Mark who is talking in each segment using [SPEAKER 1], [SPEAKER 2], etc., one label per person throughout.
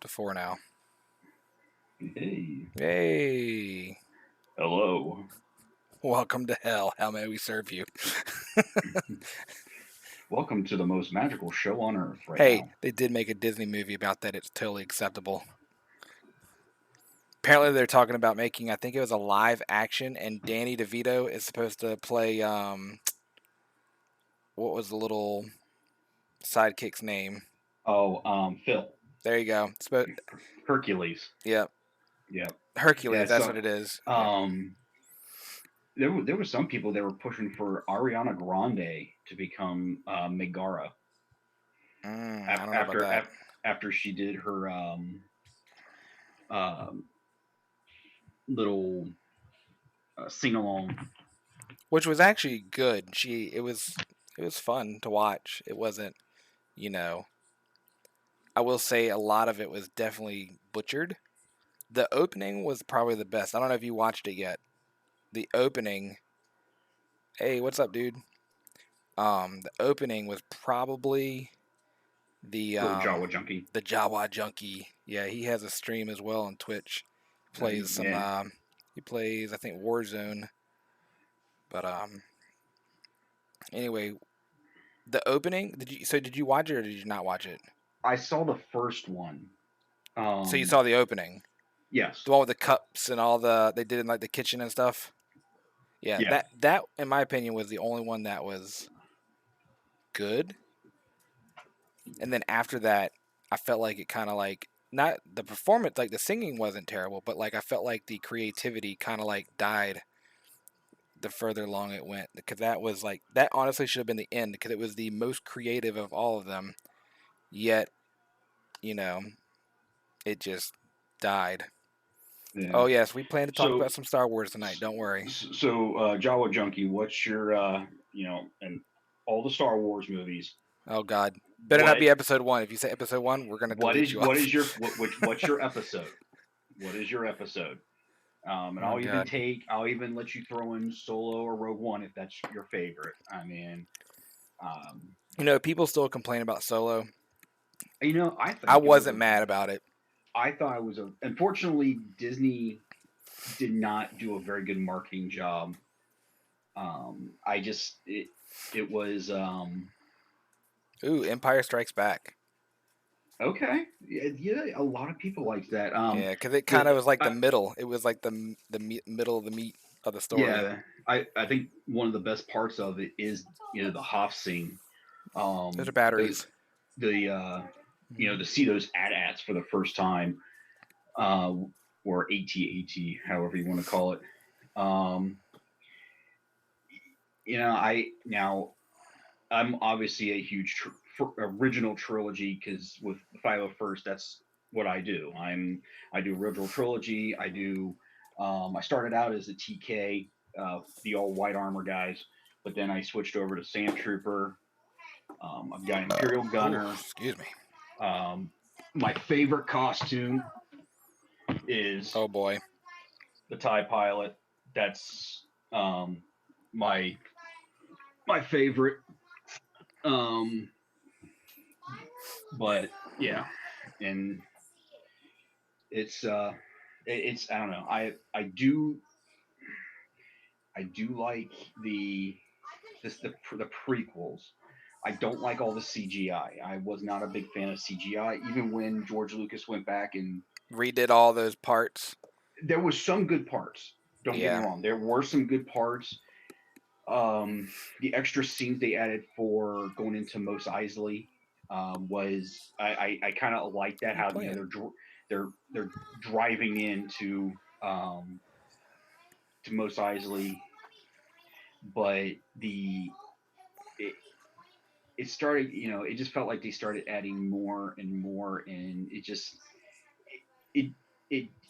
[SPEAKER 1] episode 4 now.
[SPEAKER 2] Hey.
[SPEAKER 1] Hey.
[SPEAKER 2] Hello.
[SPEAKER 1] Welcome to hell. How may we serve you?
[SPEAKER 2] Welcome to the most magical show on earth right
[SPEAKER 1] Hey,
[SPEAKER 2] now.
[SPEAKER 1] they did make a Disney movie about that. It's totally acceptable. Apparently they're talking about making, I think it was a live action, and Danny DeVito is supposed to play, what was the little sidekick's name?
[SPEAKER 2] Oh, Phil.
[SPEAKER 1] There you go.
[SPEAKER 2] Hercules.
[SPEAKER 1] Yep.
[SPEAKER 2] Yep. Yeah,
[SPEAKER 1] Hercules, that's what
[SPEAKER 2] so
[SPEAKER 1] it is. Yep.
[SPEAKER 2] there were some people that were pushing for Ariana Grande to become Megara
[SPEAKER 1] I don't know about that.
[SPEAKER 2] after she did her um little sing along.
[SPEAKER 1] Which was actually good. It was fun to watch. It wasn't, you know, I will say a lot of it was definitely butchered. The opening was probably the best. I don't know if you watched it yet. The opening. Hey, what's up, dude? The opening was probably the
[SPEAKER 2] Little Jawa junkie.
[SPEAKER 1] the Jawa Junkie. Yeah, he has a stream as well on Twitch. Plays some.
[SPEAKER 2] Yeah.
[SPEAKER 1] He plays, I think, Warzone. But anyway, the opening. Did you watch it or did you not watch it?
[SPEAKER 2] I saw the first one.
[SPEAKER 1] So you saw the opening.
[SPEAKER 2] Yes.
[SPEAKER 1] The one with the cups and all they did in like the kitchen and stuff. Yeah,
[SPEAKER 2] Yeah.
[SPEAKER 1] that in my opinion was the only one that was good. And then after that, I felt like it kind of like not the performance, like the singing wasn't terrible, but like I felt like the creativity kind of like died the further along it went, because that was like that honestly should have been the end, because it was the most creative of all of them. Yet, you know, it just died.
[SPEAKER 2] Yeah.
[SPEAKER 1] Oh yes, we plan to talk
[SPEAKER 2] So
[SPEAKER 1] about some Star Wars tonight. Don't worry.
[SPEAKER 2] Jawa Junkie, what's your and all the Star Wars movies?
[SPEAKER 1] Oh God, better not
[SPEAKER 2] What
[SPEAKER 1] be episode 1. If you say episode 1, we're gonna delete you off.
[SPEAKER 2] what's your episode? What is your episode? And
[SPEAKER 1] Oh God.
[SPEAKER 2] I'll even let you throw in Solo or Rogue One if that's your favorite. I mean,
[SPEAKER 1] People still complain about Solo.
[SPEAKER 2] I
[SPEAKER 1] I
[SPEAKER 2] think
[SPEAKER 1] wasn't mad about it.
[SPEAKER 2] I thought it was unfortunately Disney did not do a very good marketing job. It was
[SPEAKER 1] Ooh, Empire Strikes Back.
[SPEAKER 2] okay. Yeah, a lot of people like that.
[SPEAKER 1] Yeah, because it kind
[SPEAKER 2] The
[SPEAKER 1] of was like the middle. It was like the middle of the meat of the story.
[SPEAKER 2] Yeah, I think one of the best parts of it is the Hoff scene.
[SPEAKER 1] Those are
[SPEAKER 2] The
[SPEAKER 1] batteries.
[SPEAKER 2] to see those AT-ATs for the first time, or AT-AT, however you want to call it. I'm obviously a huge original trilogy, because with the 501st, that's what I do. I do original trilogy. I started out as a TK, the all white armor guys, but then I switched over to Sand Trooper. I've got Imperial Gunner.
[SPEAKER 1] Ooh, excuse me.
[SPEAKER 2] My favorite costume is
[SPEAKER 1] Oh boy.
[SPEAKER 2] the TIE Pilot. That's my favorite. But yeah, and it's I don't know. I do like the prequels. I don't like all the CGI. I was not a big fan of CGI, even when George Lucas went back and
[SPEAKER 1] Redid all those parts.
[SPEAKER 2] there was some good parts. Don't get me
[SPEAKER 1] Yeah.
[SPEAKER 2] wrong. There were some good parts. The extra scenes they added for going into Mos Eisley was I kind of like that, how they're driving into to Mos Eisley, but it, it started, it just felt like they started adding more and more, and it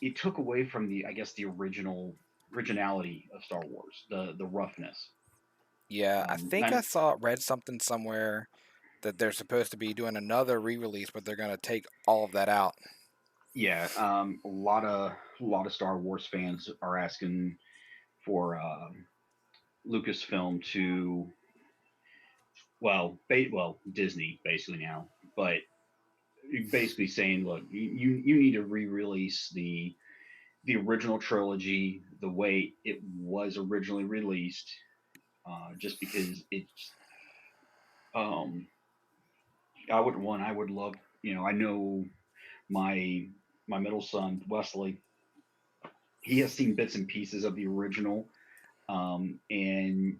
[SPEAKER 2] it took away from the, I guess, the originality of Star Wars, the roughness.
[SPEAKER 1] Yeah, I think I read something somewhere that they're supposed to be doing another re-release, but they're gonna take all of that out.
[SPEAKER 2] Yeah, a lot of Star Wars fans are asking for Lucasfilm to, well, Disney basically now, but you're basically saying, look, you need to re-release the original trilogy the way it was originally released, just because it's um I would love, I know my middle son Wesley, he has seen bits and pieces of the original, and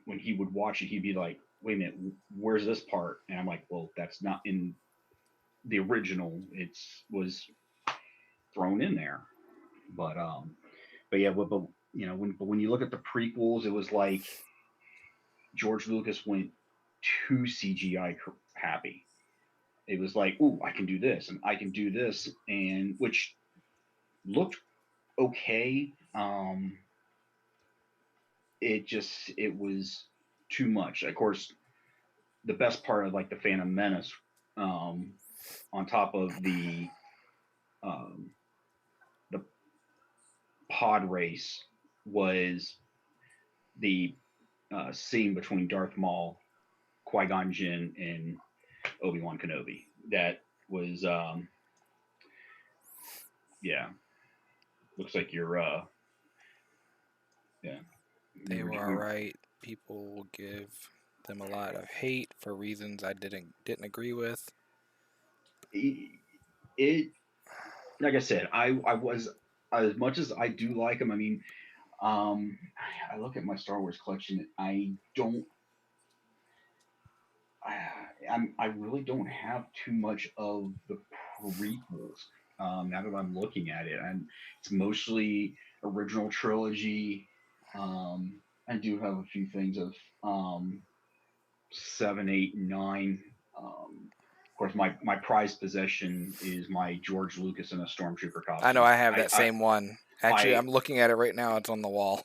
[SPEAKER 2] when he would watch it, he'd be like, wait a minute, where's this part? And I'm like, well, that's not in the original. It's was thrown in there. But yeah, but when you look at the prequels, it was like George Lucas went too CGI happy. It was like, ooh, I can do this and I can do this, and which looked okay. It was too much. Of course, the best part of like the Phantom Menace, um, on top of um, the pod race, was the scene between Darth Maul, Qui Gon Jinn, and Obi Wan Kenobi. That was, yeah. Looks like you're, yeah.
[SPEAKER 1] They were alright. People will give them a lot of hate for reasons I didn't agree with.
[SPEAKER 2] It, like I said, I was, as much as I do like them. I mean, I look at my Star Wars collection. I don't. I really don't have too much of the prequels. Now that I'm looking at it, and it's mostly original trilogy. I do have a few things of 7, 8, and 9. Of course, my prized possession is my George Lucas in a stormtrooper
[SPEAKER 1] I know
[SPEAKER 2] costume.
[SPEAKER 1] I have that same one. Actually,
[SPEAKER 2] I
[SPEAKER 1] I'm looking at it right now. It's on the wall.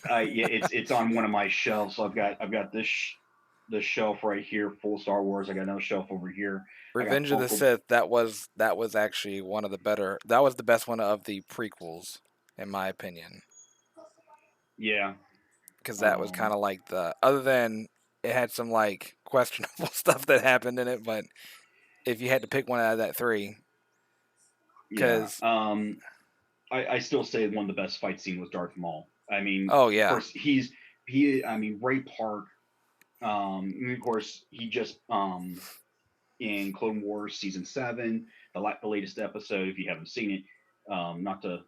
[SPEAKER 2] Yeah, it's on one of my shelves. So I've got this shelf right here, full Star Wars. I got another shelf over here. I got
[SPEAKER 1] Revenge of the
[SPEAKER 2] Funko.
[SPEAKER 1] Sith. That was actually one of the better. That was the best one of the prequels, in my opinion,
[SPEAKER 2] Yeah.
[SPEAKER 1] because that was kind
[SPEAKER 2] Um.
[SPEAKER 1] of like the other than it had some like questionable stuff that happened in it, but if you had to pick one out of that three,
[SPEAKER 2] Yeah.
[SPEAKER 1] because
[SPEAKER 2] I still say one of the best fight scene was Darth Maul. I mean,
[SPEAKER 1] oh
[SPEAKER 2] of
[SPEAKER 1] yeah,
[SPEAKER 2] course he. I mean, Ray Park. And of course he just in Clone Wars season 7, the latest episode. If you haven't seen it, not to,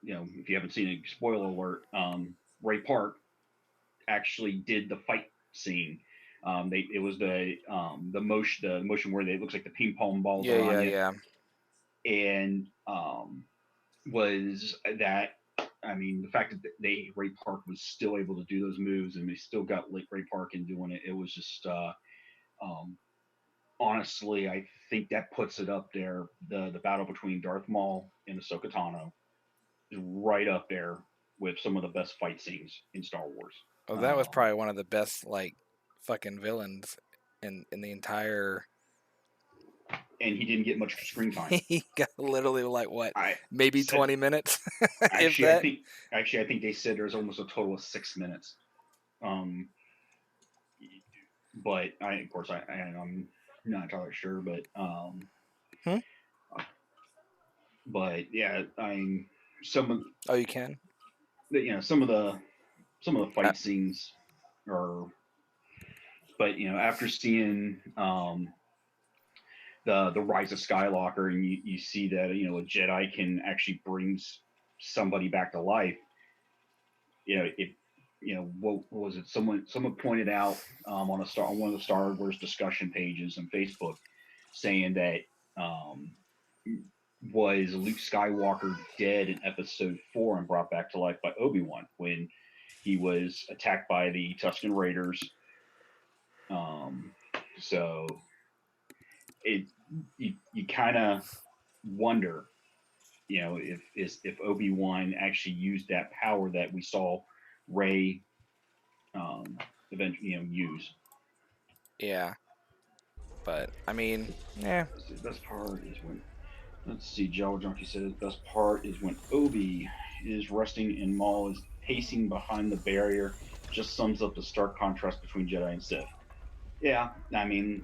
[SPEAKER 2] if you haven't seen it, spoiler alert. Ray Park actually did the fight scene. It was the motion where it looks like the ping pong balls
[SPEAKER 1] yeah,
[SPEAKER 2] are on
[SPEAKER 1] yeah,
[SPEAKER 2] you,
[SPEAKER 1] yeah,
[SPEAKER 2] and was that. I mean, the fact that Ray Park was still able to do those moves, and they still got Ray Park in doing it. It was just, um, honestly, I think that puts it up there. The battle between Darth Maul and Ahsoka Tano is right up there with some of the best fight scenes in Star Wars.
[SPEAKER 1] well, that was
[SPEAKER 2] Um,
[SPEAKER 1] probably one of the best like fucking villains in the entire.
[SPEAKER 2] and he didn't get much screen time.
[SPEAKER 1] He got literally like what,
[SPEAKER 2] I
[SPEAKER 1] maybe
[SPEAKER 2] said
[SPEAKER 1] 20 minutes, if
[SPEAKER 2] actually,
[SPEAKER 1] that.
[SPEAKER 2] I think they said there's almost a total of 6 minutes. Um, but of course, I'm not entirely sure,
[SPEAKER 1] Hmm?
[SPEAKER 2] but yeah, I'm some of
[SPEAKER 1] Oh, you can.
[SPEAKER 2] some of the
[SPEAKER 1] Uh,
[SPEAKER 2] fight scenes are, but after seeing the Rise of Skywalker, and you see that a Jedi can actually bring somebody back to life. It what was it? Someone pointed out on one of the Star Wars discussion pages on Facebook, saying that um, was Luke Skywalker dead in Episode 4 and brought back to life by Obi-Wan when he was attacked by the Tusken Raiders. Um, so it you kind of wonder, if Obi-Wan actually used that power that we saw Ray eventually use.
[SPEAKER 1] yeah, but I mean, yeah.
[SPEAKER 2] The best part is when, let's see, Java Junkie says the best part is when Obi is resting and Maul is pacing behind the barrier. Just sums up the stark contrast between Jedi and Sith. Yeah, I mean,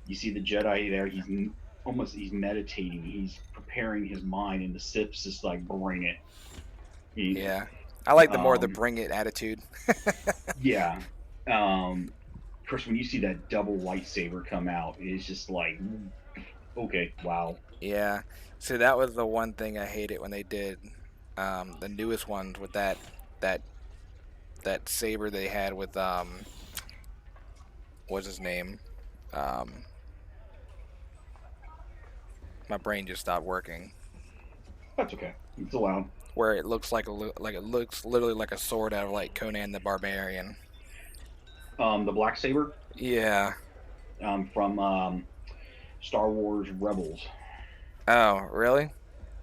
[SPEAKER 2] You see the Jedi there. He's meditating. He's preparing his mind, and the Sith's just like bring it. He,
[SPEAKER 1] Yeah. I like the more the
[SPEAKER 2] um,
[SPEAKER 1] bring it attitude.
[SPEAKER 2] yeah. Of course, when you see that double lightsaber come out, it's just like, okay, wow.
[SPEAKER 1] Yeah. So that was the one thing I hated when they did the newest ones with that that saber they had with what's his name? Um, my brain just stopped working.
[SPEAKER 2] That's okay. It's allowed.
[SPEAKER 1] Where it looks like it looks literally like a sword out of like Conan the Barbarian.
[SPEAKER 2] The black saber
[SPEAKER 1] Yeah.
[SPEAKER 2] from Star Wars Rebels.
[SPEAKER 1] Oh, really?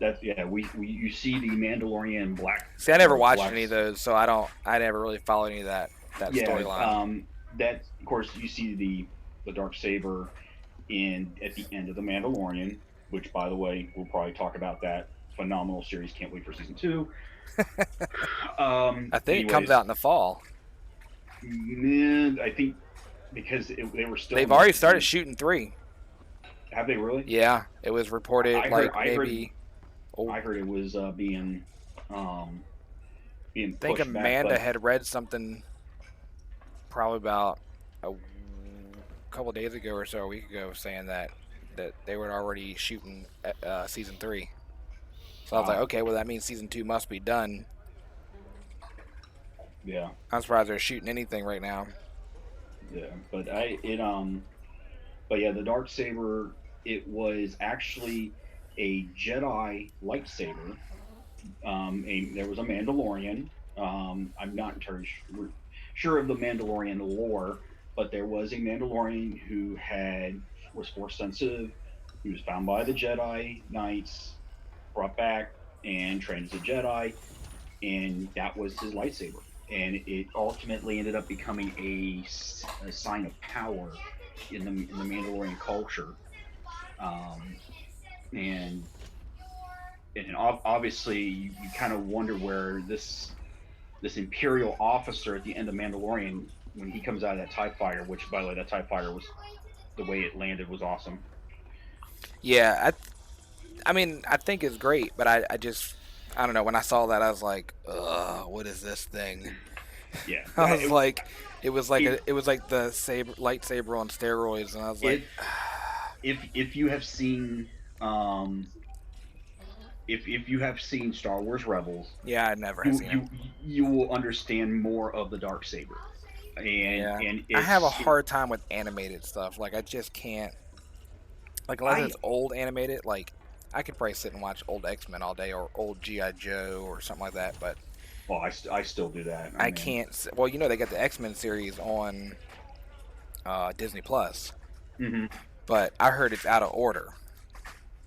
[SPEAKER 2] That yeah, we you see the Mandalorian black
[SPEAKER 1] See, I never watched any of
[SPEAKER 2] blacks.
[SPEAKER 1] those, so I never really followed any of that
[SPEAKER 2] Yeah,
[SPEAKER 1] storyline.
[SPEAKER 2] that of course you see the dark saber in at the end of the Mandalorian, which by the way we'll probably talk about that phenomenal series. Can't wait for season two.
[SPEAKER 1] I think it comes
[SPEAKER 2] Anyways,
[SPEAKER 1] out in the fall.
[SPEAKER 2] man, I think because they were still
[SPEAKER 1] They've
[SPEAKER 2] in
[SPEAKER 1] already started
[SPEAKER 2] the
[SPEAKER 1] shooting 3.
[SPEAKER 2] have they really?
[SPEAKER 1] Yeah, it was reported
[SPEAKER 2] I heard
[SPEAKER 1] like maybe. Oh,
[SPEAKER 2] I heard it was um, being
[SPEAKER 1] I think
[SPEAKER 2] pushed back,
[SPEAKER 1] Amanda
[SPEAKER 2] but
[SPEAKER 1] had read something probably about a couple days ago or so, a week ago, saying that they were already shooting season 3. So I was like,
[SPEAKER 2] wow,
[SPEAKER 1] okay, well that means season 2 must be done.
[SPEAKER 2] yeah,
[SPEAKER 1] I'm surprised they're shooting anything right now.
[SPEAKER 2] yeah, but but yeah, the dark saber it was actually a Jedi lightsaber. There was a Mandalorian. I'm not entirely sure of the Mandalorian lore, but there was a Mandalorian who was force sensitive. He was found by the Jedi Knights, brought back, and trained as a Jedi, and that was his lightsaber. And it ultimately ended up becoming a sign of power in the Mandalorian culture. Um, and and obviously you kind of wonder where this Imperial officer at the end of Mandalorian when he comes out of that Tie Fighter, which by the way that Tie Fighter was the way it landed was awesome.
[SPEAKER 1] Yeah, I mean, I think it's great, but I just, I don't know. When I saw that, I was like, ugh, what is this thing?
[SPEAKER 2] Yeah,
[SPEAKER 1] I was like,
[SPEAKER 2] it
[SPEAKER 1] it was like the saber lightsaber on steroids, and I was like,
[SPEAKER 2] if if you have seen um if you have seen Star Wars Rebels,
[SPEAKER 1] yeah, I never have
[SPEAKER 2] you
[SPEAKER 1] seen it.
[SPEAKER 2] you you will understand more of the dark saber,
[SPEAKER 1] Yeah,
[SPEAKER 2] and
[SPEAKER 1] I have a hard time with animated stuff. Like, I just can't. Like, unless
[SPEAKER 2] I
[SPEAKER 1] it's old animated, like I could probably sit and watch old X-Men all day or old GI Joe or something like that. But
[SPEAKER 2] well I still do that. I
[SPEAKER 1] I
[SPEAKER 2] mean,
[SPEAKER 1] can't. Well, you know, they got the X-Men series on Disney Plus,
[SPEAKER 2] hmm
[SPEAKER 1] but I heard it's out of order.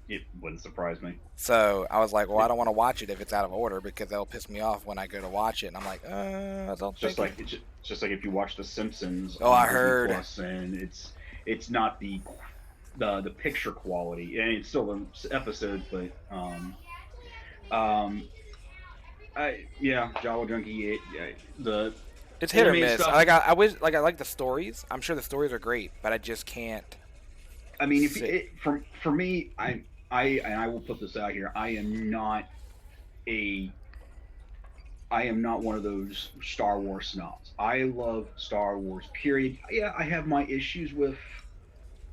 [SPEAKER 2] it wouldn't surprise me.
[SPEAKER 1] So I was like, well, I don't want to watch it if it's out of order because that'll piss me off when I go to watch it. And I'm like, I don't think it.
[SPEAKER 2] It's just like if you watch The Simpsons
[SPEAKER 1] Oh,
[SPEAKER 2] on
[SPEAKER 1] I
[SPEAKER 2] Disney
[SPEAKER 1] heard.
[SPEAKER 2] Plus, and it's not the picture quality, and it's still an episode, but um, I yeah, Jolly Junkie, the
[SPEAKER 1] It's hit or
[SPEAKER 2] animated
[SPEAKER 1] miss.
[SPEAKER 2] stuff.
[SPEAKER 1] I wish, like, I like the stories. I'm sure the stories are great, but I just can't
[SPEAKER 2] I mean, if
[SPEAKER 1] sit.
[SPEAKER 2] it, for me, and I will put this out here, a I am not one of those Star Wars snobs. I love Star Wars. Period. Yeah, I have my issues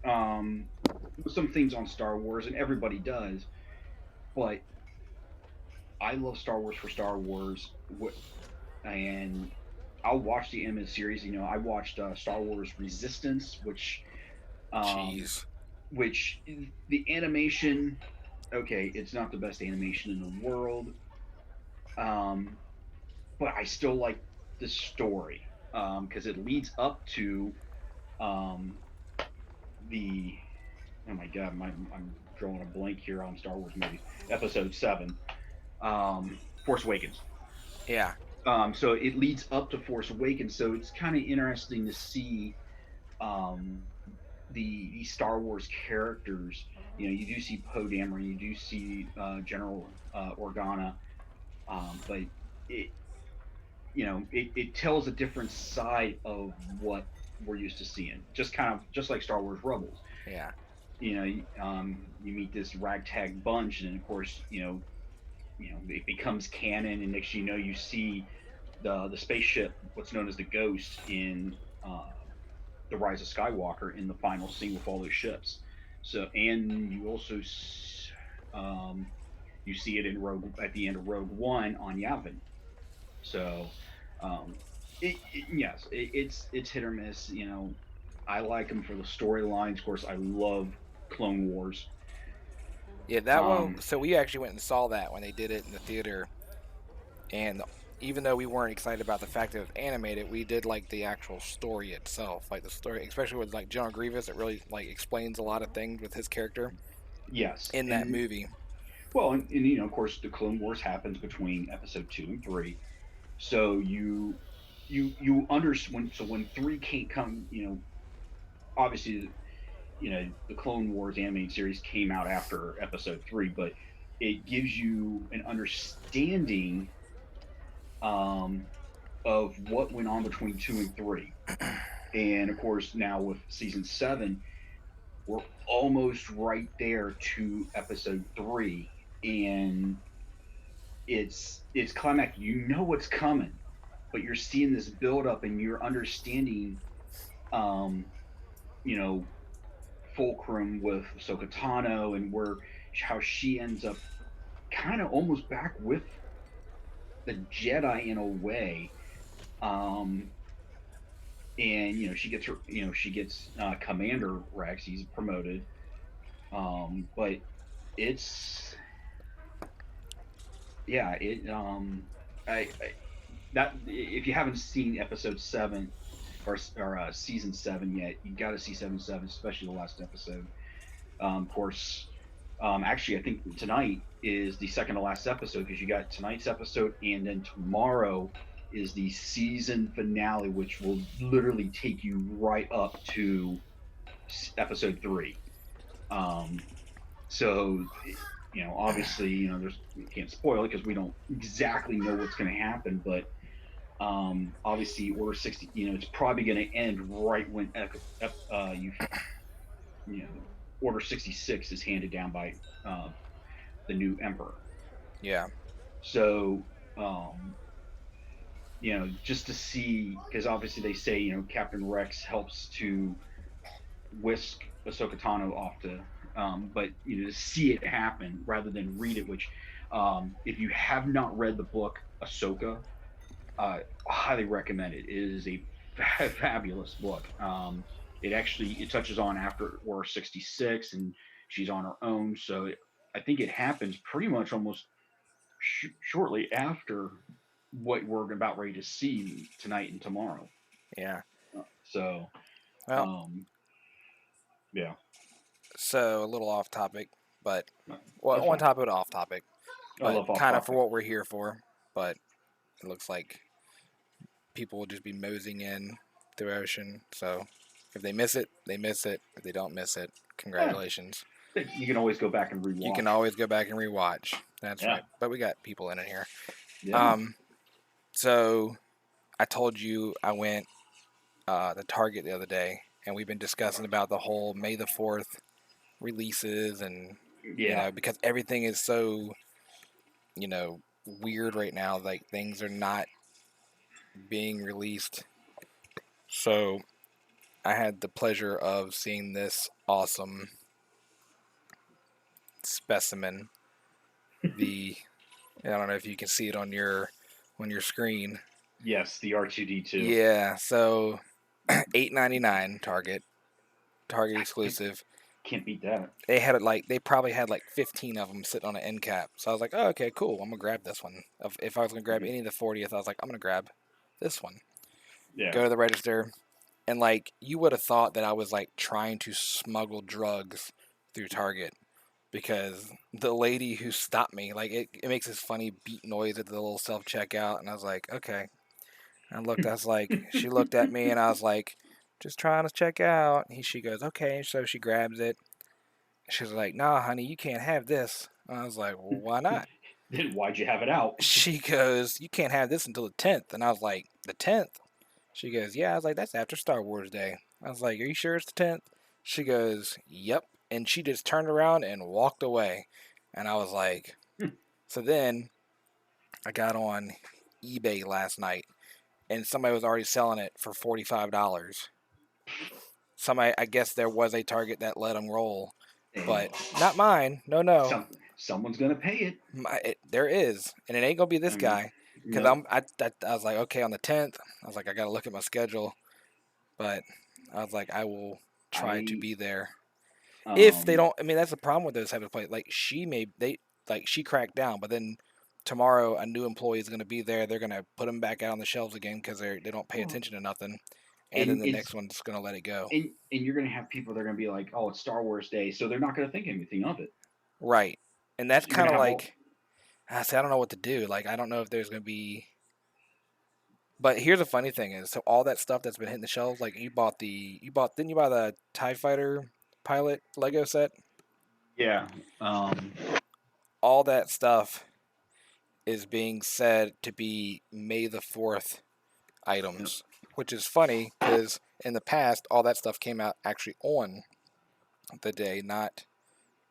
[SPEAKER 2] um with some things on Star Wars, and everybody does. But I love Star Wars for Star Wars, and I'll watch the animated series. You know, I watched Star Wars Resistance, um,
[SPEAKER 1] Jeez.
[SPEAKER 2] which the animation. Okay, it's not the best animation in the world, um, but I still like the story because it leads up to um, the oh my god, I'm drawing a blank here on Star Wars movies. Episode 7, Force Awakens.
[SPEAKER 1] Yeah.
[SPEAKER 2] So it leads up to Force Awakens. So it's kind of interesting to see um, the Star Wars characters. You know, you do see Poe Dameron, you do see General Organa, but it it tells a different side of what we're used to seeing. Just kind of just like Star Wars Rebels.
[SPEAKER 1] Yeah.
[SPEAKER 2] You meet this ragtag bunch, and of course, it becomes canon, and next you know, you see the spaceship, what's known as the Ghost in the Rise of Skywalker, in the final scene with all those ships. So, and you also um, you see it in Rogue at the end of Rogue One on Yavin. So, um, yes, it's hit or miss. I like them for the storylines. Of course, I love Clone Wars.
[SPEAKER 1] Yeah, that one.
[SPEAKER 2] Um,
[SPEAKER 1] So we actually went and saw that when they did it in the theater, and even though we weren't excited about the fact that it was animated, we did like the actual story itself, like the story, especially with like General Grievous. It really like explains a lot of things with his character
[SPEAKER 2] yes,
[SPEAKER 1] in that
[SPEAKER 2] and
[SPEAKER 1] movie.
[SPEAKER 2] well, and of course, the Clone Wars happens between Episode 2 and 3. So you understand when 3 can't come. Obviously, the Clone Wars animated series came out after Episode 3, but it gives you an understanding um, of what went on between 2 and 3. And of course, now with season 7, we're almost right there to Episode 3, and it's climactic. You know what's coming, but you're seeing this build up, and you're understanding, um, you know, fulcrum with Ahsoka Tano, and where how she ends up kind of almost back with the Jedi in a way. Um, and she gets Commander Rex. He's promoted. But it's yeah, it I that if you haven't seen Episode 7 or season 7 yet, you got to see season 7, especially the last episode. Of course, actually, I think tonight is the second to last episode, because you got tonight's episode, and then tomorrow is the season finale, which will literally take you right up to Episode 3. Um, so, obviously, there's you can't spoil it because we don't exactly know what's going to happen, but obviously, Order 60, it's probably going to end right when you know, Order 66 is handed down by uh, the new emperor.
[SPEAKER 1] Yeah.
[SPEAKER 2] So, um, just to see, because obviously they say, Captain Rex helps to whisk Ahsoka Tano off to, but to see it happen rather than read it, which, if you have not read the book Ahsoka, highly recommend it. It is a fabulous book. It touches on after Order 66, and she's on her own. So I think it happens pretty much almost shortly after what we're about ready to see tonight and tomorrow.
[SPEAKER 1] Yeah.
[SPEAKER 2] So,
[SPEAKER 1] Well,
[SPEAKER 2] um, yeah,
[SPEAKER 1] so a little off topic, but well,
[SPEAKER 2] that's
[SPEAKER 1] on
[SPEAKER 2] fine.
[SPEAKER 1] topic but off topic,
[SPEAKER 2] I
[SPEAKER 1] but
[SPEAKER 2] love off
[SPEAKER 1] kind of for
[SPEAKER 2] topic.
[SPEAKER 1] what we're here for. But it looks like people will just be moseying in the ocean. So if they miss it, they miss it. If they don't miss it,
[SPEAKER 2] Eh,
[SPEAKER 1] congratulations.
[SPEAKER 2] you can always go back and
[SPEAKER 1] You can
[SPEAKER 2] rewatch.
[SPEAKER 1] always go back and rewatch. That's
[SPEAKER 2] Yeah,
[SPEAKER 1] right. But we got people in it here.
[SPEAKER 2] yeah.
[SPEAKER 1] Um, so I told you I went to Target the other day, and we've been discussing about the whole May the 4th releases, and
[SPEAKER 2] Yeah.
[SPEAKER 1] because everything is so weird right now. Like things are not being released. So I had the pleasure of seeing this awesome specimen. The I don't know if you can see it on your screen.
[SPEAKER 2] Yes, the R2D2.
[SPEAKER 1] Yeah, so $8.99 Target
[SPEAKER 2] Can't,
[SPEAKER 1] exclusive.
[SPEAKER 2] can't beat that.
[SPEAKER 1] They probably had like 15 of them sitting on an end cap. So I was like, oh, okay, cool. I'm gonna grab this one. If I was gonna grab
[SPEAKER 2] Mhm.
[SPEAKER 1] any of the 40th, I was like, I'm gonna grab this one.
[SPEAKER 2] Yeah.
[SPEAKER 1] Go to the register, and like you would have thought that I was like trying to smuggle drugs through Target, because the lady who stopped me, like it makes this funny beep noise at the little self checkout, and I was like, okay. I was like, she looked at me, and I was like, just trying to check out. She goes, okay. So she grabs it. She's like, nah, honey, you can't have this. And I was like, well, why not?
[SPEAKER 2] Then why'd you have it out?
[SPEAKER 1] She goes, you can't have this until the 10th. And I was like, the 10th? She goes, yeah. I was like, that's after Star Wars Day. I was like, are you sure it's the 10th? She goes, "Yep," and she just turned around and walked away, and I was like, so then I got on eBay last night, and somebody was already selling it for $45. Somebody, I guess there was a Target that let them roll,
[SPEAKER 2] Hey,
[SPEAKER 1] but not mine. No, no.
[SPEAKER 2] someone's gonna pay it.
[SPEAKER 1] There is, and it ain't gonna be
[SPEAKER 2] I
[SPEAKER 1] this
[SPEAKER 2] mean,
[SPEAKER 1] guy, because
[SPEAKER 2] nope.
[SPEAKER 1] I was like, okay, on the 10th, I was like, I gotta look at my schedule, but I was like, I will try to
[SPEAKER 2] I
[SPEAKER 1] be there. If they
[SPEAKER 2] um
[SPEAKER 1] don't, I mean, that's the problem with those type of places. Like she cracked down, but then tomorrow a new employee is gonna be there. They're gonna put them back out on the shelves again because they don't pay
[SPEAKER 2] well,
[SPEAKER 1] attention to nothing, and then
[SPEAKER 2] and
[SPEAKER 1] the next
[SPEAKER 2] it's
[SPEAKER 1] one's gonna let it go.
[SPEAKER 2] and you're gonna have people that are gonna be like, oh, it's Star Wars Day, so they're not gonna think anything of it.
[SPEAKER 1] Right, and that's
[SPEAKER 2] You're
[SPEAKER 1] kind
[SPEAKER 2] gonna
[SPEAKER 1] of
[SPEAKER 2] have all
[SPEAKER 1] like I say, I don't know what to do. Like I don't know if there's gonna be. But here's the funny thing is, so all that stuff that's been hitting the shelves, like didn't you buy the TIE Fighter pilot Lego set?
[SPEAKER 2] yeah. Um
[SPEAKER 1] All that stuff is being said to be May the 4th
[SPEAKER 2] yep.
[SPEAKER 1] items, which is funny because in the past, all that stuff came out actually on the day, not,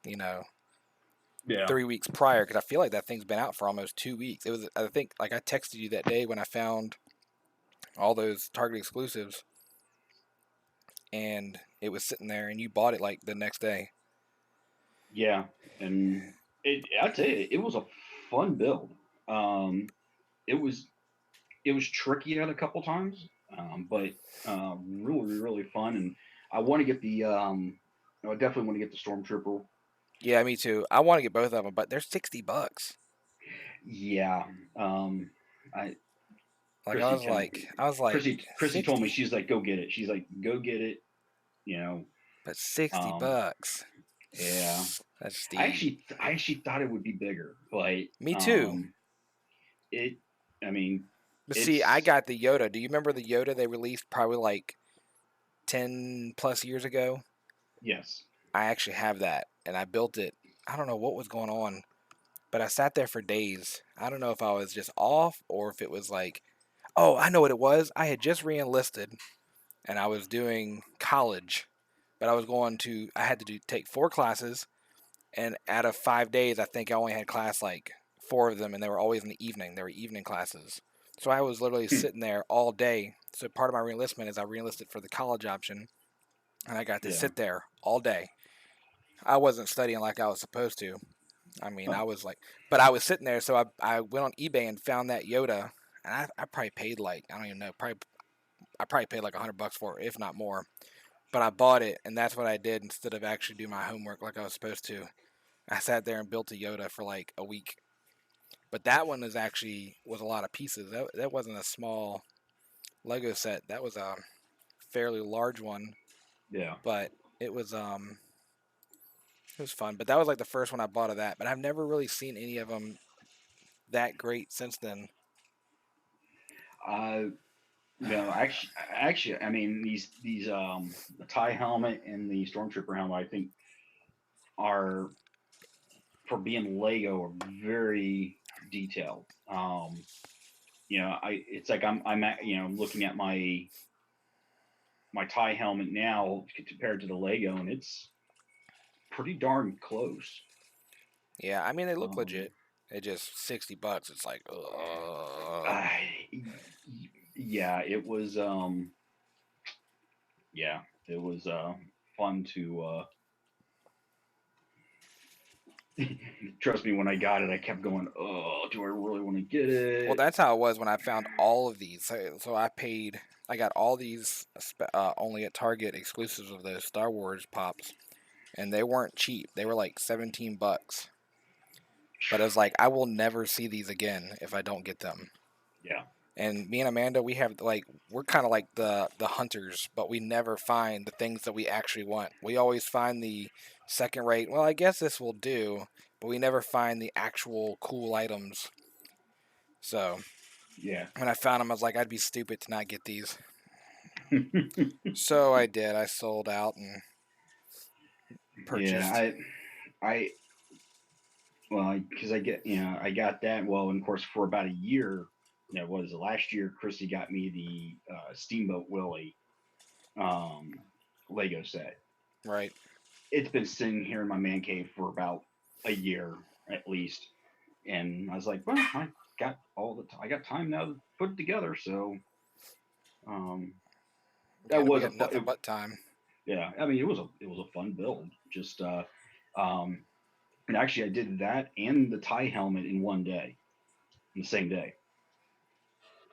[SPEAKER 1] you know,
[SPEAKER 2] Yeah.
[SPEAKER 1] 3 weeks prior. Because I feel like that thing's been out for almost 2 weeks. It was, I think, like I texted you that day when I found all those Target exclusives and it was sitting there and you bought it like the next day.
[SPEAKER 2] Yeah. And I tell you, it was a fun build. Um it was it was tricky at a couple times, but really, really fun. And I want to get the I definitely want to get the Stormtrooper.
[SPEAKER 1] Yeah, me too. I want to get both of them, but they're $60.
[SPEAKER 2] Yeah. I
[SPEAKER 1] Like
[SPEAKER 2] Chrissy told
[SPEAKER 1] I was like
[SPEAKER 2] Chrissy told me,
[SPEAKER 1] 60,
[SPEAKER 2] she's like, go get it. She's like, go get it. You know.
[SPEAKER 1] but 60
[SPEAKER 2] Um,
[SPEAKER 1] bucks.
[SPEAKER 2] yeah.
[SPEAKER 1] That's steep.
[SPEAKER 2] I actually thought it would be bigger, but
[SPEAKER 1] Me too.
[SPEAKER 2] it. I mean,
[SPEAKER 1] But see, I
[SPEAKER 2] it's
[SPEAKER 1] got the Yoda. Do you remember the Yoda they released probably like 10 plus years ago?
[SPEAKER 2] yes.
[SPEAKER 1] I actually have that and I built it. I don't know what was going on, but I sat there for days. I don't know if I was just off or if it was like, oh, I know what it was. I had just re-enlisted and I was doing college, but I had to take 4 classes, and out of 5 days, I think I only had class like 4 of them, and they were always in the evening. They were evening classes. So I was literally sitting there all day. So part of my reenlistment is I reenlisted for the college option, and I got to
[SPEAKER 2] Yeah.
[SPEAKER 1] sit there all day. I wasn't studying like I was supposed to. I mean,
[SPEAKER 2] Huh.
[SPEAKER 1] I was like, but I was sitting there, so I went on eBay and found that Yoda, and I probably paid like, I don't even know, I probably paid like $100 for it, if not more. But I bought it, and that's what I did instead of actually do my homework like I was supposed to. I sat there and built a Yoda for like a week. But that one was a lot of pieces. That wasn't a small Lego set. That was a fairly large one,
[SPEAKER 2] Yeah.
[SPEAKER 1] but it was it was fun. But that was like the first one I bought of that. But I've never really seen any of them that great since then.
[SPEAKER 2] Uh, no, actually, I mean these the tie helmet and the stormtrooper helmet, I think are for being Lego are very detailed. I it's like I'm at, looking at my tie helmet now compared to the Lego, and it's pretty darn close.
[SPEAKER 1] Yeah, I mean they look
[SPEAKER 2] Um,
[SPEAKER 1] legit. It just $60. It's like,
[SPEAKER 2] I, yeah, it was. Yeah, it was fun to. Trust me, when I got it, I kept going, "Oh, do I really want to get
[SPEAKER 1] well,
[SPEAKER 2] it?"
[SPEAKER 1] that's how it was when I found all of these. So I got all these only at Target exclusives of those Star Wars pops, and they weren't cheap. They were like $17. But I was like, I will never see these again if I don't get them.
[SPEAKER 2] Yeah,
[SPEAKER 1] And me and Amanda, we're kind of like the hunters, but we never find the things that we actually want. We always find the second rate. Well, I guess this will do, but we never find the actual cool items. So
[SPEAKER 2] yeah,
[SPEAKER 1] when I found them, I was like, I'd be stupid to not get these. So I did. I sold out and
[SPEAKER 2] yeah.
[SPEAKER 1] purchased.
[SPEAKER 2] I, well, because I got that. Well, and of course, for about a year, what is it? Last year, Chrissy got me the Steamboat Willie um, Lego set.
[SPEAKER 1] Right.
[SPEAKER 2] It's been sitting here in my man cave for about a year at least, and I was like, well, I got time now to put it together. So um, that
[SPEAKER 1] Again, we
[SPEAKER 2] was a
[SPEAKER 1] got
[SPEAKER 2] fun.
[SPEAKER 1] nothing but time.
[SPEAKER 2] Yeah, I mean, it was a fun build. Just um, and actually, I did that and the tie helmet in one day, in the same day.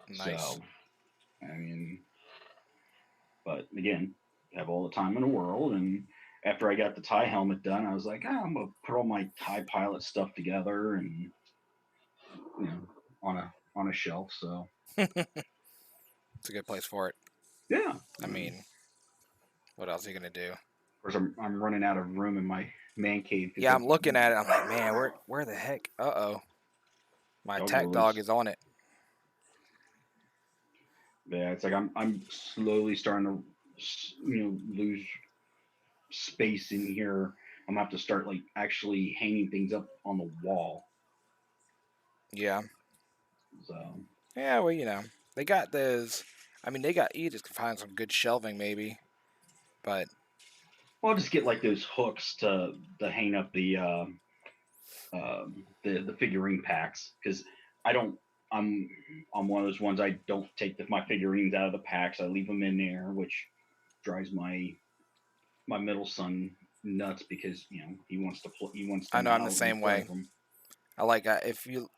[SPEAKER 1] Nice.
[SPEAKER 2] So I mean, but again, have all the time in the world. And after I got the tie helmet done, I was like, I'm gonna put all my tie pilot stuff together and you know on a shelf. So
[SPEAKER 1] It's a good place for it.
[SPEAKER 2] yeah,
[SPEAKER 1] I mean, what else are you gonna do?
[SPEAKER 2] of course, I'm running out of room in my man cave because
[SPEAKER 1] Yeah,
[SPEAKER 2] the
[SPEAKER 1] I'm looking at it. I'm like, man, where the heck? Uh-oh. My
[SPEAKER 2] dog
[SPEAKER 1] attack
[SPEAKER 2] rollers.
[SPEAKER 1] dog is on it.
[SPEAKER 2] Yeah, it's like I'm slowly starting to lose space in here. I'm gonna have to start like actually hanging things up on the wall.
[SPEAKER 1] Yeah.
[SPEAKER 2] So
[SPEAKER 1] Yeah, well, they got those. I mean, they got you just can find some good shelving maybe, but
[SPEAKER 2] well, I'll just get like those hooks to hang up the figurine packs because I don't. I'm one of those ones I don't take my figurines out of the packs. I leave them in there, which drives my middle son nuts because he wants to he wants
[SPEAKER 1] I
[SPEAKER 2] them
[SPEAKER 1] know I'm the
[SPEAKER 2] out and
[SPEAKER 1] same
[SPEAKER 2] play
[SPEAKER 1] way.
[SPEAKER 2] with them.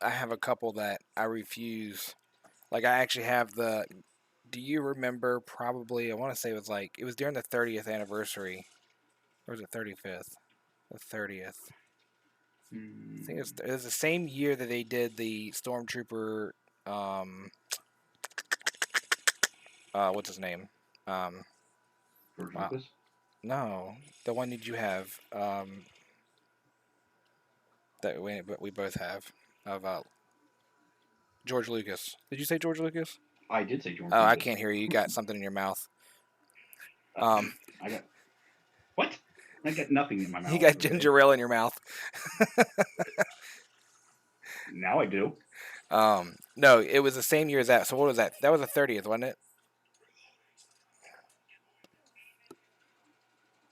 [SPEAKER 1] I have a couple that I refuse. Like I actually have the. Do you remember? Probably I want to say it was during the 30th anniversary, or was it 35th? The 30th. I think
[SPEAKER 2] Hmm.
[SPEAKER 1] it was the same year that they did the Stormtrooper. Um, what's his name? Um,
[SPEAKER 2] George
[SPEAKER 1] wow,
[SPEAKER 2] Lucas.
[SPEAKER 1] no, the one did you have? That we both have of George Lucas. Did you say George Lucas?
[SPEAKER 2] I did say George
[SPEAKER 1] Oh, I
[SPEAKER 2] Lucas.
[SPEAKER 1] can't hear you. You got something in your mouth.
[SPEAKER 2] Uh,
[SPEAKER 1] Um,
[SPEAKER 2] I got what? I got nothing in my
[SPEAKER 1] you
[SPEAKER 2] mouth.
[SPEAKER 1] got
[SPEAKER 2] Okay,
[SPEAKER 1] ginger ale in your mouth.
[SPEAKER 2] now I do.
[SPEAKER 1] No, it was the same year as that. So what was that? That was the 30th, wasn't it?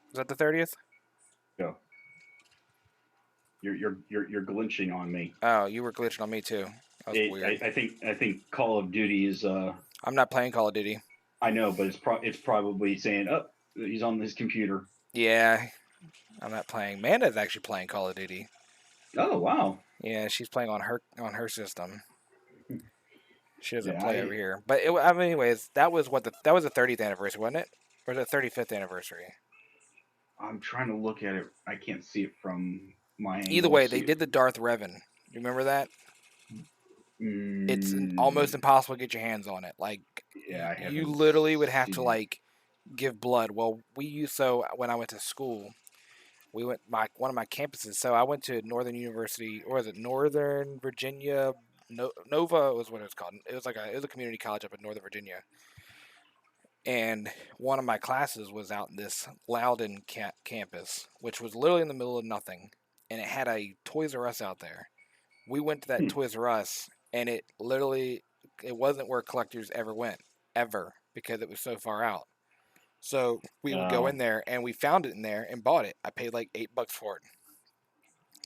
[SPEAKER 1] Was that the 30th?
[SPEAKER 2] Go. You're glitching on me.
[SPEAKER 1] Oh, you were glitching on me too. That was weird.
[SPEAKER 2] I think Call of Duty is
[SPEAKER 1] I'm not playing Call of Duty.
[SPEAKER 2] I know, but it's probably saying, oh, he's on his computer.
[SPEAKER 1] Yeah, I'm not playing. Amanda's actually playing Call of Duty.
[SPEAKER 2] Oh wow.
[SPEAKER 1] Yeah, she's playing on her system. She doesn't
[SPEAKER 2] Yeah,
[SPEAKER 1] play over here. But I mean, anyways, that was the 30th anniversary, wasn't it? Or the 35th anniversary?
[SPEAKER 2] I'm trying to look at it. I can't see it from my
[SPEAKER 1] Either
[SPEAKER 2] angle.
[SPEAKER 1] way, they
[SPEAKER 2] See it.
[SPEAKER 1] did the Darth Revan. You remember that? It's almost
[SPEAKER 2] Mm,
[SPEAKER 1] impossible to get your hands on it. Like
[SPEAKER 2] yeah, I
[SPEAKER 1] you
[SPEAKER 2] haven't
[SPEAKER 1] literally would have to
[SPEAKER 2] seen it.
[SPEAKER 1] like give blood. Well, when I went to school, we went one of my campuses. So I went to Northern University, or was it Northern Virginia? Nova was what it was called. It was a community college up in Northern Virginia, and one of my classes was out in this Loudon campus, which was literally in the middle of nothing, and it had a Toys R Us out there. We went to that
[SPEAKER 2] Hmm.
[SPEAKER 1] Toys R Us, and it wasn't where collectors ever went, ever, because it was so far out. So we would go
[SPEAKER 2] Uh,
[SPEAKER 1] in there, and we found it in there and bought it. I paid like $8 for it.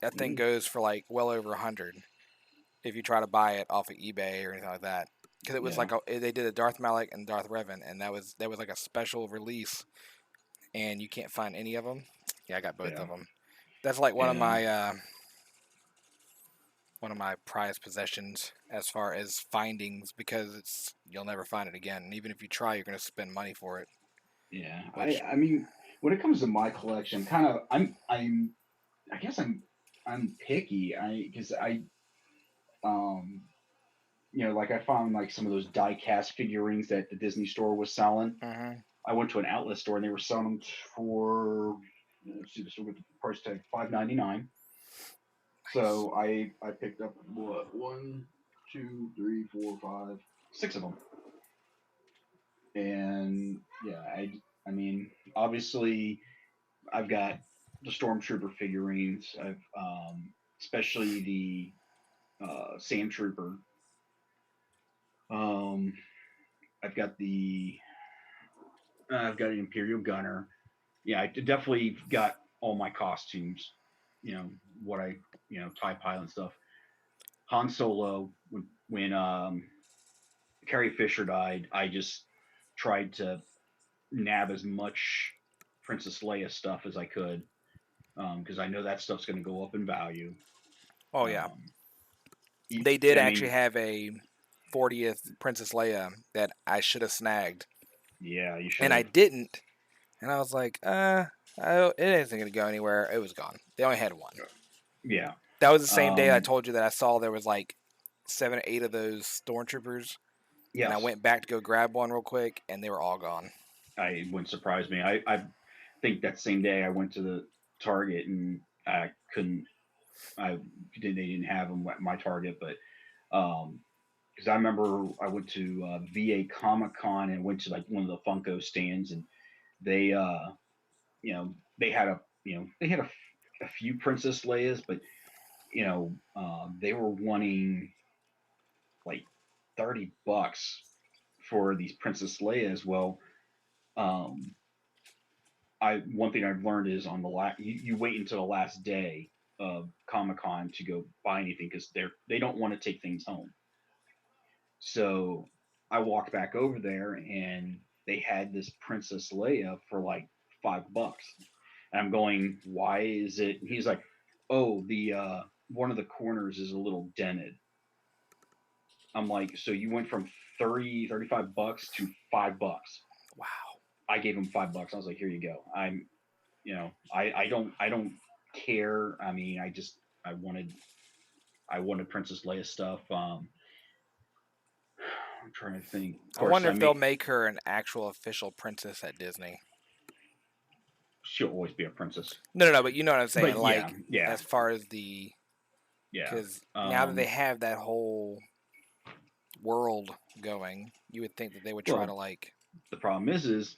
[SPEAKER 1] That thing
[SPEAKER 2] mm,
[SPEAKER 1] goes for like well over 100 if you try to buy it off of eBay or anything like that. Because it was
[SPEAKER 2] yeah,
[SPEAKER 1] like they did a Darth Malak and Darth Revan, and that was like a special release, and you can't find any of them. Yeah, I got both
[SPEAKER 2] yeah,
[SPEAKER 1] of them. That's like
[SPEAKER 2] yeah,
[SPEAKER 1] one of my prized possessions as far as findings because you'll never find it again. And even if you try, you're going to spend money for it.
[SPEAKER 2] yeah. I
[SPEAKER 1] Which
[SPEAKER 2] I mean, when it comes to my collection, I guess I'm picky. I because I um like I found like some of those die cast figurines that the Disney store was selling.
[SPEAKER 1] mhm.
[SPEAKER 2] I went to an outlet store and they were selling them for let's see, this with the price tag $5.99.
[SPEAKER 1] Nice.
[SPEAKER 2] So I picked up what one, two, three, four, five, six of them, and yeah, I mean obviously I've got the Stormtrooper figurines. I've especially the Sand Trooper. Um, I've got an Imperial Gunner. yeah, I definitely got all my costumes. What I TIE pilot stuff. Han Solo when Carrie Fisher died, I just tried to nab as much Princess Leia stuff as I could because I know that stuff's going to go up in value.
[SPEAKER 1] Oh yeah,
[SPEAKER 2] Um,
[SPEAKER 1] they did
[SPEAKER 2] I
[SPEAKER 1] actually
[SPEAKER 2] mean,
[SPEAKER 1] have a 40th Princess Leia that I should have snagged,
[SPEAKER 2] yeah, you should
[SPEAKER 1] and I
[SPEAKER 2] have.
[SPEAKER 1] didn't. And I was like, it isn't gonna go anywhere. It was gone. They only had one.
[SPEAKER 2] Yeah.
[SPEAKER 1] That was the same day I
[SPEAKER 2] Um,
[SPEAKER 1] told you that I saw there was like 7 or 8 of those stormtroopers, and I
[SPEAKER 2] yes,
[SPEAKER 1] went back to go grab one real quick, and they were all gone.
[SPEAKER 2] I wouldn't surprise me. I think that same day I went to the Target and I couldn't. They didn't have them at my Target, but because I remember I went to VA Comic Con and went to like one of the Funko stands, and they they had a few Princess Leias, but they were wanting like $30 for these Princess Leias. Well, um, I one thing I've learned is on the last you wait until the last day of Comic Con to go buy anything because they don't want to take things home. So I walked back over there and they had this Princess Leia for like $5. And I'm going, why is it? He's like, oh, the one of the corners is a little dented. I'm like, so you went from 35 bucks to $5.
[SPEAKER 1] Wow.
[SPEAKER 2] I gave him $5. I was like, here you go. I don't care. I mean, I wanted I wanted Princess Leia stuff. I'm trying to think. Of
[SPEAKER 1] I
[SPEAKER 2] course,
[SPEAKER 1] wonder
[SPEAKER 2] I
[SPEAKER 1] if they'll
[SPEAKER 2] mean,
[SPEAKER 1] make her an actual official princess at Disney.
[SPEAKER 2] she'll always be a princess.
[SPEAKER 1] No, no, no. But you know what I'm saying.
[SPEAKER 2] But yeah,
[SPEAKER 1] Like
[SPEAKER 2] yeah,
[SPEAKER 1] as far as the
[SPEAKER 2] yeah.
[SPEAKER 1] because now that they have that whole world going, you would think that they would try to
[SPEAKER 2] Well,
[SPEAKER 1] like.
[SPEAKER 2] the problem is,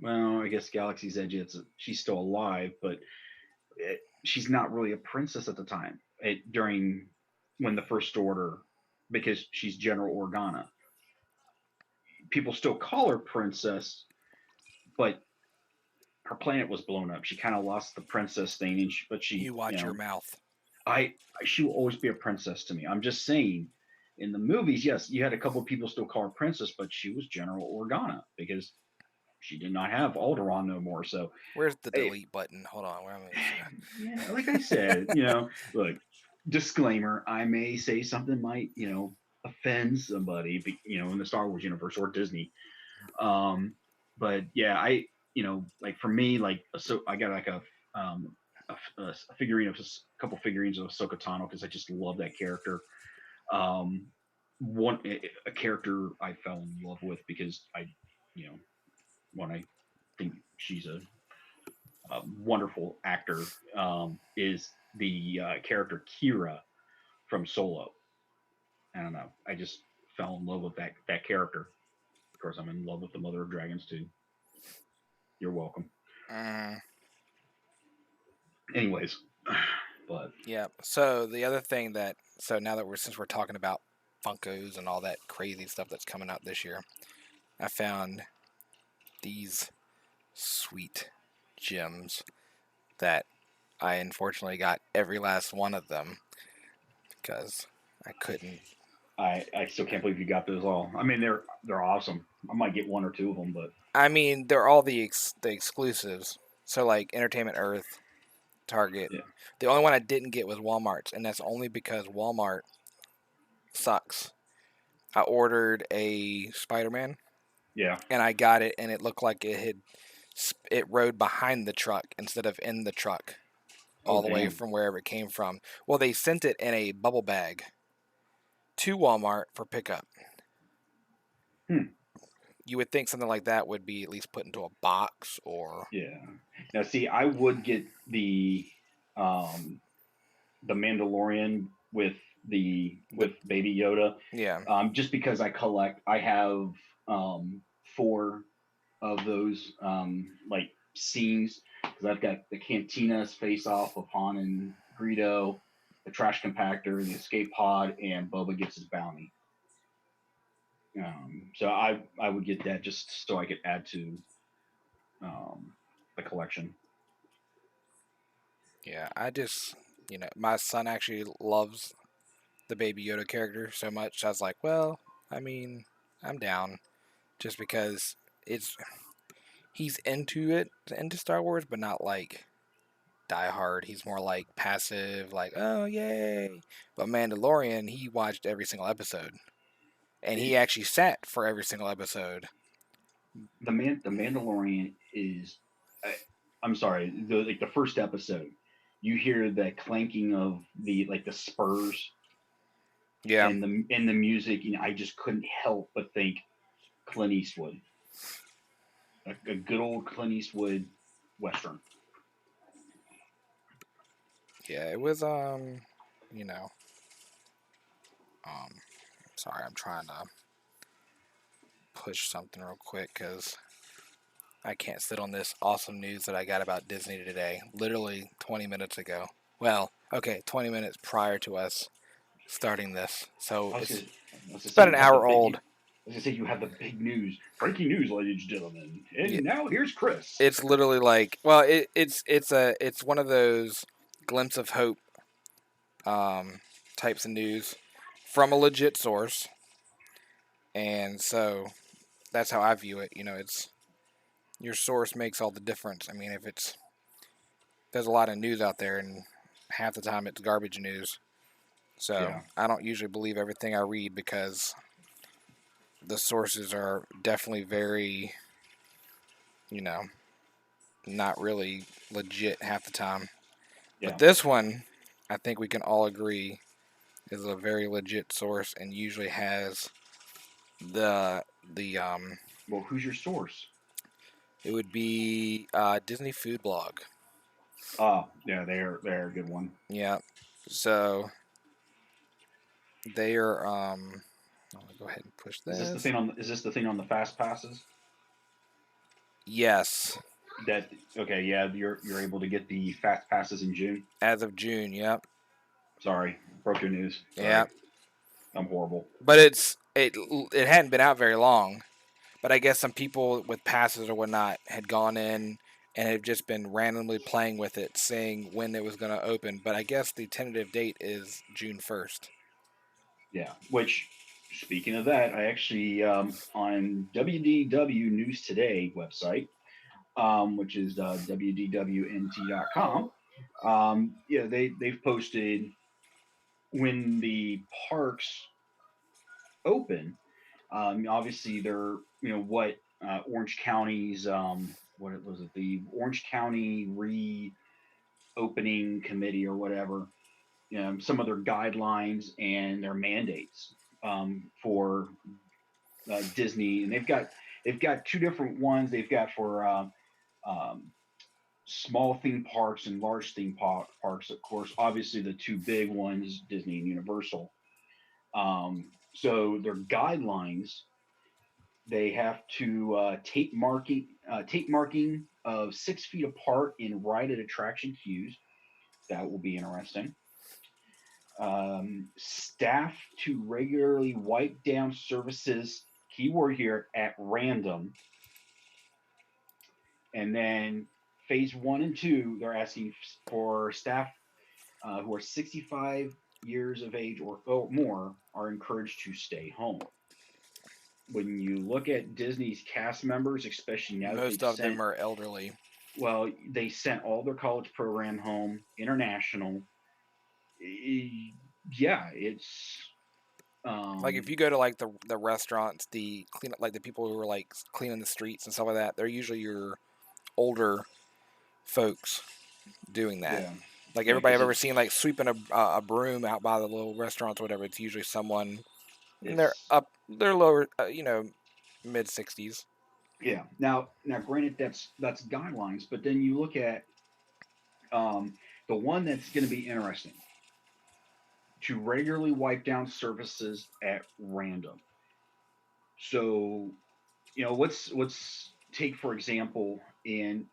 [SPEAKER 2] well, I guess Galaxy's Edge. She's still alive, but she's not really a princess at the time. During when the First Order, because she's General Organa. People still call her princess, but her planet was blown up. She kind of lost the princess thing, but
[SPEAKER 1] You watch your mouth.
[SPEAKER 2] I she will always be a princess to me. I'm just saying, in the movies, yes, you had a couple of people still call her princess, but she was General Organa because she did not have Alderaan no more. So,
[SPEAKER 1] Where's the
[SPEAKER 2] it,
[SPEAKER 1] delete button? Hold on. Where am I?
[SPEAKER 2] yeah, like I said, look, disclaimer: I may say something might offend somebody, in the Star Wars universe or Disney. Um, but yeah, like for me, like so I got like um a figurine of a couple figurines of Ahsoka Tano because I just love that character. Um, one a character I fell in love with because you know, when I think she's a wonderful actor, is the character Kira from Solo. I don't know. I just fell in love with that character. Of course, I'm in love with the Mother of Dragons too. You're welcome.
[SPEAKER 1] Mm,
[SPEAKER 2] Anyways, but
[SPEAKER 1] yeah. So the other thing now that since we're talking about Funkos and all that crazy stuff that's coming out this year, I found these sweet gems that I unfortunately got every last one of them because I couldn't.
[SPEAKER 2] I still can't believe you got those all. I mean, they're awesome. I might get one or two of them, but
[SPEAKER 1] I mean, they're all the exclusives. So like Entertainment Earth, Target.
[SPEAKER 2] yeah,
[SPEAKER 1] The only one I didn't get was Walmart's, and that's only because Walmart sucks. I ordered a Spider-Man,
[SPEAKER 2] yeah.
[SPEAKER 1] and I got it, and it looked like it rode behind the truck instead of in the truck,
[SPEAKER 2] Oh
[SPEAKER 1] all the way
[SPEAKER 2] damn.
[SPEAKER 1] from wherever it came from. Well, they sent it in a bubble bag to Walmart for pickup.
[SPEAKER 2] Hmm.
[SPEAKER 1] You would think something like that would be at least put into a box or.
[SPEAKER 2] Yeah. Now, see, I would get um the Mandalorian with Baby Yoda,
[SPEAKER 1] Yeah.
[SPEAKER 2] just because I have four of those like scenes because I've got the Cantina's face off of Han and Greedo, the trash compactor, the escape pod, and Boba gets his bounty. So I would get that just so I could add to um, the collection.
[SPEAKER 1] Yeah, I just, my son actually loves the Baby Yoda character so much. I was like, well, I mean, I'm down just because it's he's into Star Wars, but not like die hard. He's more like passive, like, oh yay. But Mandalorian, he watched every single episode, and he actually sat for every single episode.
[SPEAKER 2] The Mandalorian is, I, I'm sorry, the first episode, you hear the clanking of the spurs
[SPEAKER 1] Yeah,
[SPEAKER 2] and the music, and I just couldn't help but think Clint Eastwood, a good old Clint Eastwood western.
[SPEAKER 1] yeah, it was you know, um, sorry, I'm trying to push something real quick because I can't sit on this awesome news that I got about Disney today, literally 20 minutes ago. Well, okay, 20 minutes prior to us starting this. So
[SPEAKER 2] I was
[SPEAKER 1] it's
[SPEAKER 2] gonna, I was gonna say
[SPEAKER 1] about an
[SPEAKER 2] you have the
[SPEAKER 1] hour
[SPEAKER 2] big.
[SPEAKER 1] old.
[SPEAKER 2] I was gonna say you have the big news, breaking news, ladies and gentlemen.
[SPEAKER 1] Yeah,
[SPEAKER 2] And now here's Chris.
[SPEAKER 1] it's literally like, well, it's one of those glimpse of hope types of news from a legit source, and so that's how I view it. It's your source makes all the difference. I mean, if there's a lot of news out there, and half the time it's garbage news. So
[SPEAKER 2] Yeah,
[SPEAKER 1] I don't usually believe everything I read because the sources are definitely very, you know, not really legit half the time. But
[SPEAKER 2] yeah.
[SPEAKER 1] this one, I think we can all agree, is a very legit source and usually has the
[SPEAKER 2] Well, who's your source?
[SPEAKER 1] it would be Disney Food Blog.
[SPEAKER 2] Oh, yeah, they're a good one.
[SPEAKER 1] Yeah. So they are I'm gonna go ahead and push this.
[SPEAKER 2] Is this the thing on the fast passes?
[SPEAKER 1] Yes.
[SPEAKER 2] That okay? Yeah, you're able to get the fast passes in June.
[SPEAKER 1] As of June, yep.
[SPEAKER 2] Sorry, broke your news. Sorry,
[SPEAKER 1] Yep.
[SPEAKER 2] I'm horrible.
[SPEAKER 1] But it hadn't been out very long. But I guess some people with passes or whatnot had gone in and had just been randomly playing with it, saying when it was going to open. But I guess the tentative date is June 1st.
[SPEAKER 2] Yeah. Which, speaking of that, I actually on WDW News Today website, which is wdwnt.com. Yeah, they've posted when the parks open. Obviously, they're what Orange County's what was it, the Orange County reopening committee or whatever, some of their guidelines and their mandates for Disney, and they've got two different ones. They've got for um, small theme parks and large parks. Of course, obviously the two big ones, Disney and Universal. So their guidelines, they have to tape marking of 6 feet apart in ride at attraction queues. That will be interesting. Staff to regularly wipe down services, keyword here, at random. And then phase 1 and 2, they're asking for staff who are 65 years of age or more are encouraged to stay home. When you look at Disney's cast members, especially now that
[SPEAKER 1] Most
[SPEAKER 2] they've
[SPEAKER 1] of them
[SPEAKER 2] sent,
[SPEAKER 1] are elderly.
[SPEAKER 2] well, they sent all their college program home, international. Yeah, it's
[SPEAKER 1] Like if
[SPEAKER 2] um,
[SPEAKER 1] you go to like the restaurants, the clean like the people who are like cleaning the streets and stuff like that, they're usually your older folks doing that.
[SPEAKER 2] yeah,
[SPEAKER 1] Like
[SPEAKER 2] yeah,
[SPEAKER 1] everybody
[SPEAKER 2] because
[SPEAKER 1] I've ever
[SPEAKER 2] it's
[SPEAKER 1] seen like sweeping a broom out by the little restaurants or whatever, it's usually someone and they're
[SPEAKER 2] it's
[SPEAKER 1] up, they're lower, mid 60s.
[SPEAKER 2] yeah. Now, granted, that's guidelines, but then you look at um, the one that's going to be interesting to regularly wipe down surfaces at random. So, let's take for example in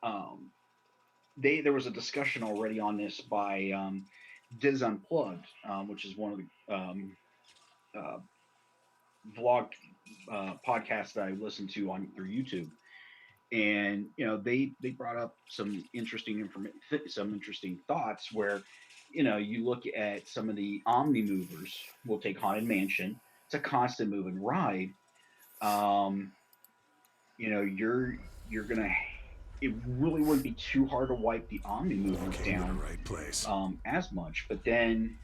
[SPEAKER 2] there was a discussion already on this by Diz Unplugged, which is one of the uh, vlog podcasts that I listen to on through YouTube. And they brought up some interesting thoughts where you look at some of the omni movers. We'll take Haunted Mansion. It's a constant moving ride. um you're gonna it really wouldn't be too hard to wipe the omni
[SPEAKER 3] You
[SPEAKER 2] movers
[SPEAKER 3] came to the
[SPEAKER 2] down
[SPEAKER 3] right place.
[SPEAKER 2] as much, but then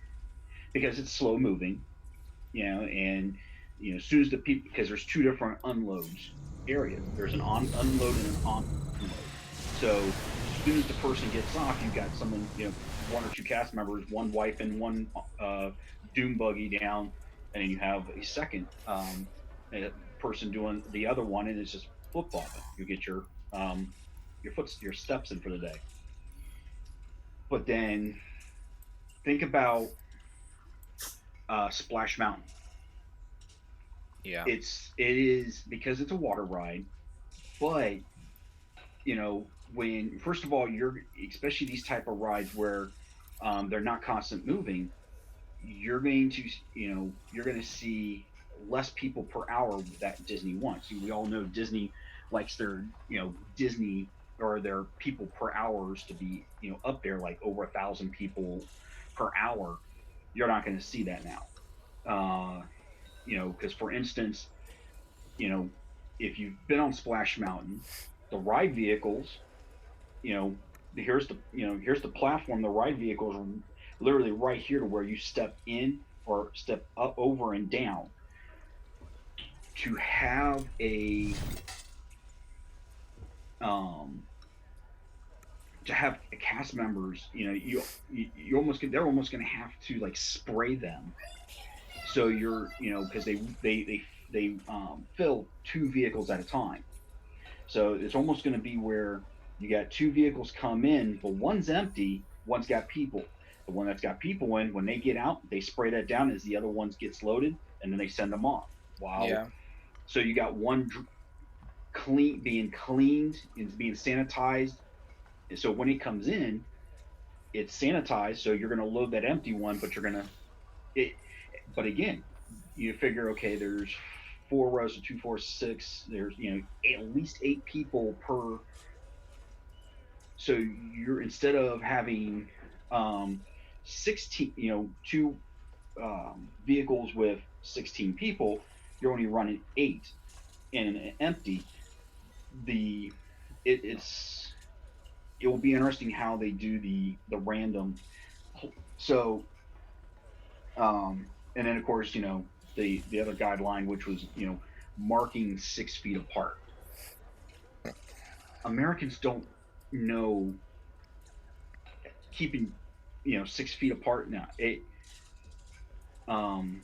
[SPEAKER 2] because it's slow moving, and as soon as the people, because there's two different unloads areas. There's an unload and an unload. So as soon as the person gets off, you've got someone, one or two cast members, one wiping one doom buggy down, and then you have a second person doing the other one, and it's just flip flopping. You get your steps in for the day. But then think about Splash Mountain.
[SPEAKER 1] Yeah.
[SPEAKER 2] It is because it's a water ride, but when first of all, you're especially these type of rides where they're not constant moving, you're going to you're going to see less people per hour that Disney wants. We all know Disney likes their Disney or their people per hours to be up there like over 1,000 people per hour. You're not going to see that now. Because for instance, you know, if you've been on Splash Mountain, the ride vehicles, you know, here's the platform. The ride vehicles are literally right here to where you step in or step up, over, and down. To have a um to have cast members, you almost they're almost going to have to like spray them. So because they fill two vehicles at a time. So it's almost going to be where you got two vehicles come in, but one's empty, one's got people. The one that's got people in, when they get out, they spray that down as the other ones gets loaded, and then they send them off. Wow.
[SPEAKER 1] Yeah.
[SPEAKER 2] So you got one being cleaned and being sanitized. And so when it comes in, it's sanitized. So you're going to load that empty one, but you're going to it. But again, you figure, okay, there's four rows of two, four, six. There's at least eight people per. So you're, instead of having 16, two vehicles with 16 people, you're only running eight and an empty. The it's it will be interesting how they do the random. So and then of course the other guideline, which was marking 6 feet apart. Americans don't know keeping 6 feet apart now. Um,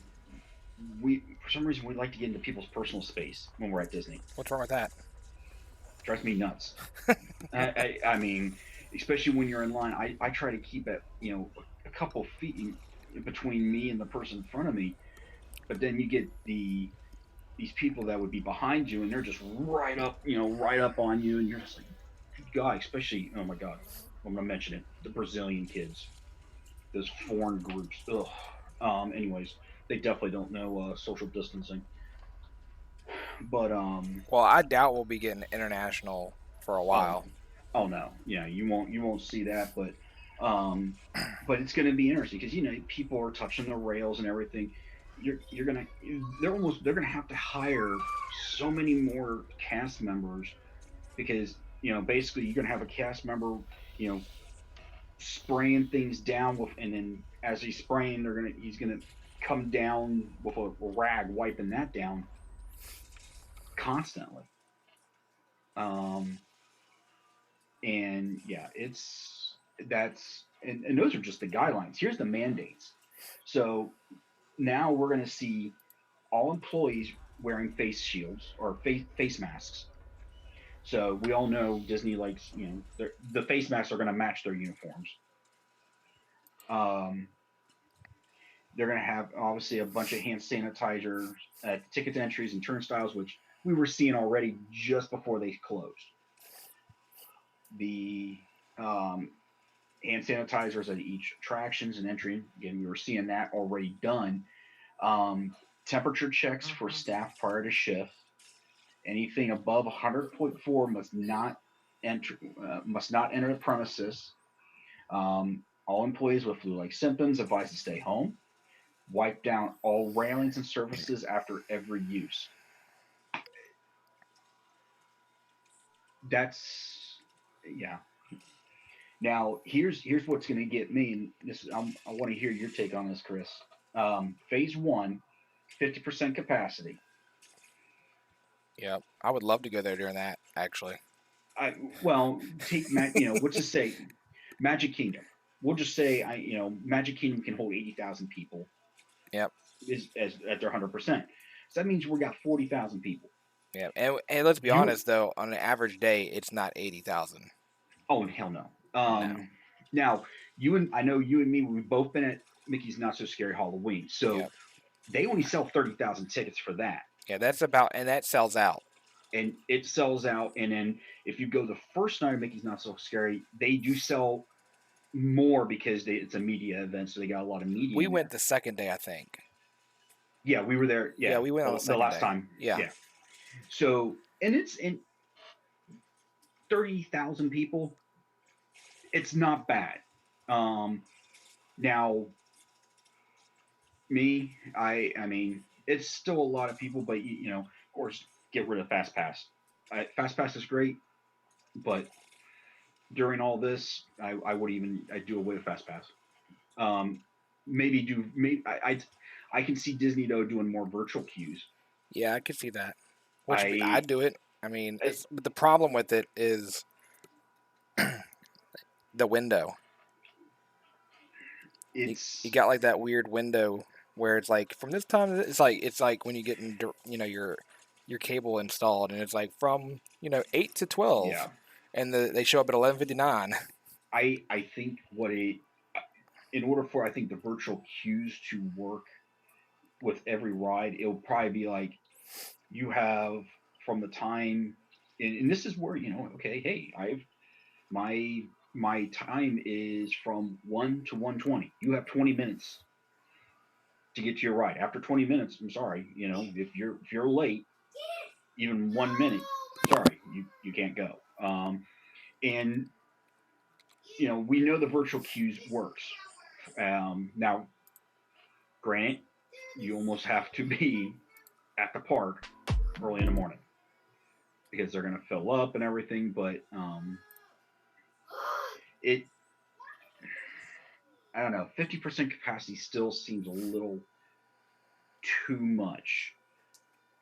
[SPEAKER 2] we for some reason we like to get into people's personal space when we're at Disney.
[SPEAKER 1] What's wrong with that?
[SPEAKER 2] Drives me nuts. I mean, especially when you're in line, I try to keep it a couple feet between me and the person in front of me. But then you get these people that would be behind you, and they're just right up on you, and you're just like, good God, especially, oh my God, I'm gonna mention it, the Brazilian kids, those foreign groups. Ugh. Anyways, they definitely don't know social distancing. But
[SPEAKER 1] Well, I doubt we'll be getting international for a
[SPEAKER 2] oh
[SPEAKER 1] while.
[SPEAKER 2] oh no, yeah, you won't see that, um, but it's going to be interesting because people are touching the rails and everything. You're gonna they're gonna have to hire so many more cast members because basically you're gonna have a cast member you know spraying things down with, and then as he's spraying, he's gonna come down with a rag wiping that down constantly. Um, and yeah, and those are just the guidelines. Here's the mandates. So now we're going to see all employees wearing face shields or face masks. So we all know Disney likes, the face masks are going to match their uniforms. Um, they're going to have obviously a bunch of hand sanitizer at ticket entries and turnstiles, which we were seeing already just before they closed. The um, hand sanitizers at each attractions and entry. Again, we were seeing that already done. Temperature checks for staff prior to shift, Anything above 100.4 must not enter the premises. All employees with flu-like symptoms advised to stay home. Wipe down all railings and surfaces after every use. That's yeah. Now here's what's going to get me, and this I want to hear your take on this, Chris. Phase one, 50% capacity.
[SPEAKER 1] Yep. I would love to go there during that, actually.
[SPEAKER 2] Well, let's just say Magic Kingdom. We'll just say Magic Kingdom can hold 80,000 people
[SPEAKER 1] Yep.
[SPEAKER 2] is as at their 100%. So that means we got 40,000 people.
[SPEAKER 1] Yeah. And let's be
[SPEAKER 2] You
[SPEAKER 1] honest, though, on an average day, it's not 80,000.
[SPEAKER 2] Oh hell no.
[SPEAKER 1] No.
[SPEAKER 2] Now I know you and me, we've both been at Mickey's Not So Scary Halloween, so
[SPEAKER 1] Yep.
[SPEAKER 2] they only sell 30,000 tickets for that,
[SPEAKER 1] Yeah, that's about, and that sells out.
[SPEAKER 2] and it sells out. And then if you go the first night of Mickey's Not So Scary, they do sell more because it's a media event, so they got a lot of media.
[SPEAKER 1] We
[SPEAKER 2] in
[SPEAKER 1] went
[SPEAKER 2] there.
[SPEAKER 1] the second day, I think.
[SPEAKER 2] Yeah, we were there. Yeah,
[SPEAKER 1] we went on the second
[SPEAKER 2] last
[SPEAKER 1] day.
[SPEAKER 2] time.
[SPEAKER 1] Yeah.
[SPEAKER 2] So, and it's in 30,000 people. It's not bad. Now, I mean, it's still a lot of people, but of course, get rid of Fast Pass. Fast Pass is great, but during all this, I'd do away with Fast Pass. I can see Disney though doing more virtual queues.
[SPEAKER 1] Yeah, I could see that. Which
[SPEAKER 2] I
[SPEAKER 1] I'd do it. I mean, but the problem with it is the window.
[SPEAKER 2] It's
[SPEAKER 1] You got like that weird window where it's like from this time. It's like when you get your cable installed, and it's like from 8 to 12,
[SPEAKER 2] yeah.
[SPEAKER 1] and they show up at 11:59.
[SPEAKER 2] I think in order for I think the virtual queues to work with every ride, it'll probably be like you have from the time, and this is where okay, hey, my time is from 1 to 1:20. You have 20 minutes to get to your ride. After 20 minutes, I'm sorry, if you're late, even 1 minute, sorry, you can't go. And we know the virtual queues works. Now, granted, you almost have to be at the park early in the morning because they're going to fill up and everything. But it, I don't know, 50% capacity still seems a little too much.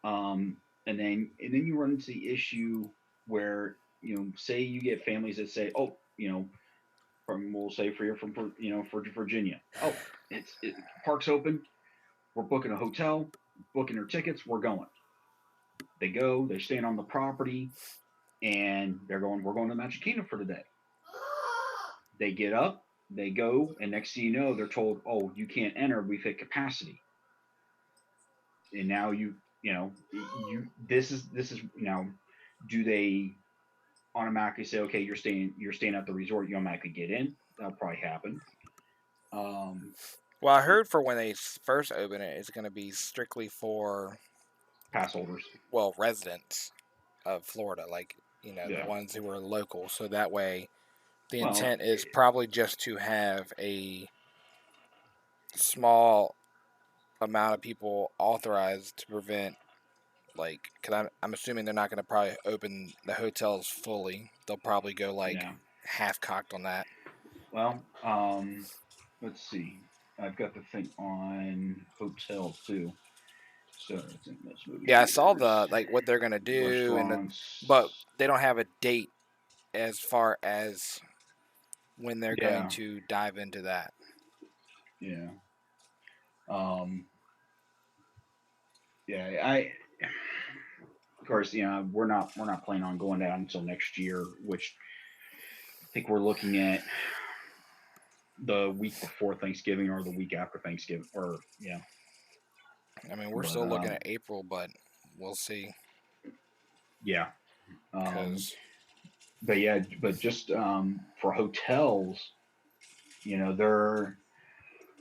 [SPEAKER 2] And then you run into the issue where say you get families that say, oh, we'll say for Virginia, oh, park's open, we're booking a hotel, booking our tickets, we're going. They go, they're staying on the property, and we're going to Magic Kingdom for the day. They get up, they go, and next thing you know, they're told, oh, you can't enter, we've hit capacity. And now this is now, do they automatically say, okay, you're staying at the resort, you automatically get in? That'll probably happen.
[SPEAKER 1] Well, I heard for when they first open it, it's going to be strictly for
[SPEAKER 2] pass holders.
[SPEAKER 1] Well, residents of Florida, like
[SPEAKER 2] Yeah.
[SPEAKER 1] the ones who are local. So that way, the intent is probably just to have a small amount of people authorized to prevent, like, because I'm assuming they're not going to probably open the hotels fully. They'll probably go like half cocked on that.
[SPEAKER 2] Well, let's see. I've got the thing on hotels too. So it's in this movie.
[SPEAKER 1] Yeah, I saw what they're gonna do, but they don't have a date as far as when they're going to dive into that.
[SPEAKER 2] Yeah. Yeah. Of course, we're not planning on going down until next year, which I think we're looking at the week before Thanksgiving or the week after Thanksgiving, or yeah.
[SPEAKER 1] I mean, we're still looking at April, but we'll see.
[SPEAKER 2] Yeah. But just for hotels, they're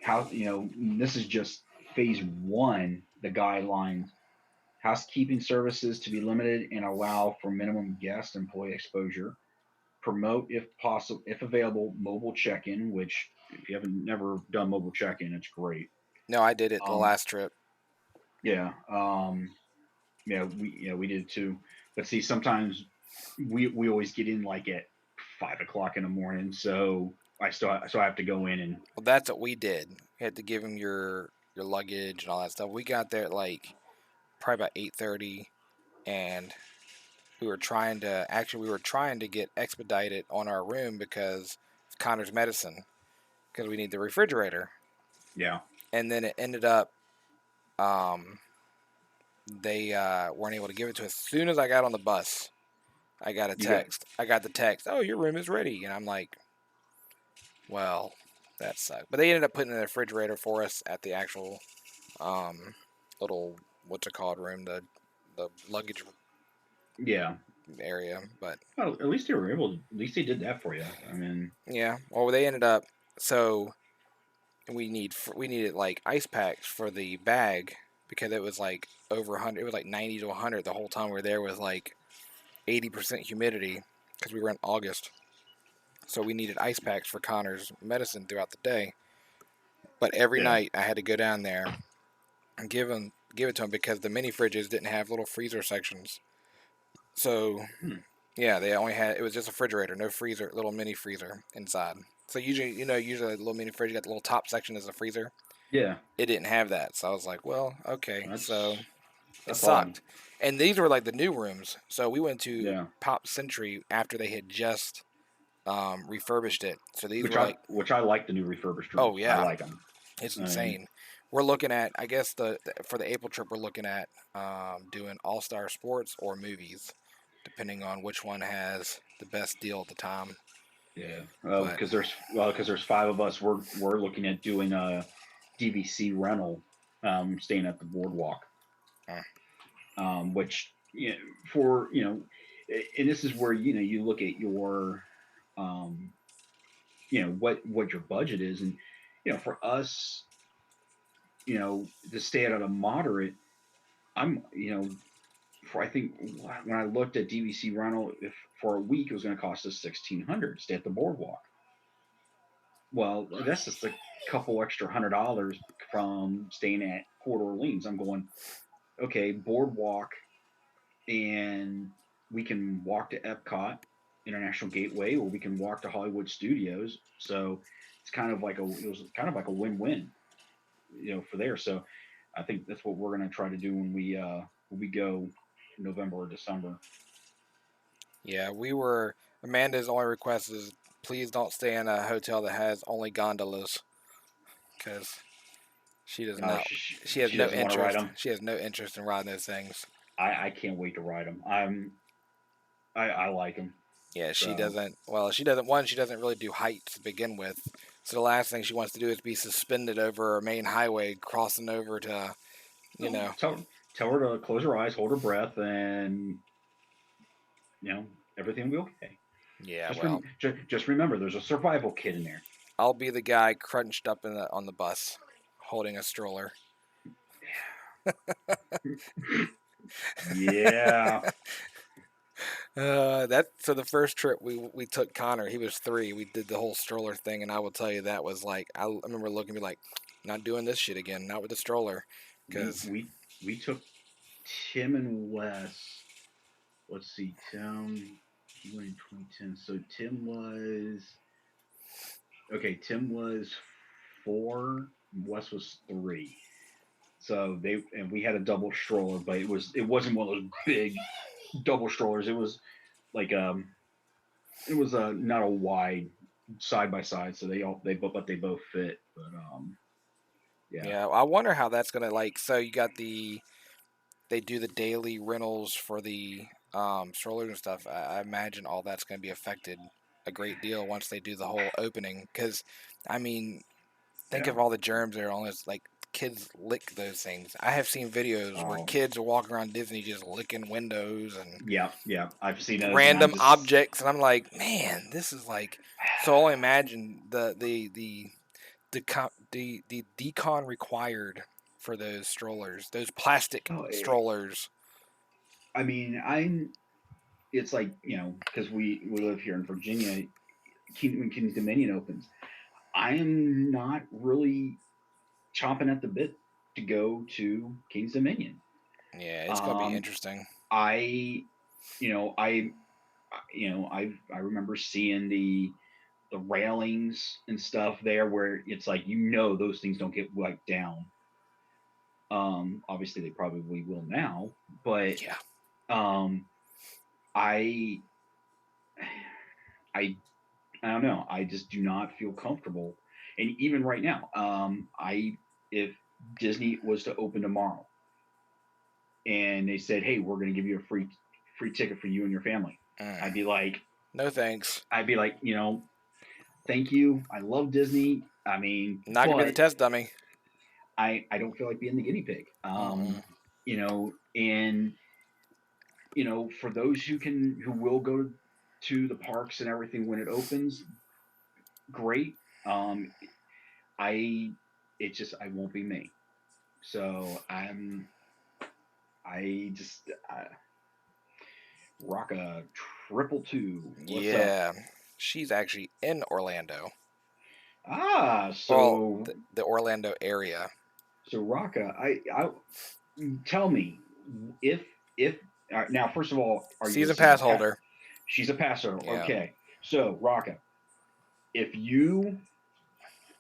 [SPEAKER 2] this is just phase one, the guidelines Housekeeping services to be limited and allow for minimum guest employee exposure. Promote, if possible, if available, mobile check-in. Which, if you haven't never done mobile check-in, it's great.
[SPEAKER 1] No, I did it the
[SPEAKER 2] Um,
[SPEAKER 1] last trip.
[SPEAKER 2] yeah, we did too. But see, sometimes we always get in like at 5 o'clock in the morning, so I have to go in and
[SPEAKER 1] Well, that's what we did. You had to give him your luggage and all that stuff. We got there at like probably about 8:30, and we were trying to get expedited on our room because of Connor's medicine, because we need the refrigerator.
[SPEAKER 2] yeah,
[SPEAKER 1] And then it ended up um, they weren't able to give it to us. As soon as I got on the bus, I got a
[SPEAKER 2] you got
[SPEAKER 1] text. I got the text. Oh, your room is ready, and I'm like, well, that sucked. But they ended up putting in the refrigerator for us at the actual um, little what's it called room, the luggage
[SPEAKER 2] yeah.
[SPEAKER 1] area. But
[SPEAKER 2] Well, at least they were able. At least they did that for you. I mean,
[SPEAKER 1] yeah, well, they ended up so we needed like ice packs for the bag because it was like over 100. It was like 90 to 100 the whole time we were there with like 80% humidity because we were in August. So we needed ice packs for Connor's medicine throughout the day. But every
[SPEAKER 2] yeah,
[SPEAKER 1] night I had to go down there and give it to him because the mini fridges didn't have little freezer sections. So
[SPEAKER 2] hmm.
[SPEAKER 1] yeah, it was just a refrigerator, no freezer, little mini freezer inside. So usually a little mini fridge, you got the little top section as a freezer.
[SPEAKER 2] Yeah.
[SPEAKER 1] It didn't have that. So I was like, well, okay. So
[SPEAKER 2] That's
[SPEAKER 1] it
[SPEAKER 2] that's odd.
[SPEAKER 1] sucked. And these were like the new rooms. So we went to
[SPEAKER 2] Yeah.
[SPEAKER 1] Pop Century after they had just refurbished it. So these
[SPEAKER 2] Which
[SPEAKER 1] were
[SPEAKER 2] I
[SPEAKER 1] like,
[SPEAKER 2] which I like the new refurbished rooms.
[SPEAKER 1] oh
[SPEAKER 2] I
[SPEAKER 1] yeah,
[SPEAKER 2] like them.
[SPEAKER 1] it's
[SPEAKER 2] And
[SPEAKER 1] insane. We're looking at, I guess for the April trip, we're looking at doing All Star Sports or movies, depending on which one has the best deal at the time.
[SPEAKER 2] yeah,
[SPEAKER 1] But
[SPEAKER 2] because there's five of us. We're looking at doing a DVC rental, staying at the boardwalk.
[SPEAKER 1] uh,
[SPEAKER 2] Which for and this is where you look at your um, what your budget is, and for us, to stay at a moderate. I'm for I think when I looked at DVC rental, if for a week it was going to cost us 1,600 to stay at the boardwalk. Well, that's just a couple extra $100 from staying at Port Orleans. I'm going, okay, boardwalk, and we can walk to Epcot International Gateway, or we can walk to Hollywood Studios. So it was kind of like a win-win, for there. So I think that's what we're going to try to do when we go November or December.
[SPEAKER 1] yeah, Amanda's only request is please don't stay in a hotel that has only gondolas because she does
[SPEAKER 2] Uh,
[SPEAKER 1] not.
[SPEAKER 2] she,
[SPEAKER 1] She has
[SPEAKER 2] she
[SPEAKER 1] no
[SPEAKER 2] doesn't want to ride
[SPEAKER 1] interest.
[SPEAKER 2] them.
[SPEAKER 1] She has no interest in riding those things.
[SPEAKER 2] I can't wait to ride them. I like them.
[SPEAKER 1] Yeah, she
[SPEAKER 2] So
[SPEAKER 1] doesn't. Well, she doesn't. One, she doesn't really do heights to begin with. So the last thing she wants to do is be suspended over a main highway, crossing over to, you
[SPEAKER 2] no,
[SPEAKER 1] know.
[SPEAKER 2] tell her to close her eyes, hold her breath, and you know everything will be okay.
[SPEAKER 1] Yeah, well,
[SPEAKER 2] Just remember, there's a survival kit in there.
[SPEAKER 1] I'll be the guy crunched up on the bus, holding a stroller.
[SPEAKER 2] Yeah.
[SPEAKER 1] That so the first trip we took Connor, he was 3. We did the whole stroller thing, and I will tell you that was like I remember looking at me like, not doing this shit again, not with the stroller,
[SPEAKER 2] we
[SPEAKER 1] because
[SPEAKER 2] we we took Tim and Wes. Let's see, Tim. He went in 2010. So Tim was okay. Tim was 4. Wes was 3. So we had a double stroller, but it wasn't one of those big double strollers. It was like it was not a wide side by side. So they both fit. But yeah.
[SPEAKER 1] yeah, I wonder how that's gonna like. So you got they do the daily rentals for the strollers and stuff. I imagine all that's gonna be affected a great deal once they do the whole opening, because I mean think
[SPEAKER 2] Yeah.
[SPEAKER 1] of all the germs that are on this. Like kids lick those things. I have seen videos where
[SPEAKER 2] Oh,
[SPEAKER 1] kids are walking around Disney just licking windows and
[SPEAKER 2] yeah, yeah. I've seen those, and I'm
[SPEAKER 1] random
[SPEAKER 2] just
[SPEAKER 1] objects, and I'm like, man, this is like. So only imagine the decon required for those strollers, those plastic
[SPEAKER 2] Oh,
[SPEAKER 1] strollers.
[SPEAKER 2] I mean, it's like, because we live here in Virginia. When King's Dominion opens, I am not really chomping at the bit to go to King's Dominion.
[SPEAKER 1] Yeah, it's gonna be
[SPEAKER 2] Um,
[SPEAKER 1] interesting.
[SPEAKER 2] I, you know, I, I remember seeing the railings and stuff there where it's like, those things don't get wiped down. Obviously they probably will now, but
[SPEAKER 1] Yeah.
[SPEAKER 2] um, I, I, I don't know. I just do not feel comfortable. And even right now, if Disney was to open tomorrow and they said, "Hey, we're going to give you a free ticket for you and your family," I'd be like,
[SPEAKER 1] No thanks.
[SPEAKER 2] thank you. I love Disney. I mean,
[SPEAKER 1] Not gonna be the
[SPEAKER 2] but
[SPEAKER 1] test dummy.
[SPEAKER 2] I don't feel like being the guinea pig.
[SPEAKER 1] Mm-mm.
[SPEAKER 2] And for those who will go to the parks and everything when it opens, great. I I won't be me. So I just rock a triple two. What's up?
[SPEAKER 1] Yeah, she's actually in Orlando.
[SPEAKER 2] Ah,
[SPEAKER 1] Well,
[SPEAKER 2] so
[SPEAKER 1] the Orlando area.
[SPEAKER 2] Raka, I tell me if now first of all, are you a
[SPEAKER 1] Season
[SPEAKER 2] season
[SPEAKER 1] pass
[SPEAKER 2] pass?
[SPEAKER 1] holder.
[SPEAKER 2] She's a passer.
[SPEAKER 1] Yeah.
[SPEAKER 2] Okay, so Raka, if you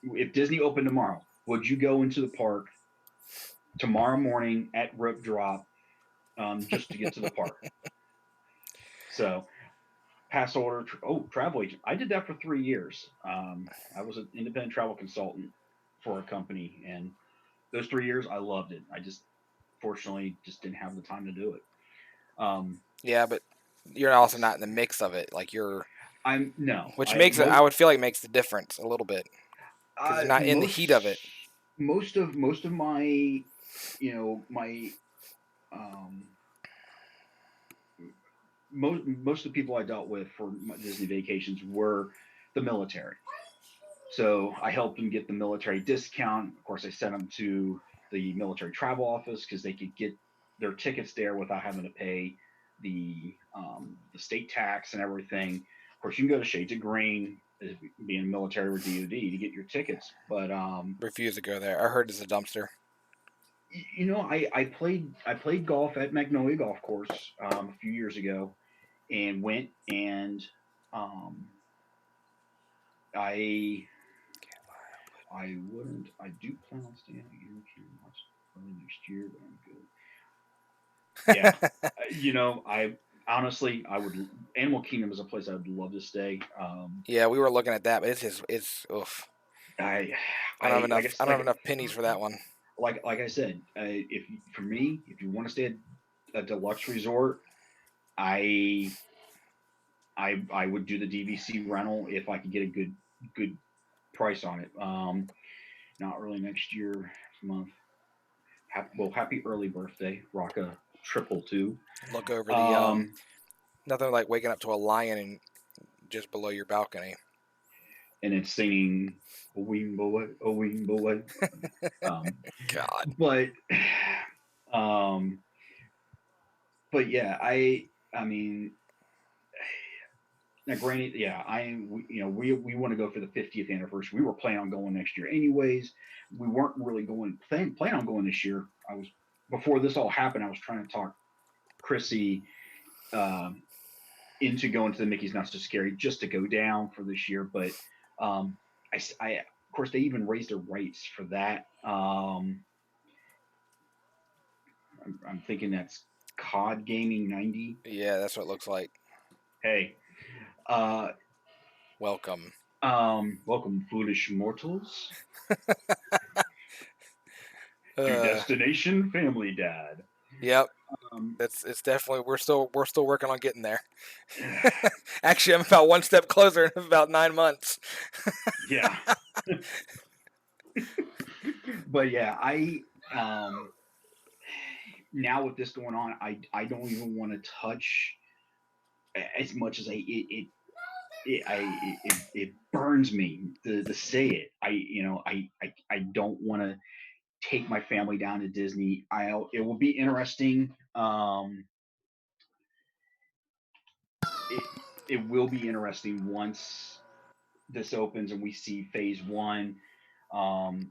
[SPEAKER 2] if Disney opened tomorrow, would you go into the park tomorrow morning at rope drop just to get to the park? So pass holder. Travel agent. I did that for 3 years. I was an independent travel consultant for a company, and those 3 years I loved it. I just fortunately just didn't have the time to do it.
[SPEAKER 1] Yeah, but you're also not in the mix of it. Like you're,
[SPEAKER 2] I'm no.
[SPEAKER 1] which
[SPEAKER 2] I
[SPEAKER 1] makes it. I would feel like makes the difference a little bit because you're not in the heat of it.
[SPEAKER 2] Most of my my um most of the people I dealt with for my Disney vacations were the military. So I helped them get the military discount. Of course, I sent them to the military travel office because they could get their tickets there without having to pay the state tax and everything. Of course, you can go to Shades of Green, being military or DoD, to get your tickets. But
[SPEAKER 1] Refuse to go there. I heard it's a dumpster.
[SPEAKER 2] I played golf at Magnolia Golf Course a few years ago, and went and um, I I wouldn't. I do plan on staying at Animal Kingdom watch early next year, but I'm good. Yeah, I honestly, I would. Animal Kingdom is a place I would love to stay.
[SPEAKER 1] Yeah, we were looking at that, but it's just it's. Oof.
[SPEAKER 2] I,
[SPEAKER 1] I don't have
[SPEAKER 2] like I
[SPEAKER 1] enough. I don't have enough pennies for that one.
[SPEAKER 2] like I said, for me, if you want to stay at a deluxe resort, I I would do the DVC rental if I could get a good price on it. Not early next year month. Happy early birthday, Rocka triple two.
[SPEAKER 1] Look over the
[SPEAKER 2] Um,
[SPEAKER 1] nothing like waking up to a lion and just below your balcony.
[SPEAKER 2] and it's singing "A Wing Boy, A Wing Boy." Um,
[SPEAKER 1] God.
[SPEAKER 2] but, um, but yeah, I mean, now granted, yeah, we want to go for the 50th anniversary. We were planning on going next year, anyways. We weren't really plan on going this year. I was Before this all happened. I was trying to talk Chrissy um, into going to the Mickey's Not So Scary just to go down for this year. But of course, they even raised their rates for that. I'm thinking that's COD Gaming 90.
[SPEAKER 1] Yeah, that's what it looks like.
[SPEAKER 2] Hey, uh,
[SPEAKER 1] Welcome.
[SPEAKER 2] welcome, foolish mortals, to
[SPEAKER 1] Uh,
[SPEAKER 2] Destination Family Dad.
[SPEAKER 1] yep.
[SPEAKER 2] Um,
[SPEAKER 1] It's definitely we're still working on getting there. Actually, I'm about one step closer in about 9 months.
[SPEAKER 2] yeah, but yeah, now with this going on, I don't even want to touch as much as it burns me to say it. I don't want to. take my family down to Disney. It will be interesting. It it will be interesting once this opens and we see phase one. Um,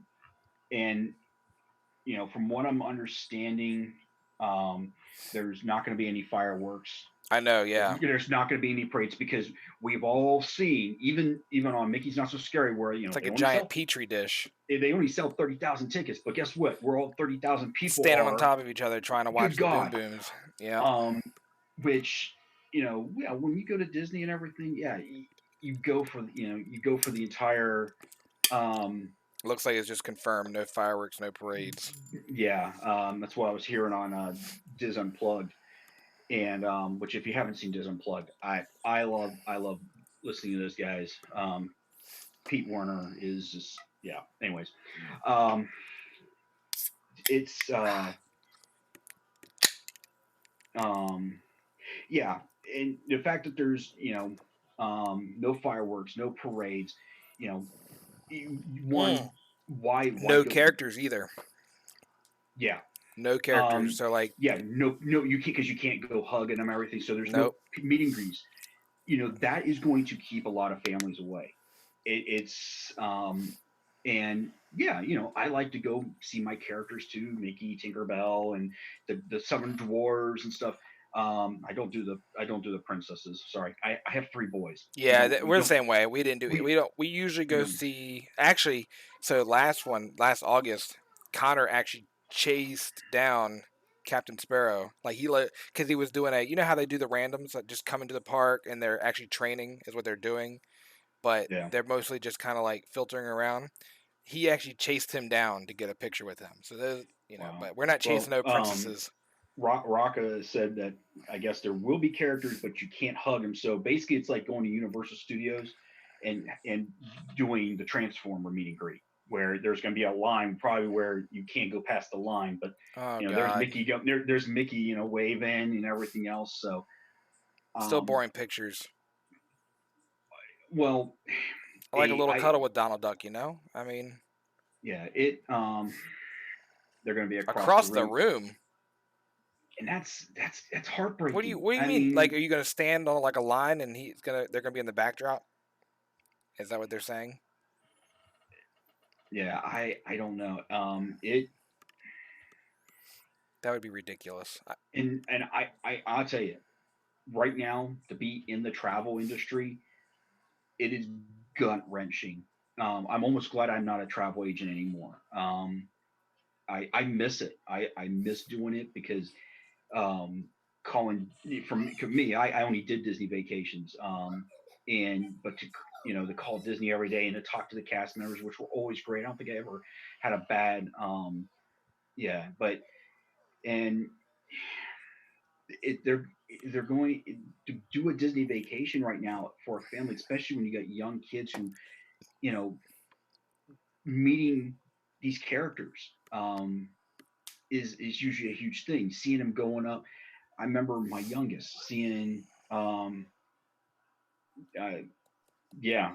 [SPEAKER 2] and from what I'm understanding, um, there's not going to be any fireworks.
[SPEAKER 1] I know, yeah.
[SPEAKER 2] There's not going to be any parades because we've all seen, even on Mickey's Not So Scary, where
[SPEAKER 1] It's like a giant petri dish
[SPEAKER 2] they only sell 30,000 tickets, but guess what? We're all 30,000 people
[SPEAKER 1] standing on
[SPEAKER 2] are.
[SPEAKER 1] top of each other trying to
[SPEAKER 2] Good
[SPEAKER 1] watch the boom
[SPEAKER 2] God.
[SPEAKER 1] booms. Yeah.
[SPEAKER 2] Um, which yeah, when you go to Disney and everything, yeah, you go for the entire.
[SPEAKER 1] Looks like it's just confirmed. No fireworks, no parades.
[SPEAKER 2] Yeah, that's what I was hearing on Diz Unplugged, and which if you haven't seen Diz Unplugged, I love listening to those guys. Pete Werner is just yeah. Anyways, um, it's um, yeah, and the fact that there's no fireworks, no parades, you know,
[SPEAKER 1] Mm.
[SPEAKER 2] one why
[SPEAKER 1] No
[SPEAKER 2] go?
[SPEAKER 1] characters either.
[SPEAKER 2] Yeah,
[SPEAKER 1] No characters. So like,
[SPEAKER 2] yeah, no, you can't because you can't go hug and everything. So there's no
[SPEAKER 1] nope.
[SPEAKER 2] meet and greets. That is going to keep a lot of families away. It's and yeah, I like to go see my characters too, Mickey, Tinkerbell, and the seven dwarves and stuff. I don't do the princesses. Sorry, I have three boys. We
[SPEAKER 1] Yeah,
[SPEAKER 2] don't we
[SPEAKER 1] we're the
[SPEAKER 2] don't
[SPEAKER 1] same way. We didn't do it.
[SPEAKER 2] we
[SPEAKER 1] We don't. We usually
[SPEAKER 2] we
[SPEAKER 1] go
[SPEAKER 2] don't
[SPEAKER 1] see. Actually, so last August, Connor actually chased down Captain Sparrow. Like because he was doing a. You know how they do the randoms that just come into the park and they're actually training is what they're doing, but
[SPEAKER 2] yeah.
[SPEAKER 1] they're mostly just kind of like filtering around. He actually chased him down to get a picture with him. So those,
[SPEAKER 2] Wow.
[SPEAKER 1] but we're not chasing
[SPEAKER 2] Well,
[SPEAKER 1] no princesses.
[SPEAKER 2] Rocca said that I guess there will be characters, but you can't hug them. So basically, it's like going to Universal Studios and doing the Transformer meet and greet, where there's going to be a line, probably where you can't go past the line, but
[SPEAKER 1] Oh
[SPEAKER 2] there's
[SPEAKER 1] God,
[SPEAKER 2] Mickey, there's Mickey, waving and everything else. So,
[SPEAKER 1] still
[SPEAKER 2] um,
[SPEAKER 1] boring pictures.
[SPEAKER 2] well,
[SPEAKER 1] I like a little
[SPEAKER 2] I
[SPEAKER 1] cuddle with Donald Duck. I mean,
[SPEAKER 2] yeah, they're going to be across the
[SPEAKER 1] across the
[SPEAKER 2] room,
[SPEAKER 1] room.
[SPEAKER 2] and that's
[SPEAKER 1] What do you
[SPEAKER 2] heartbreaking.
[SPEAKER 1] What do you
[SPEAKER 2] I
[SPEAKER 1] mean? Like,
[SPEAKER 2] mean,
[SPEAKER 1] are you gonna stand on like a line and they're gonna be in the backdrop? Is that what they're saying?
[SPEAKER 2] yeah, I don't know. It
[SPEAKER 1] That would be ridiculous.
[SPEAKER 2] and I'll tell you right now to be in the travel industry, it is gut wrenching. I'm almost glad I'm not a travel agent anymore. I miss it. I miss doing it because um, calling from me, I only did Disney vacations. And but to call Disney every day and to talk to the cast members, which were always great. I don't think I ever had a bad yeah, but and they're going to do a Disney vacation right now for a family, especially when you got young kids who you know meeting these characters is usually a huge thing. Seeing them going up, I remember my youngest seeing uh, yeah.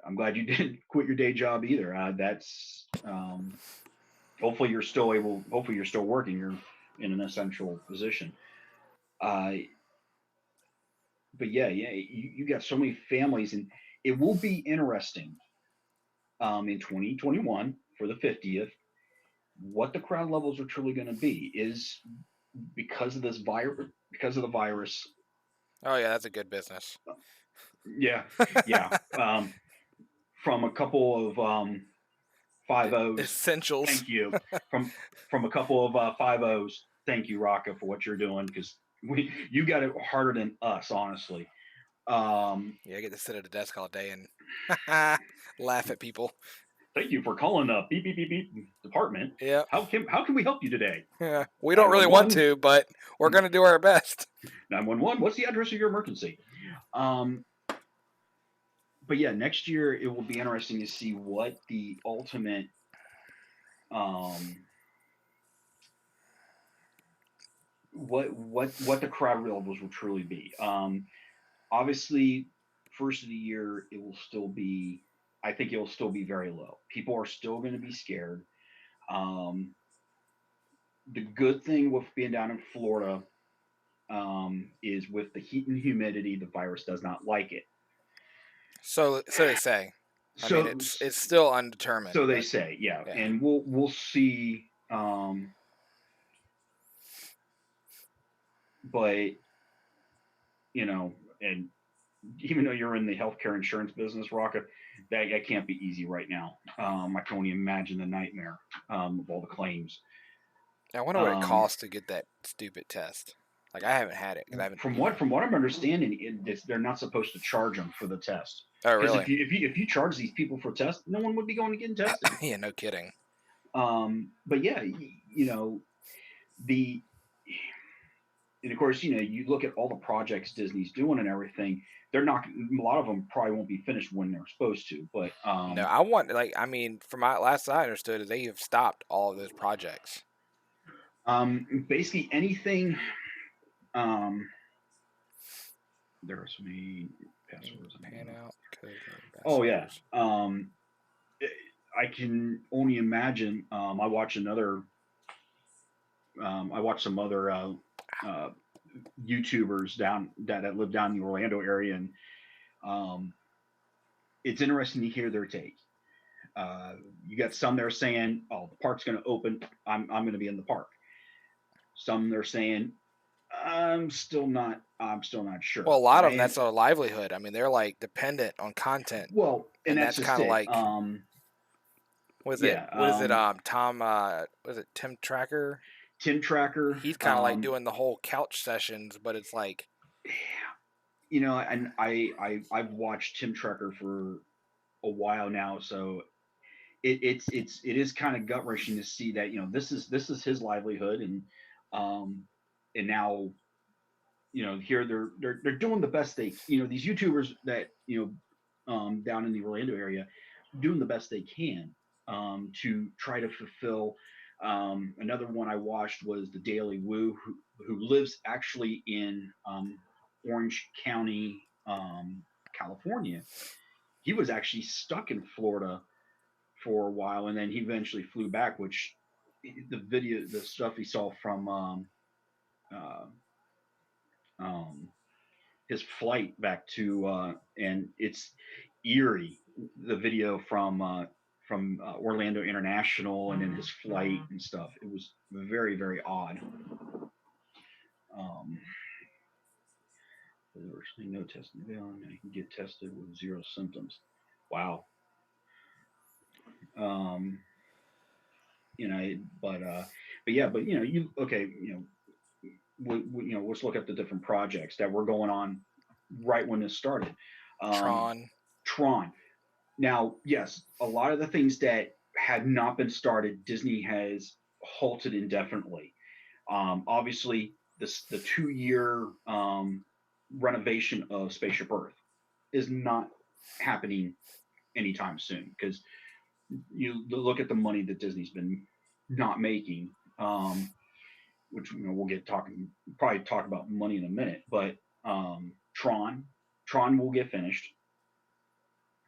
[SPEAKER 2] I'm glad you didn't quit your day job either. That's hopefully you're still working. You're in an essential position. Uh, but yeah, you got so many families, and it will be interesting in 2021 for the 50th what the crowd levels are truly going to be. Is because of this virus, because of the virus.
[SPEAKER 1] Oh yeah, that's a good business.
[SPEAKER 2] Yeah, yeah. From a couple of five O's,
[SPEAKER 1] Essentials.
[SPEAKER 2] thank you. From from a couple of five O's, thank you, Rocca, for what you're doing because you got it harder than us, honestly. Um,
[SPEAKER 1] Yeah, I get to sit at a desk all day and laugh at people.
[SPEAKER 2] Thank you for calling the beep beep beep beep department.
[SPEAKER 1] Yeah,
[SPEAKER 2] How can we help you today?
[SPEAKER 1] yeah. We don't really want
[SPEAKER 2] 911.
[SPEAKER 1] to, but we're gonna do our best.
[SPEAKER 2] 911. What's the address of your emergency? Um, but yeah, next year it will be interesting to see what the ultimate um, what the crowd levels will truly be. Obviously, first of the year it will still be. I think it will still be very low. People are still going to be scared. Um, the good thing with being down in Florida is with the heat and humidity, the virus does not like it.
[SPEAKER 1] So they say. I mean,
[SPEAKER 2] So
[SPEAKER 1] it's still
[SPEAKER 2] so
[SPEAKER 1] undetermined,
[SPEAKER 2] they
[SPEAKER 1] but
[SPEAKER 2] say, yeah,
[SPEAKER 1] yeah.
[SPEAKER 2] and we'll see. But you know, and even though you're in the healthcare insurance business, Rocka, that can't be easy right now. I can only imagine the nightmare of all the claims.
[SPEAKER 1] I wonder what it
[SPEAKER 2] Um,
[SPEAKER 1] costs to get that stupid test. Like I haven't had it because I haven't,
[SPEAKER 2] from what I'm understanding, they're not supposed to charge them for the test.
[SPEAKER 1] Oh,
[SPEAKER 2] Because
[SPEAKER 1] really?
[SPEAKER 2] if you charge these people for tests, no one would be going to get tested.
[SPEAKER 1] Yeah, no kidding.
[SPEAKER 2] But yeah, you know the and of course, you know, you look at all the projects Disney's doing and everything. They're not. A lot of them probably won't be finished when they're supposed to. But
[SPEAKER 1] No, I want like I mean, from my last I understood, is they have stopped all of those projects.
[SPEAKER 2] basically anything. Um, there are so many passwords.
[SPEAKER 1] Pan out code
[SPEAKER 2] Oh yeah.
[SPEAKER 1] ambassadors.
[SPEAKER 2] I can only imagine. I watched some other uh, YouTubers that live down in the Orlando area, and um, it's interesting to hear their take. You got some that are saying, "Oh, the park's going to open. I'm going to be in the park." Some they're saying, I'm still not
[SPEAKER 1] Well, a
[SPEAKER 2] sure."
[SPEAKER 1] lot of them,
[SPEAKER 2] And
[SPEAKER 1] that's their livelihood. I mean, they're like dependent on content,
[SPEAKER 2] well, and
[SPEAKER 1] and
[SPEAKER 2] that's
[SPEAKER 1] that's
[SPEAKER 2] just
[SPEAKER 1] kind of
[SPEAKER 2] it.
[SPEAKER 1] like, was it
[SPEAKER 2] Yeah.
[SPEAKER 1] what is it? Tom, was it Tim Tracker?
[SPEAKER 2] Tim Tracker.
[SPEAKER 1] He's kind of like doing the whole couch sessions, but it's like,
[SPEAKER 2] You know, and I've watched Tim Tracker for a while now, so it is kind of gut wrenching to see that, you know, this is his livelihood, um and now, you know, here they're doing the best they, you know, these YouTubers that, you know, down in the Orlando area, doing the best they can to try to fulfill. Another one I watched was the Daily Woo, who lives actually in Orange County, California. He was actually stuck in Florida for a while, and then he eventually flew back. Which the stuff he saw from uh, um, his flight back to, and it's eerie. The video from Orlando International, and then his flight and stuff. It was very very odd. Um, no testing available. You can get tested with zero symptoms. Wow. Um, you know, but yeah, but you know, you okay, you know, you know, let's look at the different projects that were going on right when this started. Um,
[SPEAKER 1] Tron.
[SPEAKER 2] Tron. Now, yes, a lot of the things that had not been started, Disney has halted indefinitely. Obviously, the 2 year renovation of Spaceship Earth is not happening anytime soon, because you look at the money that Disney's been not making, which, you know, we'll get talking, probably talk about money in a minute. But Tron, Tron will get finished.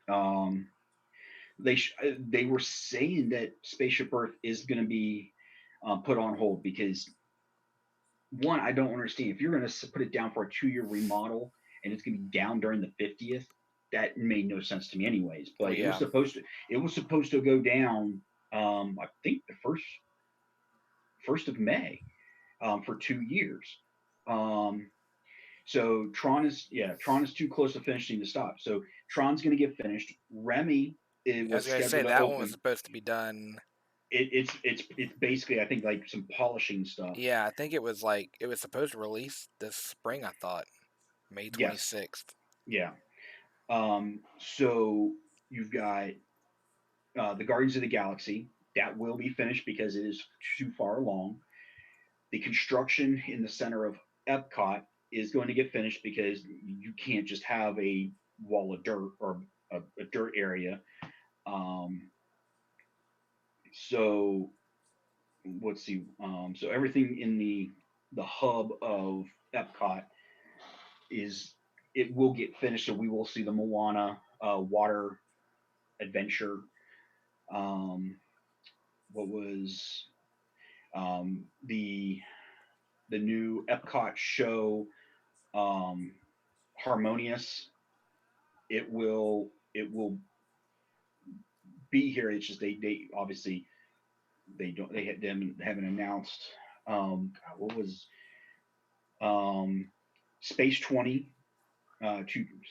[SPEAKER 2] Um, they were saying that Spaceship Earth is going to be put on hold because, one, I don't understand, if you're going to put it down for a 2 year remodel and it's going to be down during the 50th. That made no sense to me, anyways.
[SPEAKER 1] Well,
[SPEAKER 2] But
[SPEAKER 1] yeah.
[SPEAKER 2] it was supposed to go down. I think the first of May, for 2 years. Um, so Tron is too close to finishing to stop. So Tron's going to get finished. Remy, it
[SPEAKER 1] I was
[SPEAKER 2] was
[SPEAKER 1] gonna say
[SPEAKER 2] scheduled to
[SPEAKER 1] that one was
[SPEAKER 2] open.
[SPEAKER 1] supposed to be done.
[SPEAKER 2] It's basically, I think, like some polishing stuff.
[SPEAKER 1] Yeah, I think it was like it was supposed to release this spring. I thought May
[SPEAKER 2] Yes,
[SPEAKER 1] 26th.
[SPEAKER 2] yeah. So you've got the Guardians of the Galaxy that will be finished because it is too far along. The construction in the center of Epcot is going to get finished because you can't just have a wall of dirt or a dirt area. Um, so let's see. So everything in the hub of Epcot is, it will get finished. So we will see the Moana water adventure. Um, what was the new Epcot show, um, Harmonious. It will be here. It's just they obviously they don't they haven't announced. God, what was um, Space 20,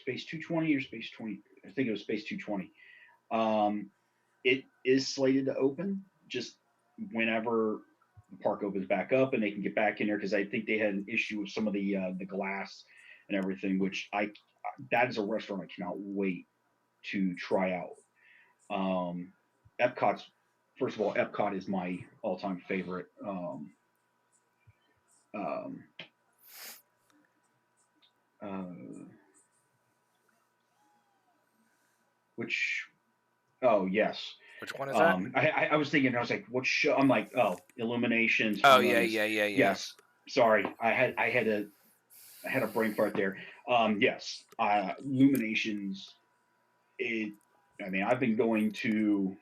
[SPEAKER 2] Space 220 or Space 20? I think it was Space 220. Um, it is slated to open just whenever the park opens back up and they can get back in there, because I think they had an issue with some of the glass and everything, which I that is a restaurant I cannot wait to try out. Um, Epcot's First of all, Epcot is my all-time favorite. Um, uh, which Oh yes.
[SPEAKER 1] Which one is that?
[SPEAKER 2] I was thinking, I was like, what show? I'm like, oh, Illuminations,
[SPEAKER 1] Oh yeah,
[SPEAKER 2] Harmonious.
[SPEAKER 1] yeah, yeah, yeah.
[SPEAKER 2] Yes. Sorry, I had a brain fart there. Yes. Illuminations. It. I mean, I've been going to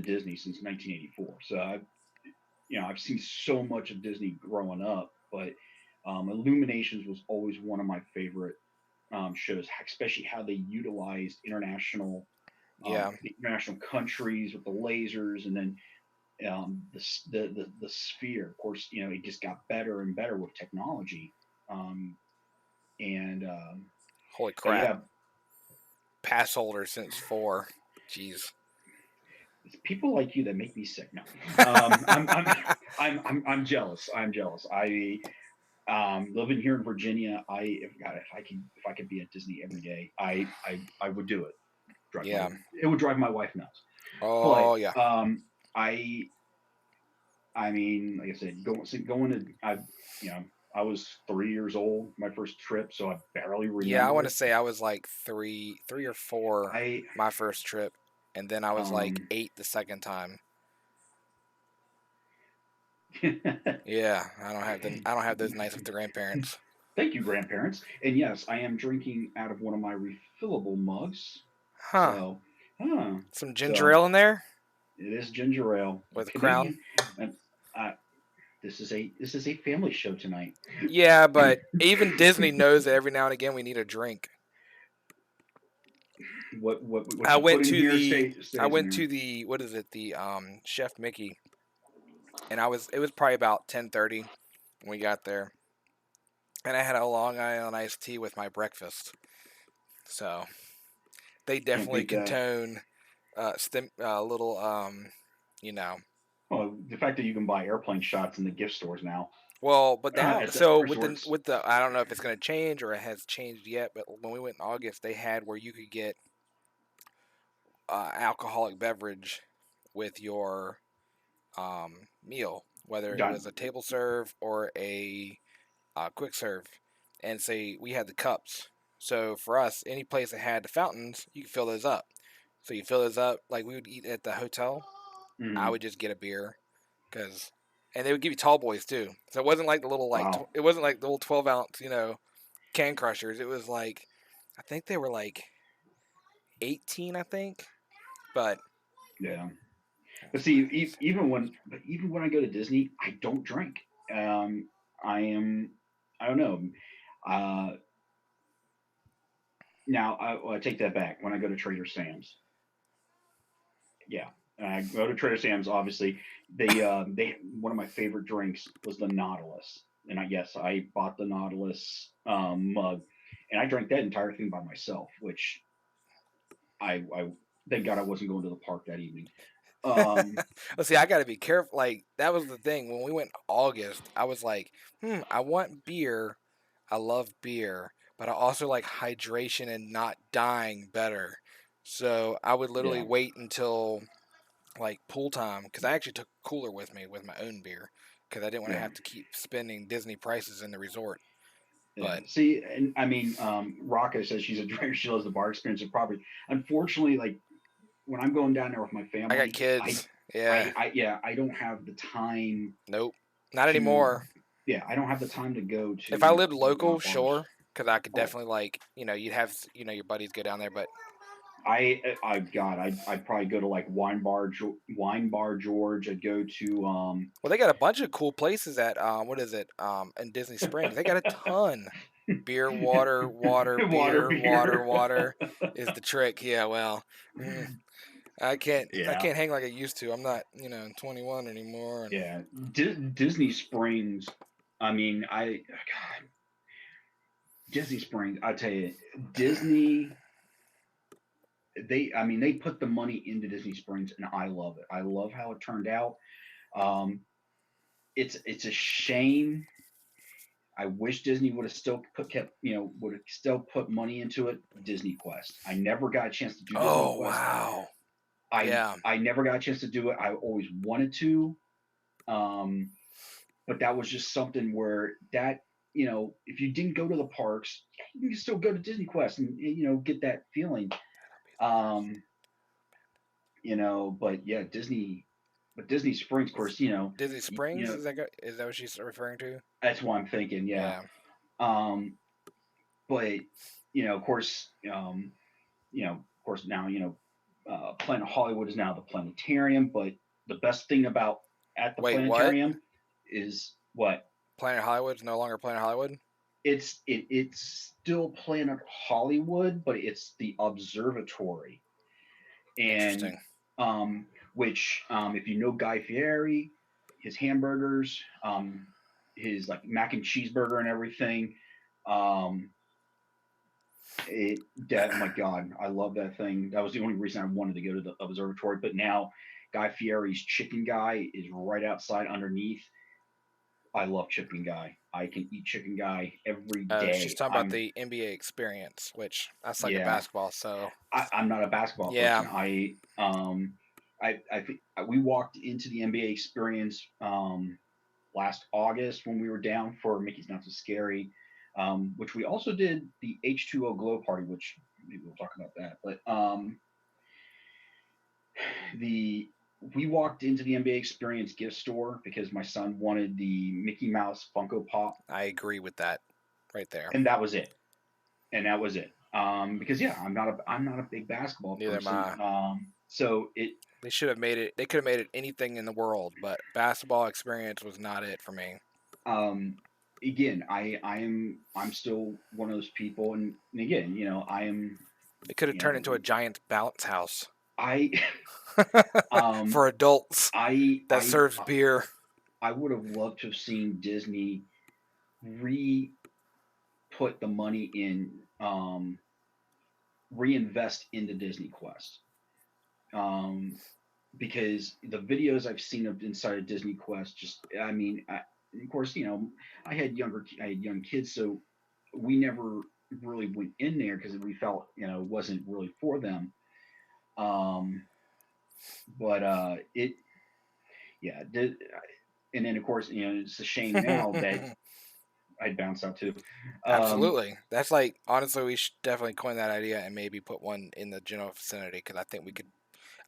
[SPEAKER 2] Disney since 1984, so I've seen so much of Disney growing up, but Illuminations was always one of my favorite shows, especially how they utilized
[SPEAKER 1] Yeah.
[SPEAKER 2] the international countries with the lasers, and then the sphere. Of course, it just got better and better with technology. Um, and
[SPEAKER 1] Holy
[SPEAKER 2] but
[SPEAKER 1] crap.
[SPEAKER 2] yeah,
[SPEAKER 1] Pass holder since 4. Jeez.
[SPEAKER 2] it's people like you that make me sick. No, I'm jealous. I'm jealous. Living here in Virginia, if I could be at Disney every day, I would do it.
[SPEAKER 1] Yeah.
[SPEAKER 2] It would drive my wife nuts. But
[SPEAKER 1] Oh yeah.
[SPEAKER 2] I I mean, like I said, going to I was 3 years old my first trip, so I barely
[SPEAKER 1] Yeah, I
[SPEAKER 2] remember
[SPEAKER 1] want to
[SPEAKER 2] it.
[SPEAKER 1] say I was like three or four
[SPEAKER 2] I
[SPEAKER 1] my first trip, and then I was like
[SPEAKER 2] um
[SPEAKER 1] 8 the second time.
[SPEAKER 2] Thank
[SPEAKER 1] Yeah, I don't have those nights with the grandparents.
[SPEAKER 2] you, grandparents. And yes, I am drinking out of one of my refillable mugs.
[SPEAKER 1] Huh?
[SPEAKER 2] So, huh.
[SPEAKER 1] Some ginger
[SPEAKER 2] So
[SPEAKER 1] ale in there
[SPEAKER 2] it is ginger ale,
[SPEAKER 1] with a crown.
[SPEAKER 2] Canadian. And uh, this is a family show tonight.
[SPEAKER 1] Yeah, but even Disney knows that every now and again we need a drink.
[SPEAKER 2] What
[SPEAKER 1] I
[SPEAKER 2] you put
[SPEAKER 1] went
[SPEAKER 2] in
[SPEAKER 1] to
[SPEAKER 2] here
[SPEAKER 1] the I
[SPEAKER 2] stays in
[SPEAKER 1] went
[SPEAKER 2] here.
[SPEAKER 1] to the what is it Chef Mickey, and it was probably about 10:30 when we got there, and I had a Long Island iced tea with my breakfast. So they
[SPEAKER 2] Can't
[SPEAKER 1] definitely
[SPEAKER 2] beat that.
[SPEAKER 1] condone little you know.
[SPEAKER 2] Well, the fact that you can buy airplane shots in the gift stores now
[SPEAKER 1] Well, but now,
[SPEAKER 2] at the
[SPEAKER 1] so
[SPEAKER 2] resorts.
[SPEAKER 1] with the I don't know if it's going to change or it has changed yet, but when we went in August, they had where you could get alcoholic beverage with your meal, whether it
[SPEAKER 2] Got
[SPEAKER 1] was a table serve or a quick serve. And say we had the cups. So for us, any place that had the fountains, you could fill those up. So you fill those up like we would eat at the hotel. I
[SPEAKER 2] mm,
[SPEAKER 1] would just get a beer because, and they would give you tall boys too. So it wasn't like the little
[SPEAKER 2] wow.
[SPEAKER 1] it wasn't like the little 12 ounce can crushers. It was like I think they were like 18, I think. But
[SPEAKER 2] Yeah. But see, even when I go to Disney, I don't drink. Um, I am I don't know. Uh, Now I take that back. When I go to Trader Sam's, yeah, I go to Trader Sam's. Obviously, they one of my favorite drinks was the Nautilus, and I bought the Nautilus mug, and I drank that entire thing by myself, which I thank God I wasn't going to the park that evening. Um,
[SPEAKER 1] let's see, I got to be careful. Like that was the thing when we went in August. I was like, I want beer. I love beer, but I also like hydration and not dying better. So I would literally
[SPEAKER 2] yeah,
[SPEAKER 1] wait until like pool time because I actually took a cooler with me with my own beer because I didn't want to
[SPEAKER 2] yeah,
[SPEAKER 1] have to keep spending Disney prices in the resort.
[SPEAKER 2] yeah.
[SPEAKER 1] But
[SPEAKER 2] See, and I mean, Raka says she's a drinker. She loves the bar experience and property. Unfortunately, like when I'm going down there with my
[SPEAKER 1] I got
[SPEAKER 2] family,
[SPEAKER 1] kids. Yeah.
[SPEAKER 2] I don't have the time
[SPEAKER 1] Nope. Not
[SPEAKER 2] to
[SPEAKER 1] anymore.
[SPEAKER 2] I don't have the time to go
[SPEAKER 1] If I
[SPEAKER 2] to
[SPEAKER 1] lived local,
[SPEAKER 2] bars.
[SPEAKER 1] sure, because I could
[SPEAKER 2] Oh,
[SPEAKER 1] definitely like you'd have your buddies go down there. But
[SPEAKER 2] I'd probably go to like Wine Bar George. I'd go to
[SPEAKER 1] Well, they got a bunch of cool places at what is it? In Disney Springs. They got a ton. Beer, water, water,
[SPEAKER 2] water
[SPEAKER 1] beer, water,
[SPEAKER 2] beer.
[SPEAKER 1] water is the trick. Yeah, well, mm, I
[SPEAKER 2] Yeah,
[SPEAKER 1] can't hang like I used to. I'm not, 21 anymore. And
[SPEAKER 2] yeah. Disney Springs. I mean, God, Disney Springs. I tell you, Disney. I mean, they put the money into Disney Springs, and I love it. I love how it turned out. Um, it's a shame. I wish Disney would have still would have still put money into it. Disney Quest. I never got a chance to do Disney
[SPEAKER 1] oh
[SPEAKER 2] Quest.
[SPEAKER 1] wow,
[SPEAKER 2] I
[SPEAKER 1] yeah.
[SPEAKER 2] I never got a chance to do it. I always wanted to, um, but that was just something where if you didn't go to the parks, you can still go to Disney Quest and get that feeling. Um, but yeah, Disney Springs, of course,
[SPEAKER 1] Disney
[SPEAKER 2] you
[SPEAKER 1] Springs
[SPEAKER 2] know
[SPEAKER 1] is that what she's referring to?
[SPEAKER 2] that's what I'm thinking. Yeah.
[SPEAKER 1] Yeah,
[SPEAKER 2] Um, but of course, of course now Planet Hollywood is now the planetarium. But the best thing about at the
[SPEAKER 1] wait, what?
[SPEAKER 2] planetarium is what
[SPEAKER 1] Planet Hollywood's no longer Planet Hollywood?
[SPEAKER 2] it's still Planet Hollywood, but it's the observatory. And
[SPEAKER 1] Interesting.
[SPEAKER 2] um, which if you know Guy Fieri, his hamburgers, his like mac and cheeseburger and everything, um, oh my god, I love that thing. That was the only reason I wanted to go to the observatory. But now Guy Fieri's chicken guy is right outside underneath. I love chicken guy. I can eat chicken guy every
[SPEAKER 1] She's
[SPEAKER 2] day.
[SPEAKER 1] talking about the NBA experience, which I suck at
[SPEAKER 2] Yeah,
[SPEAKER 1] basketball, so
[SPEAKER 2] I'm not a basketball
[SPEAKER 1] yeah,
[SPEAKER 2] person. I think we walked into the NBA experience last August when we were down for Mickey's Not So Scary, which we also did the H2O Glow Party, which maybe we'll talk about that. But the we walked into the NBA experience gift store because my son wanted the Mickey Mouse Funko Pop,
[SPEAKER 1] I agree with that right there.
[SPEAKER 2] and that was it. And that was it. Because yeah, I'm not a big basketball
[SPEAKER 1] Neither am
[SPEAKER 2] person.
[SPEAKER 1] I.
[SPEAKER 2] So it
[SPEAKER 1] They should have made it. They could have made it anything in the world, but basketball experience was not it for me.
[SPEAKER 2] um, again, I'm still one of those people, and again, I am,
[SPEAKER 1] It could have
[SPEAKER 2] you
[SPEAKER 1] turned
[SPEAKER 2] know,
[SPEAKER 1] into a giant bounce house
[SPEAKER 2] I um
[SPEAKER 1] for adults that
[SPEAKER 2] I
[SPEAKER 1] serves beer.
[SPEAKER 2] I would have loved to have seen Disney re put the money in, reinvest into Disney Quest. Um, because the videos I've seen of inside of Disney Quest, I mean, of course, I had young kids, so we never really went in there because we felt, it wasn't really for them. Um, but yeah, and then of course, it's a shame now that I bounced out too. Um,
[SPEAKER 1] Absolutely. That's like honestly, we should definitely coin that idea and maybe put one in the general vicinity because I think we could.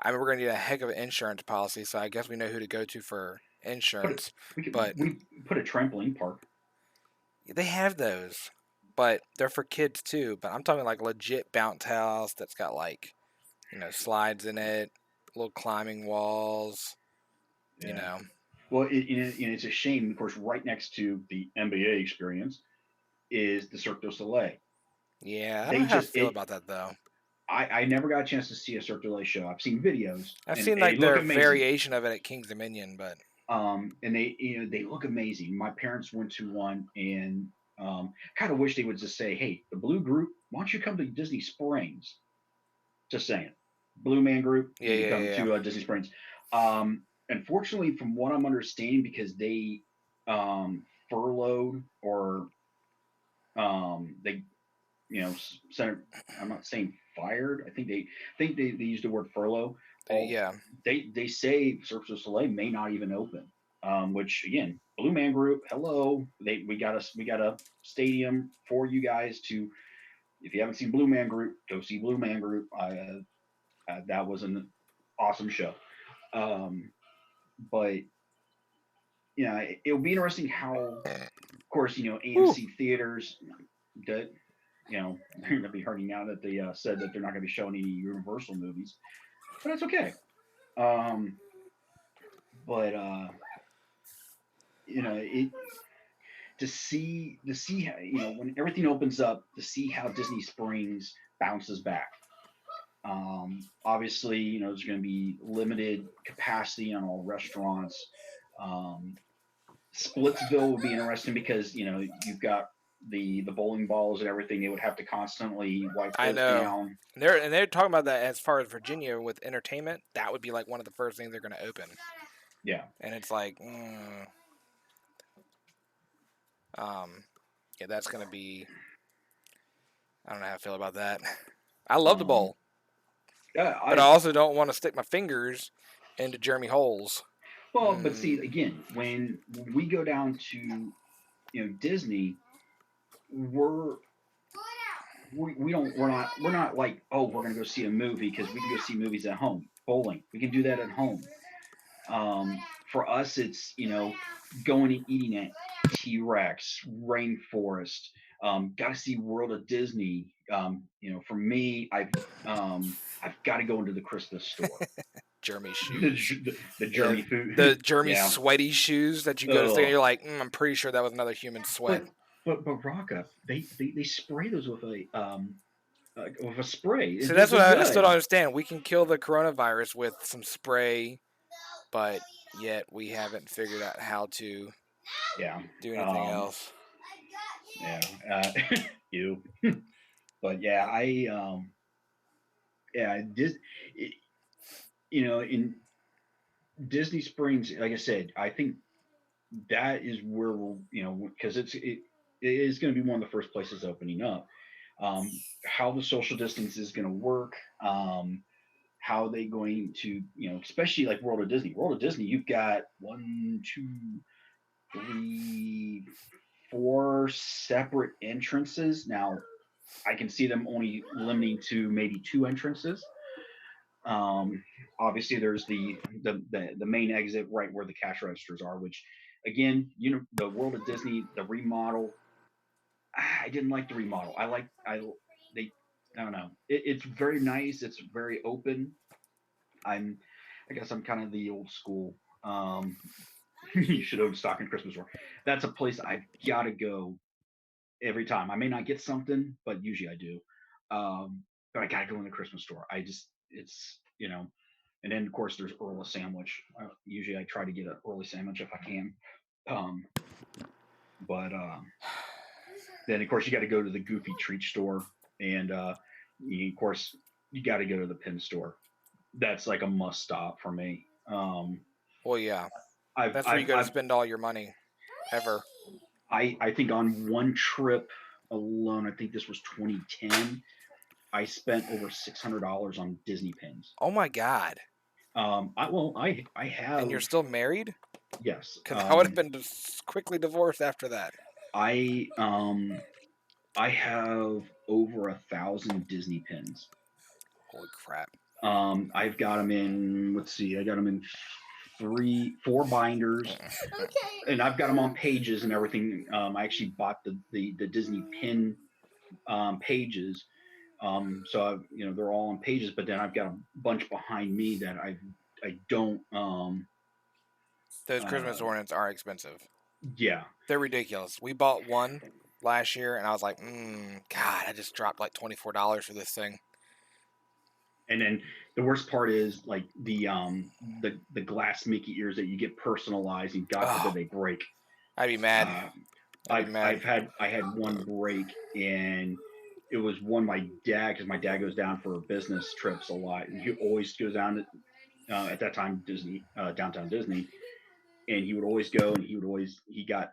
[SPEAKER 1] I mean, we're gonna need a heck of an insurance policy, so I guess we know who to go to for
[SPEAKER 2] put it,
[SPEAKER 1] insurance. But
[SPEAKER 2] we put a trampoline park.
[SPEAKER 1] they have those, but they're for kids too. But I'm talking like legit bounce house that's got like slides in it, little climbing walls. You
[SPEAKER 2] Yeah.
[SPEAKER 1] know,
[SPEAKER 2] Well, it's a shame. Of course, right next to the NBA experience is the Cirque du Soleil.
[SPEAKER 1] yeah. I don't
[SPEAKER 2] They
[SPEAKER 1] know how I
[SPEAKER 2] just
[SPEAKER 1] feel
[SPEAKER 2] it.
[SPEAKER 1] about that though.
[SPEAKER 2] I never got a chance to see a Cirque du Soleil show. I've seen videos
[SPEAKER 1] I've
[SPEAKER 2] and
[SPEAKER 1] seen
[SPEAKER 2] they
[SPEAKER 1] like
[SPEAKER 2] look
[SPEAKER 1] their
[SPEAKER 2] amazing.
[SPEAKER 1] variation of it at King's Dominion, but
[SPEAKER 2] And they look amazing. My parents went to one and kind of wish they would just say, "Hey, the Blue Group, why don't you come to Disney Springs?" Just saying, Blue Man Group,
[SPEAKER 1] yeah,
[SPEAKER 2] you need to
[SPEAKER 1] yeah,
[SPEAKER 2] come
[SPEAKER 1] yeah.
[SPEAKER 2] to Disney Springs. Unfortunately, from what I'm understanding, because they furloughed or they sent. I'm not saying fired. I think they used the word furlough. All
[SPEAKER 1] Yeah.
[SPEAKER 2] they say Cirque du Soleil may not even open. Which again, Blue Man Group, hello. We got a stadium for you guys to. If you haven't seen Blue Man Group, go see Blue Man Group. That was an awesome show. Um, but it'll be interesting how, of course,
[SPEAKER 1] Whew.
[SPEAKER 2] AMC theaters. Good. they're going to be hurting now that they said that they're not going to be showing any Universal movies, but that's okay. Um, but it to see how, when everything opens up, to see how Disney Springs bounces back. Obviously, there's going to be limited capacity on all restaurants. Um, Splitsville would be interesting because you've got the bowling balls and everything. They would have to constantly wipe
[SPEAKER 1] I
[SPEAKER 2] those
[SPEAKER 1] know.
[SPEAKER 2] down.
[SPEAKER 1] They're talking about that as far as Virginia with entertainment. That would be like one of the first things they're going to open.
[SPEAKER 2] Yeah.
[SPEAKER 1] And it's like, yeah, that's going to be. I don't know how I feel about that. I love the
[SPEAKER 2] Um,
[SPEAKER 1] bowl,
[SPEAKER 2] yeah.
[SPEAKER 1] but I also don't want to stick my fingers into Jeremy holes.
[SPEAKER 2] But see, again, when we go down to Disney, we're we're not like, oh, we're gonna go see a movie because we can go see movies at home. Bowling, we can do that at home. For us, it's going and eating at T-Rex, Rainforest. Got to see World of Disney. For me, I've got to go into the Christmas store.
[SPEAKER 1] Jeremy
[SPEAKER 2] The,
[SPEAKER 1] shoes.
[SPEAKER 2] the
[SPEAKER 1] Yeah,
[SPEAKER 2] Jeremy
[SPEAKER 1] the
[SPEAKER 2] food.
[SPEAKER 1] Jeremy
[SPEAKER 2] Yeah.
[SPEAKER 1] sweaty shoes that you go to see, and
[SPEAKER 2] Oh,
[SPEAKER 1] you're like, I'm pretty sure that was another human sweat.
[SPEAKER 2] but Rocka, they spray those with a spray.
[SPEAKER 1] So
[SPEAKER 2] They're,
[SPEAKER 1] that's what
[SPEAKER 2] they're
[SPEAKER 1] I still
[SPEAKER 2] good.
[SPEAKER 1] don't understand. We can kill the coronavirus with some spray, but yet we haven't figured out how to
[SPEAKER 2] Yeah.
[SPEAKER 1] do anything else.
[SPEAKER 2] Yeah. You. But yeah, it, in Disney Springs, like I said, I think that is where we're, because it is going to be one of the first places opening up. How the social distance is going to work, how they going to, especially like World of Disney. World of Disney, you've got one, two, three, four separate entrances. Now, I can see them only limiting to maybe two entrances. Um, Obviously, there's the main exit right where the cash registers are, which again, the World of Disney, the remodel. I didn't like the remodel. They I don't know. It's very nice. It's very open. I'm I guess I'm kind of the old school. You should own stock in Christmas store. That's a place I've got to go every time. I may not get something, but usually I do. But I gotta go in the Christmas store. It's and then of course there's Earl sandwich. Usually I try to get an early sandwich if I can. Um, but then of course you got to go to the Goofy Treat store, and of course you got to go to the Pin store. That's like a must stop for me.
[SPEAKER 1] Well, yeah,
[SPEAKER 2] I've,
[SPEAKER 1] that's where you
[SPEAKER 2] I've,
[SPEAKER 1] go to
[SPEAKER 2] I've
[SPEAKER 1] spend all your money, ever.
[SPEAKER 2] I think on one trip alone, I think this was 2010. I spent over $600 on Disney pins.
[SPEAKER 1] Oh my God!
[SPEAKER 2] I
[SPEAKER 1] And you're
[SPEAKER 2] have,
[SPEAKER 1] still married?
[SPEAKER 2] yes.
[SPEAKER 1] Because I would have been quickly divorced after that.
[SPEAKER 2] I I have over 1,000 Disney pins.
[SPEAKER 1] Holy crap!
[SPEAKER 2] I've got them in. Let's see, I got them in four binders, and I've got them on pages and everything. I actually bought the Disney pin pages. So they're all on pages, but then I've got a bunch behind me that I don't.
[SPEAKER 1] Those Christmas
[SPEAKER 2] Uh,
[SPEAKER 1] ornaments are expensive.
[SPEAKER 2] yeah,
[SPEAKER 1] They're ridiculous. We bought one last year, and I was like, God, I just dropped like $24 for this thing.
[SPEAKER 2] and then the worst part is like the glass Mickey ears that you get personalized, and God forbid
[SPEAKER 1] Oh,
[SPEAKER 2] they break.
[SPEAKER 1] I'd be mad.
[SPEAKER 2] Uh,
[SPEAKER 1] I'd be mad.
[SPEAKER 2] I had one break, and it was one my dad, because my dad goes down for business trips a lot, and he always goes down to, at that time Disney, downtown Disney, and he would always go, and he got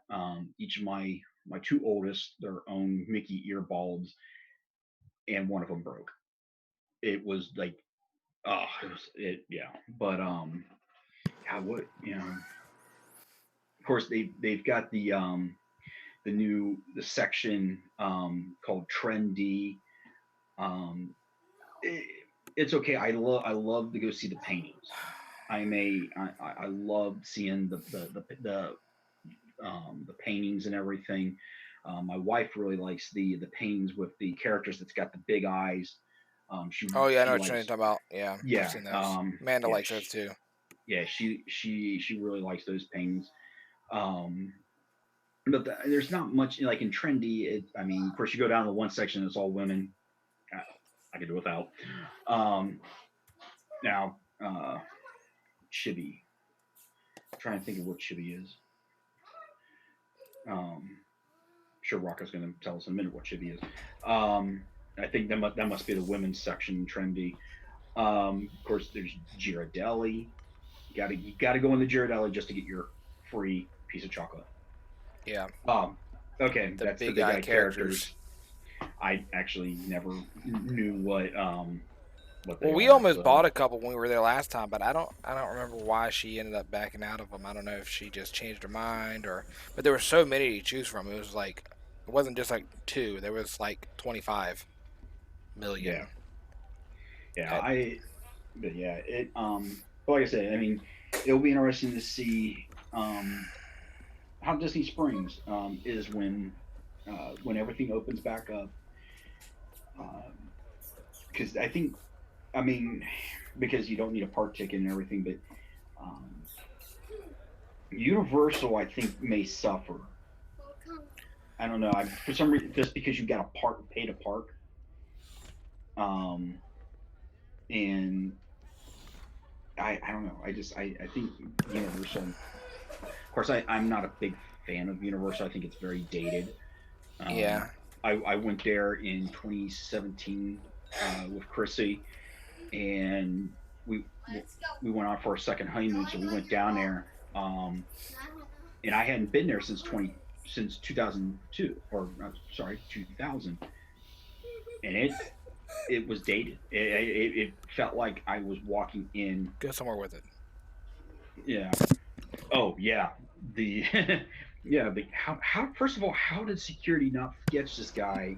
[SPEAKER 2] each of my two oldest their own Mickey ear bulbs, and one of them broke. It was like, oh, yeah, but yeah, what of course they've got the section called Trendy. Um, it, it's okay. I love to go see the paintings. I love seeing the paintings and everything. My wife really likes the paintings with the characters that's got the big eyes.
[SPEAKER 1] Oh yeah, I know
[SPEAKER 2] She
[SPEAKER 1] what you're
[SPEAKER 2] likes,
[SPEAKER 1] talking about. Yeah, I've
[SPEAKER 2] yeah,
[SPEAKER 1] seen those. Amanda
[SPEAKER 2] yeah,
[SPEAKER 1] likes those too.
[SPEAKER 2] yeah. She really likes those paintings. Um, but there's not much like in trendy. I mean, of course, you go down to one section, it's all women. I could do without. Um, now, chibi. I'm trying to think of what chibi is. Sure, Rocco's going to tell us in a minute what chibi is. I think that must be the women's section trendy. Of course, there's Ghirardelli. You gotta go in the Ghirardelli just to get your free piece of chocolate.
[SPEAKER 1] Yeah,
[SPEAKER 2] Um, okay,
[SPEAKER 1] the
[SPEAKER 2] that's the
[SPEAKER 1] big
[SPEAKER 2] big
[SPEAKER 1] eye
[SPEAKER 2] eye
[SPEAKER 1] characters.
[SPEAKER 2] characters. I actually never knew what they
[SPEAKER 1] Well, we
[SPEAKER 2] are.
[SPEAKER 1] almost
[SPEAKER 2] So
[SPEAKER 1] bought a couple when we were there last time, but I don't remember why she ended up backing out of them. I don't know if she just changed her mind or, but there were so many to choose from. It was like, it wasn't just like two. There was like 25
[SPEAKER 2] yeah,
[SPEAKER 1] million.
[SPEAKER 2] yeah,
[SPEAKER 1] At,
[SPEAKER 2] but yeah, but like I said, I mean, it'll be interesting to see how Disney Springs is when everything opens back up. Because I think, I mean, because you don't need a park ticket and everything, but um, Universal, I think, may suffer. I don't know. For some reason, just because you got to pay to park, um, and I don't know. I think Universal. Of course, I'm not a big fan of Universal. I think it's very dated. Um,
[SPEAKER 1] yeah.
[SPEAKER 2] I went there in 2017 with Chrissy, and we we went on for a second honeymoon, so we went down there. And I hadn't been there since 2002, or sorry, 2000, and it was dated. It felt like I was walking in.
[SPEAKER 1] Go somewhere with it.
[SPEAKER 2] Yeah. Oh yeah. The yeah. The how first of all, how did security not catch this guy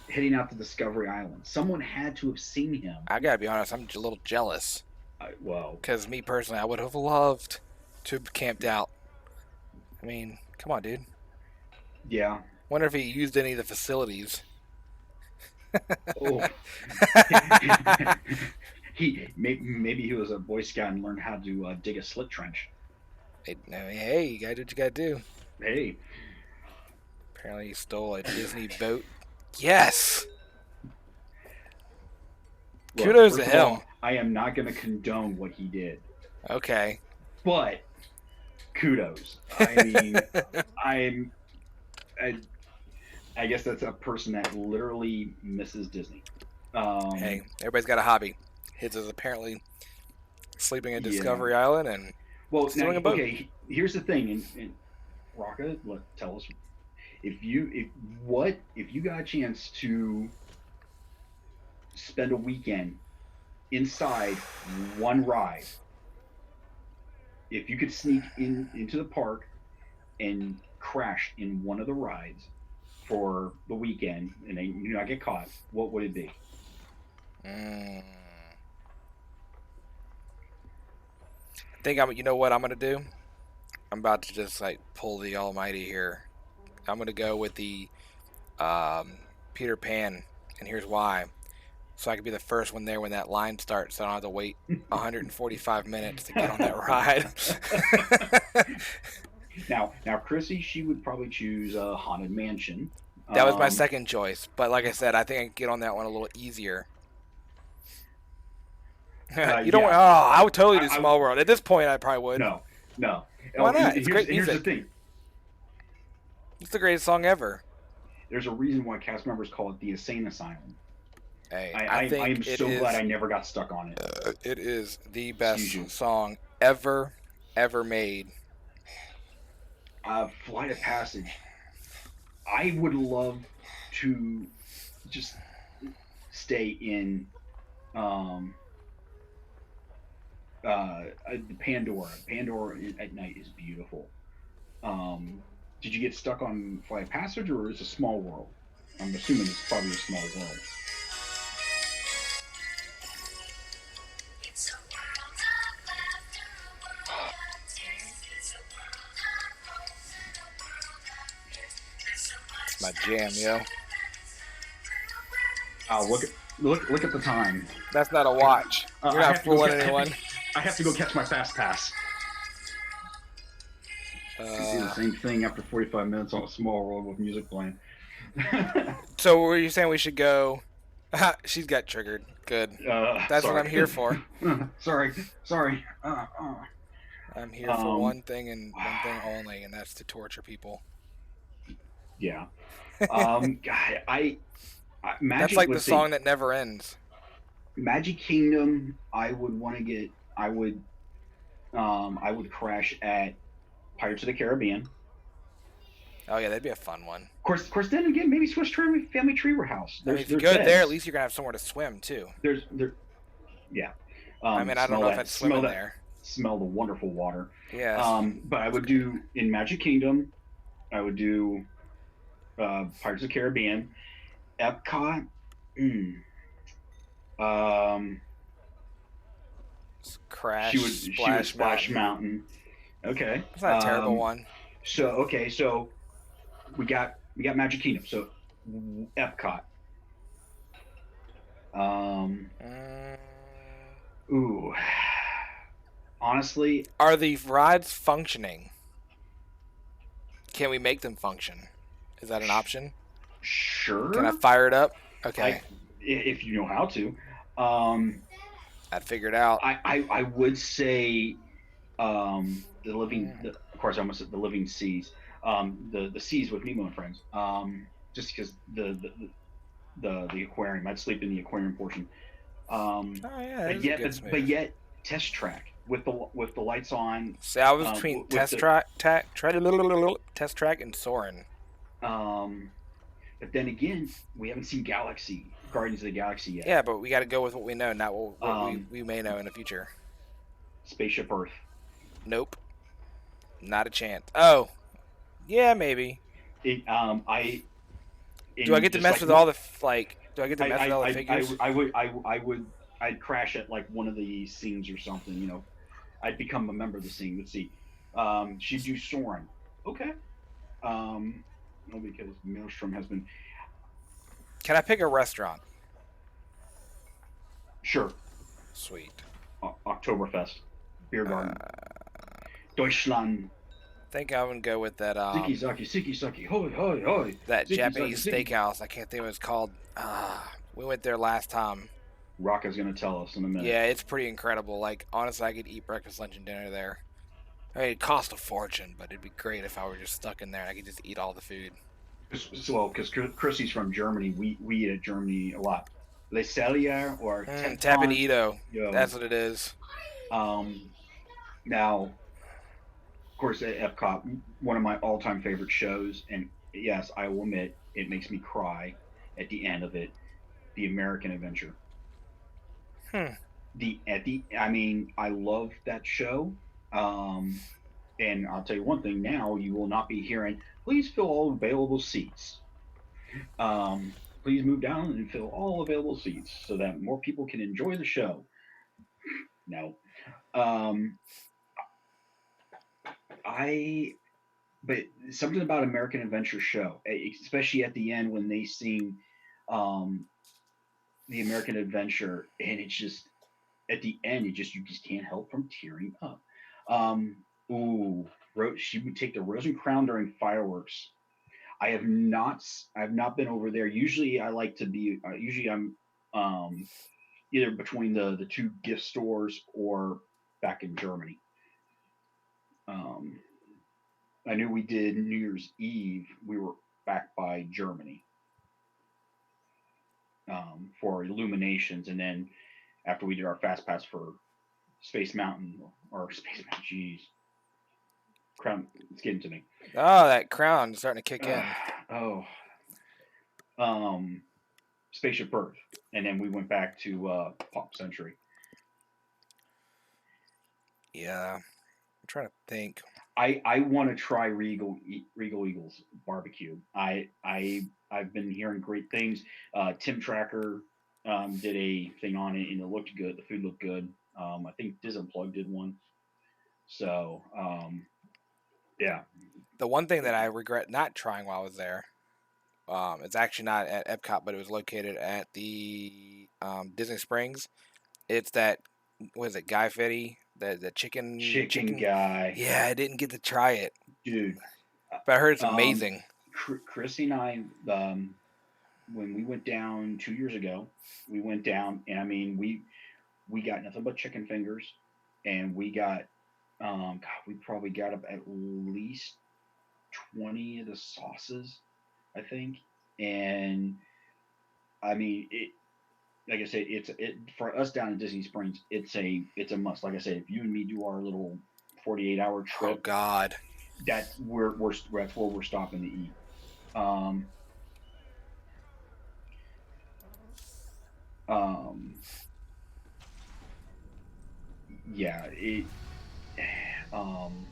[SPEAKER 2] heading out to Discovery Island? Someone had to have seen him.
[SPEAKER 1] I gotta be honest, I'm a little jealous
[SPEAKER 2] Well,
[SPEAKER 1] because me personally, I would have loved to have camped out. I mean, come on, dude.
[SPEAKER 2] yeah.
[SPEAKER 1] Wonder if he used any of the facilities.
[SPEAKER 2] Oh, maybe he was a Boy Scout and learned how to dig a slit trench.
[SPEAKER 1] Hey, you gotta do what you gotta do.
[SPEAKER 2] Hey,
[SPEAKER 1] Apparently, he stole a Disney boat. Yes!
[SPEAKER 2] look.
[SPEAKER 1] Kudos to
[SPEAKER 2] First of
[SPEAKER 1] him.
[SPEAKER 2] all, I am not going to condone what he did,
[SPEAKER 1] Okay.
[SPEAKER 2] but kudos. I mean, I'm. I, I guess that's a person that literally misses Disney.
[SPEAKER 1] Hey, everybody's got a hobby. His is apparently sleeping at
[SPEAKER 2] Yeah.
[SPEAKER 1] Discovery Island and
[SPEAKER 2] Well, now,
[SPEAKER 1] stealing a boat.
[SPEAKER 2] okay. Here's the thing, and Rocka, tell us if you got a chance to spend a weekend inside one ride, if you could sneak into the park and crash in one of the rides for the weekend and then you not get caught, what would it be?
[SPEAKER 1] I think you know what I'm gonna do? I'm about to just like pull the almighty here. I'm gonna go with the Peter Pan, and here's why. So I could be the first one there when that line starts, so I don't have to wait 145 minutes to get on that ride.
[SPEAKER 2] Now, Chrissy, she would probably choose a Haunted Mansion.
[SPEAKER 1] That was my second choice, but like I said, I think I can get on that one a little easier. You don't.
[SPEAKER 2] Yeah,
[SPEAKER 1] Oh, I would totally do Small World. At this point, I probably would.
[SPEAKER 2] no.
[SPEAKER 1] Why not?
[SPEAKER 2] And
[SPEAKER 1] It's great
[SPEAKER 2] here's the
[SPEAKER 1] music.
[SPEAKER 2] thing.
[SPEAKER 1] It's the greatest song ever.
[SPEAKER 2] There's a reason why cast members call it the Insane Asylum.
[SPEAKER 1] Hey,
[SPEAKER 2] I am
[SPEAKER 1] think
[SPEAKER 2] so glad I never got stuck on it.
[SPEAKER 1] it is the best song ever made.
[SPEAKER 2] Flight of Passage. I would love to just stay in the Pandora. Pandora at night is beautiful. Did you get stuck on Flight of Passage, or is it a Small World? I'm assuming it's probably a Small World.
[SPEAKER 1] my jam, yo.
[SPEAKER 2] Oh, look at the time.
[SPEAKER 1] That's not a watch. You're
[SPEAKER 2] I
[SPEAKER 1] not
[SPEAKER 2] have to go
[SPEAKER 1] fooling anyone.
[SPEAKER 2] I have to go catch my fast pass. You do the same thing after 45 minutes on a small road with music playing.
[SPEAKER 1] So were you saying we should go? She's got triggered. Good. That's
[SPEAKER 2] sorry.
[SPEAKER 1] what I'm here for.
[SPEAKER 2] Sorry.
[SPEAKER 1] I'm here for one thing and one thing only, and that's to torture people.
[SPEAKER 2] Yeah. God, Magic.
[SPEAKER 1] That's like the song that never ends.
[SPEAKER 2] Magic Kingdom. I would want to get. I would crash at Pirates of the Caribbean.
[SPEAKER 1] Oh yeah, that'd be a fun one.
[SPEAKER 2] Of course. Then again, maybe Swiss Family Treehouse House.
[SPEAKER 1] If you go there, at least you're gonna have somewhere to swim too.
[SPEAKER 2] Yeah.
[SPEAKER 1] I mean, I don't know if I'd swim in there.
[SPEAKER 2] Smell the wonderful water.
[SPEAKER 1] Yeah.
[SPEAKER 2] But I would do in Magic Kingdom. I would do Pirates of the Caribbean, Epcot.
[SPEAKER 1] Crash.
[SPEAKER 2] She would Splash Mountain. Okay.
[SPEAKER 1] That's not a terrible one.
[SPEAKER 2] So we got Magic Kingdom. So Epcot. Ooh. Honestly,
[SPEAKER 1] are the rides functioning? Can we make them function? Is that an option?
[SPEAKER 2] Sure.
[SPEAKER 1] Can I fire it up? Okay.
[SPEAKER 2] If you know how to.
[SPEAKER 1] I'd figure it out.
[SPEAKER 2] I would say the living. Of course, I almost said the living seas. The seas with Nemo and friends. Just because the aquarium. I'd sleep in the aquarium portion. But yet test track with the lights on.
[SPEAKER 1] See, I was between test track and Soarin'.
[SPEAKER 2] But then again, we haven't seen Guardians of the Galaxy yet.
[SPEAKER 1] Yeah, but we got to go with what we know, not what we may know in the future.
[SPEAKER 2] Spaceship Earth.
[SPEAKER 1] Nope. Not a chance. Oh, yeah, maybe.
[SPEAKER 2] Do I
[SPEAKER 1] get to mess with all the Do I get to mess with all the figures?
[SPEAKER 2] I'd crash at like one of the scenes or something. You know, I'd become a member of the scene. Let's see. She'd do Soarin'. Okay. No, because Maelstrom has been.
[SPEAKER 1] Can I pick a restaurant?
[SPEAKER 2] Sure.
[SPEAKER 1] Sweet.
[SPEAKER 2] Oktoberfest. Beer garden. Deutschland.
[SPEAKER 1] I think I'm gonna go with that.
[SPEAKER 2] Siki saki, hoi hoi hoi.
[SPEAKER 1] That Japanese steakhouse. I can't think what it's called. We went there last time.
[SPEAKER 2] Rocka's gonna tell us in a minute.
[SPEAKER 1] Yeah, it's pretty incredible. Like honestly, I could eat breakfast, lunch, and dinner there. I mean, it cost a fortune, but it'd be great if I were just stuck in there and I could just eat all the food.
[SPEAKER 2] Well, because Chrissy's from Germany, we eat at Germany a lot. Le Cellier or
[SPEAKER 1] Tapanito. That's what it is.
[SPEAKER 2] Now, of course, at Epcot, one of my all-time favorite shows, and yes, I will admit, it makes me cry at the end of it, The American Adventure. I mean, I love that show. And I'll tell you one thing now, you will not be hearing, please fill all available seats. Please move down and fill all available seats so that more people can enjoy the show. No. But something about American Adventure show, especially at the end when they sing the American Adventure, and it's just, at the end, you just can't help from tearing up. She would take the Rose and Crown during fireworks. I have not been over there. Usually I like to be, usually I'm either between the two gift stores or back in Germany. I knew we did New Year's Eve. We were back by Germany for Illuminations, and then after we did our fast pass for Space Mountain, jeez, Crown, it's getting to me.
[SPEAKER 1] Oh, that crown is starting to kick in.
[SPEAKER 2] Spaceship Earth, and then we went back to Pop Century.
[SPEAKER 1] Yeah, I'm trying to think.
[SPEAKER 2] I want to try Regal Eagles barbecue. I've been hearing great things. Tim Tracker did a thing on it, and it looked good. The food looked good. I think Diz Unplugged did one. So yeah.
[SPEAKER 1] The one thing that I regret not trying while I was there, It's actually not at Epcot, but it was located at the Disney Springs. It's that, what is it, Guy Fieri, the
[SPEAKER 2] Chicken
[SPEAKER 1] chicken.
[SPEAKER 2] guy,
[SPEAKER 1] Yeah, I didn't get to try it,
[SPEAKER 2] dude.
[SPEAKER 1] but I heard it's
[SPEAKER 2] Um,
[SPEAKER 1] amazing.
[SPEAKER 2] Chrissy and I, when we went down 2 years ago, we went down, and I mean, we got nothing but chicken fingers, and we got, God, we probably got up at least 20 of the sauces, I think, and I mean, like I said, it for us down in Disney Springs, it's a must. Like I said, if you and me do our little 48-hour
[SPEAKER 1] Oh
[SPEAKER 2] trip,
[SPEAKER 1] God.
[SPEAKER 2] we're that's where we're stopping to eat. Um, um, yeah, um,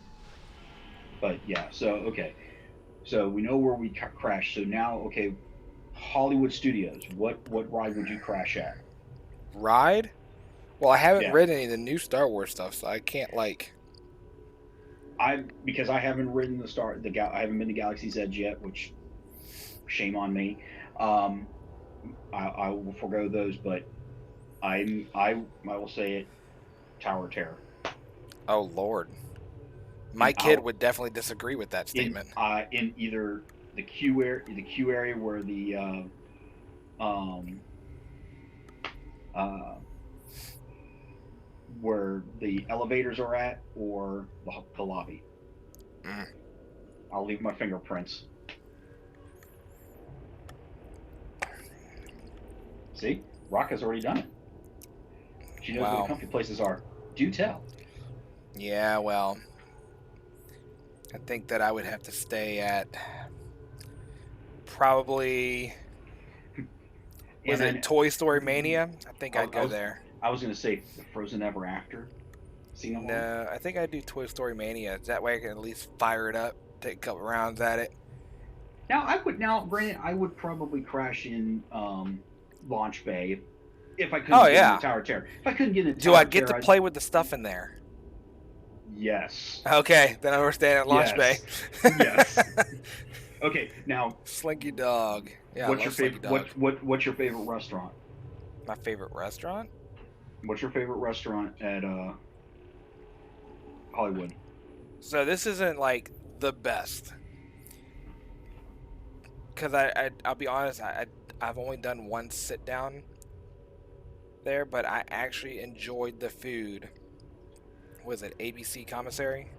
[SPEAKER 2] but yeah. So okay, so we know where we crashed. So now, okay, Hollywood Studios. What ride would you crash at?
[SPEAKER 1] Ride? Well, I haven't
[SPEAKER 2] Yeah,
[SPEAKER 1] read any of the new Star Wars stuff, so I can't like.
[SPEAKER 2] because I haven't ridden I haven't been to Galaxy's Edge yet, which shame on me. Um, I will forego those, but I will say it. Tower of Terror.
[SPEAKER 1] Oh Lord, my
[SPEAKER 2] in
[SPEAKER 1] kid
[SPEAKER 2] our
[SPEAKER 1] would definitely disagree with that statement.
[SPEAKER 2] in either the queue area where um uh where the elevators are at, or the lobby.
[SPEAKER 1] Mm.
[SPEAKER 2] I'll leave my fingerprints. See, Rock has already done it. She knows where the
[SPEAKER 1] Wow.
[SPEAKER 2] comfy places are. Do tell.
[SPEAKER 1] Yeah. Well, I think that I would have to stay at probably. Was
[SPEAKER 2] And
[SPEAKER 1] it
[SPEAKER 2] then
[SPEAKER 1] Toy Story Mania? I think
[SPEAKER 2] I,
[SPEAKER 1] I'd
[SPEAKER 2] I
[SPEAKER 1] go
[SPEAKER 2] was
[SPEAKER 1] there.
[SPEAKER 2] I was gonna say the Frozen Ever After scene along.
[SPEAKER 1] No, I think I'd do Toy Story Mania. That way I can at least fire it up, take a couple rounds at it.
[SPEAKER 2] Granted, I would probably crash in Launch Bay if I
[SPEAKER 1] Oh
[SPEAKER 2] couldn't get in the
[SPEAKER 1] yeah.
[SPEAKER 2] Tower of Terror. If I couldn't get in the
[SPEAKER 1] Do I
[SPEAKER 2] Tower of
[SPEAKER 1] get to
[SPEAKER 2] Terror,
[SPEAKER 1] play with the stuff in there?
[SPEAKER 2] yes,
[SPEAKER 1] Okay, then we're staying at Launch Bay.
[SPEAKER 2] yes, yes. Okay, now
[SPEAKER 1] Slinky Dog. Yeah, I
[SPEAKER 2] what's
[SPEAKER 1] love
[SPEAKER 2] your
[SPEAKER 1] Slinky
[SPEAKER 2] favorite?
[SPEAKER 1] Dog.
[SPEAKER 2] What's your favorite restaurant?
[SPEAKER 1] My favorite restaurant?
[SPEAKER 2] What's your favorite restaurant at Hollywood?
[SPEAKER 1] So this isn't like the best, because I'll be honest, I've only done one sit down there, but I actually enjoyed the food. Was it ABC Commissary?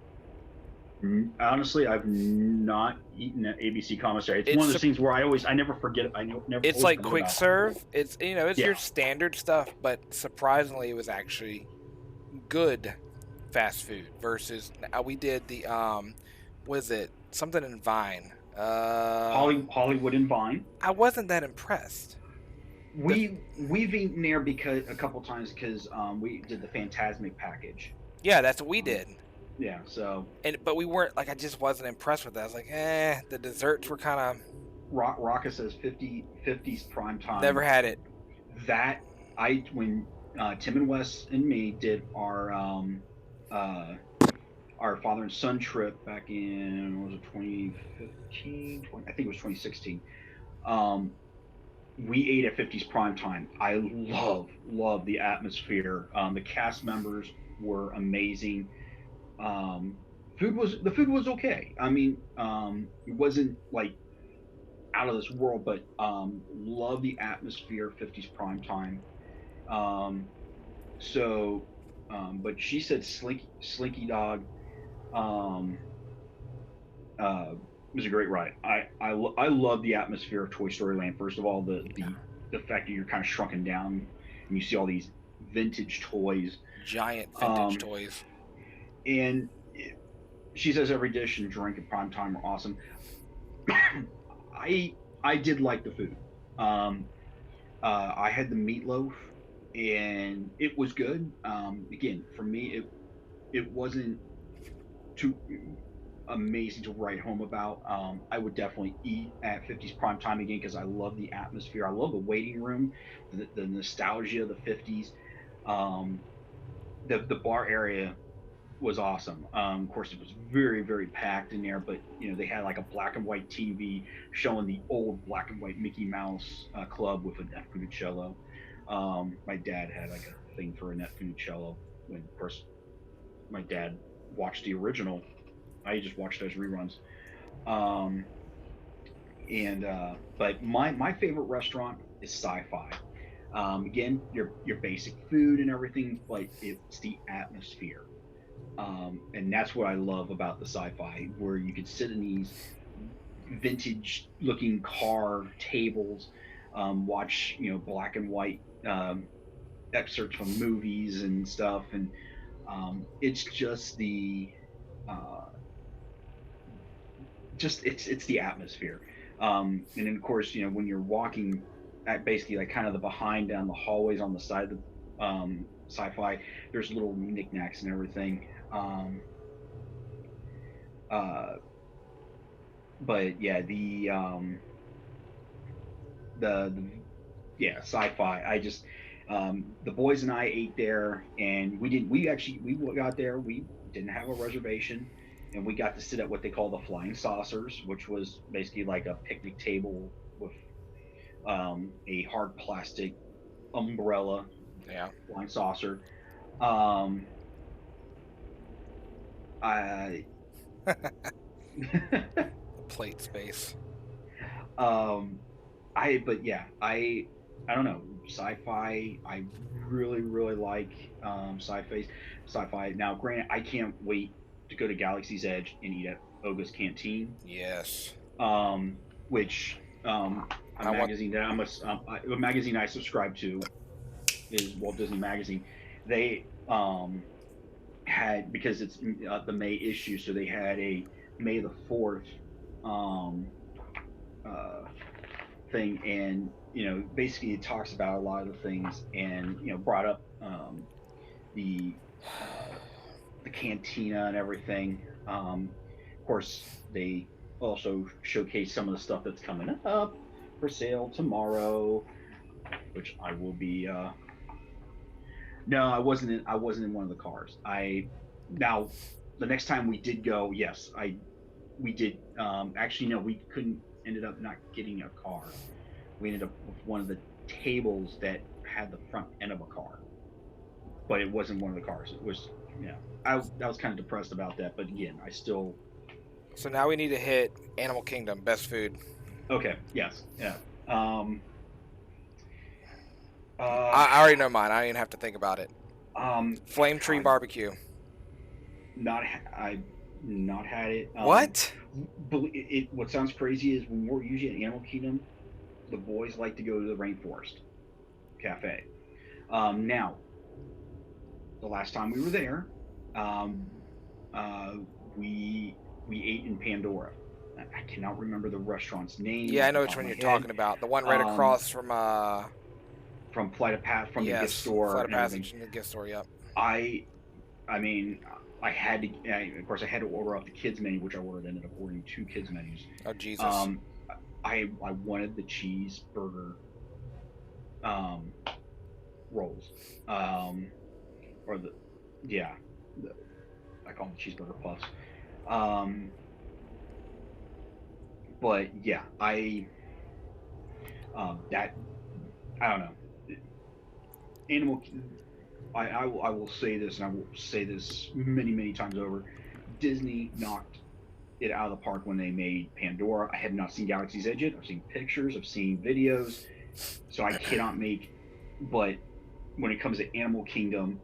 [SPEAKER 2] Honestly, I've not eaten at ABC Commissary. It's one of
[SPEAKER 1] It's
[SPEAKER 2] those things where I never forget. Never
[SPEAKER 1] it's
[SPEAKER 2] always
[SPEAKER 1] like
[SPEAKER 2] forget
[SPEAKER 1] quick
[SPEAKER 2] about.
[SPEAKER 1] serve. It's it's
[SPEAKER 2] Yeah.
[SPEAKER 1] your standard stuff, but surprisingly, it was actually good fast food versus we did the was it something in Vine?
[SPEAKER 2] Hollywood and Vine.
[SPEAKER 1] I wasn't that impressed. The
[SPEAKER 2] We've eaten there because a couple times because we did the Phantasmic package.
[SPEAKER 1] Yeah, that's what we
[SPEAKER 2] Um,
[SPEAKER 1] did.
[SPEAKER 2] yeah, so
[SPEAKER 1] But we weren't like, I just wasn't impressed with that. I was like, the desserts were kind of
[SPEAKER 2] Rocka says 50s prime
[SPEAKER 1] never
[SPEAKER 2] time.
[SPEAKER 1] had it.
[SPEAKER 2] That I when Tim and Wes and me did uh, our father and son trip back in, what was it, 2015? I think it was 2016. Um, we ate at 50s prime time. I love the atmosphere. The cast members were amazing. Um, the food was okay. I mean, it wasn't like out of this world, but love the atmosphere. 50s prime time. Um, so, but she said Slinky Dog um, uh, was a great ride. I love the atmosphere of Toy Story Land. First of all, the fact that you're kind of shrunken down and you see all these vintage toys.
[SPEAKER 1] Giant vintage toys.
[SPEAKER 2] And she says every dish and drink at prime time are awesome. I did like the food. Um, I had the meatloaf, and it was good. Again, for me, it wasn't too amazing to write home about. I would definitely eat at 50s prime time again because I love the atmosphere. I love the waiting room, the nostalgia of the 50s. Um, the bar area was awesome. Of course, it was very, very packed in there, but they had like a black and white TV showing the old black and white Mickey Mouse club with a Net Funicello. My dad had like a thing for a Net Funicello when, of course, my dad watched the original. I just watched those reruns. Um, and But my favorite restaurant is Sci-Fi. Again, your basic food and everything, but it's the atmosphere. And that's what I love about the Sci-Fi, where you could sit in these vintage looking car tables, watch black and white excerpts from movies and stuff, and it's uh, it's the atmosphere. And then of course, when you're walking at basically like kind of the behind down the hallways on the side of the Sci-Fi, there's little knickknacks and everything. Uh, but yeah, the yeah, Sci-Fi. I just the boys and I ate there, and we got there. We didn't have a reservation, and we got to sit at what they call the flying saucers, which was basically like a picnic table with a hard plastic umbrella
[SPEAKER 1] Yeah.
[SPEAKER 2] flying saucer. Um, I
[SPEAKER 1] Plate space.
[SPEAKER 2] um, but yeah, I don't know, Sci-Fi. I really really like Sci-Fi. Now, granted, I can't wait to go to Galaxy's Edge and eat at Oga's Canteen,
[SPEAKER 1] Yes.
[SPEAKER 2] which a
[SPEAKER 1] I want.
[SPEAKER 2] magazine that a magazine I subscribe to is Walt Disney Magazine. They had, because it's the May issue, so they had a May the 4th um, uh, thing, and basically it talks about a lot of the things, and brought up the uh, the cantina and everything. Of course, they also showcase some of the stuff that's coming up for sale tomorrow, which I will be. No, I wasn't in one of the cars. I Now, the next time we did go, yes, I we did. Actually, no, we couldn't. Ended up not getting a car. We ended up with one of the tables that had the front end of a car, but it wasn't one of the cars. It was, I was kind of depressed about that, but again, I still.
[SPEAKER 1] So now we need to hit Animal Kingdom best food.
[SPEAKER 2] Okay, yes, yeah. Um,
[SPEAKER 1] I already know mine. I don't even have to think about it. Flame Tree
[SPEAKER 2] God,
[SPEAKER 1] Barbecue.
[SPEAKER 2] I not had it.
[SPEAKER 1] What?
[SPEAKER 2] What sounds crazy is when we're usually at Animal Kingdom, the boys like to go to the Rainforest Cafe. Now, the last time we were there, um, uh, we ate in Pandora. I cannot remember the restaurant's name
[SPEAKER 1] Yeah, I
[SPEAKER 2] off the
[SPEAKER 1] know
[SPEAKER 2] top
[SPEAKER 1] which
[SPEAKER 2] of
[SPEAKER 1] one
[SPEAKER 2] my
[SPEAKER 1] you're
[SPEAKER 2] head.
[SPEAKER 1] talking about. The one right
[SPEAKER 2] Um,
[SPEAKER 1] across from
[SPEAKER 2] from from the gift
[SPEAKER 1] yes,
[SPEAKER 2] store
[SPEAKER 1] Flight of
[SPEAKER 2] and everything.
[SPEAKER 1] Passage in the gift store. Yep.
[SPEAKER 2] I I mean, of course, I had to order off the kids menu, which I ordered. Ended up ordering two kids menus.
[SPEAKER 1] Oh Jesus.
[SPEAKER 2] Um, I wanted the cheeseburger um, rolls, um, or the yeah, the, I call them cheeseburger puffs. Um, but yeah, that I don't know. Animal. I will say this, and I will say this many many times over. Disney knocked it out of the park when they made Pandora. I have not seen Galaxy's Edge yet. I've seen pictures, I've seen videos, so I cannot make. But when it comes to Animal Kingdom,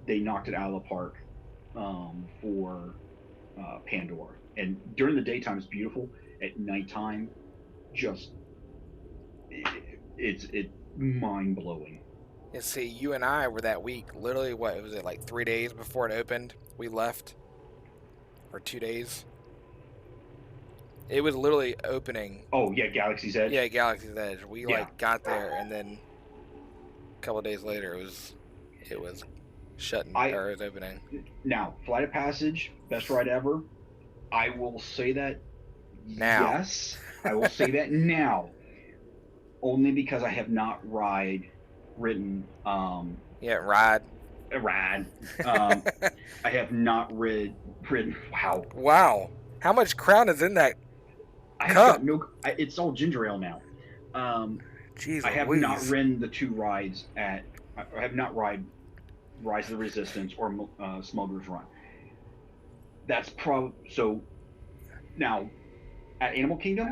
[SPEAKER 2] they knocked it out of the park for Pandora. And during the daytime, it's beautiful. At nighttime, just it's mind blowing.
[SPEAKER 1] And see, you and I were that week. Literally, what was it, like 3 days before it opened? We left, or 2 days. It was literally opening.
[SPEAKER 2] Oh yeah, Galaxy's Edge.
[SPEAKER 1] Yeah, Galaxy's Edge. We
[SPEAKER 2] Yeah.
[SPEAKER 1] like got there, and then a couple days later, it was shutting,
[SPEAKER 2] I
[SPEAKER 1] or it was opening.
[SPEAKER 2] Now, Flight of Passage, best ride ever. I will say that.
[SPEAKER 1] Now.
[SPEAKER 2] Yes, I will say that now, only because I have not ridden.
[SPEAKER 1] Yeah, ride.
[SPEAKER 2] rad. I have not ridden. Wow,
[SPEAKER 1] Wow. How much crown is in that
[SPEAKER 2] I have
[SPEAKER 1] cup?
[SPEAKER 2] got no. It's all ginger ale now. Um,
[SPEAKER 1] Jeez
[SPEAKER 2] I have not
[SPEAKER 1] Louise.
[SPEAKER 2] ridden the two rides at. I have not ride Rise of the Resistance or Smuggler's Run. That's probably so. Now at Animal Kingdom,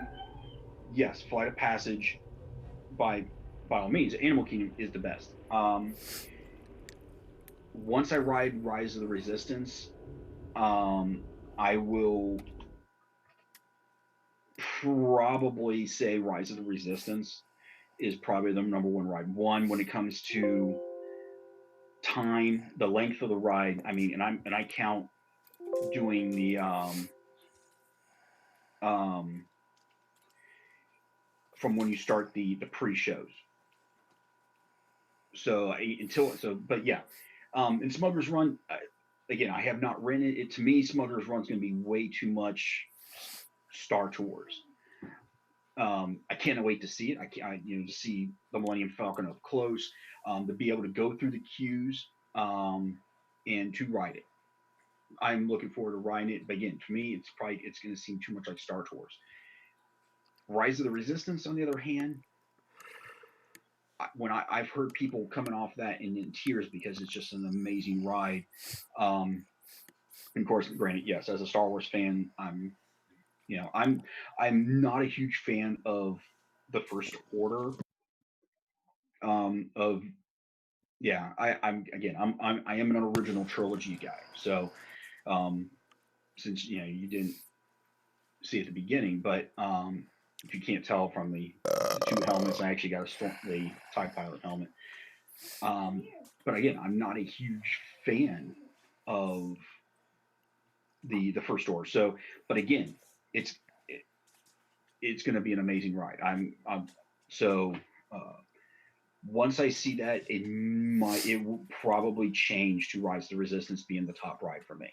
[SPEAKER 2] yes, Flight of Passage by all means. Animal Kingdom is the best. Once I ride Rise of the Resistance, I will probably say Rise of the Resistance is probably the number one ride. One when it comes to time, the length of the ride. I mean, I count doing the um from when you start the pre-shows. So but yeah, in Smuggler's Run, again, I have not rented it. To me, Smuggler's Run is going to be way too much Star Tours. I can't wait to see it. To see the Millennium Falcon up close, to be able to go through the queues, and to ride it. I'm looking forward to riding it. But again, to me, it's going to seem too much like Star Tours. Rise of the Resistance, on the other hand, I've heard people coming off that in tears because it's just an amazing ride. And of course, granted, yes, as a Star Wars fan, I'm not a huge fan of the First Order. Of Yeah, I'm again, I am an original trilogy guy. So since you didn't see at the beginning, but if you can't tell from the two helmets, I actually got the TIE Pilot helmet. Um, but again, I'm not a huge fan of the First Order. So, but again, it's it, it's going to be an amazing ride. I'm so. Once I see that, it will probably change to Rise of the Resistance being the top ride for me.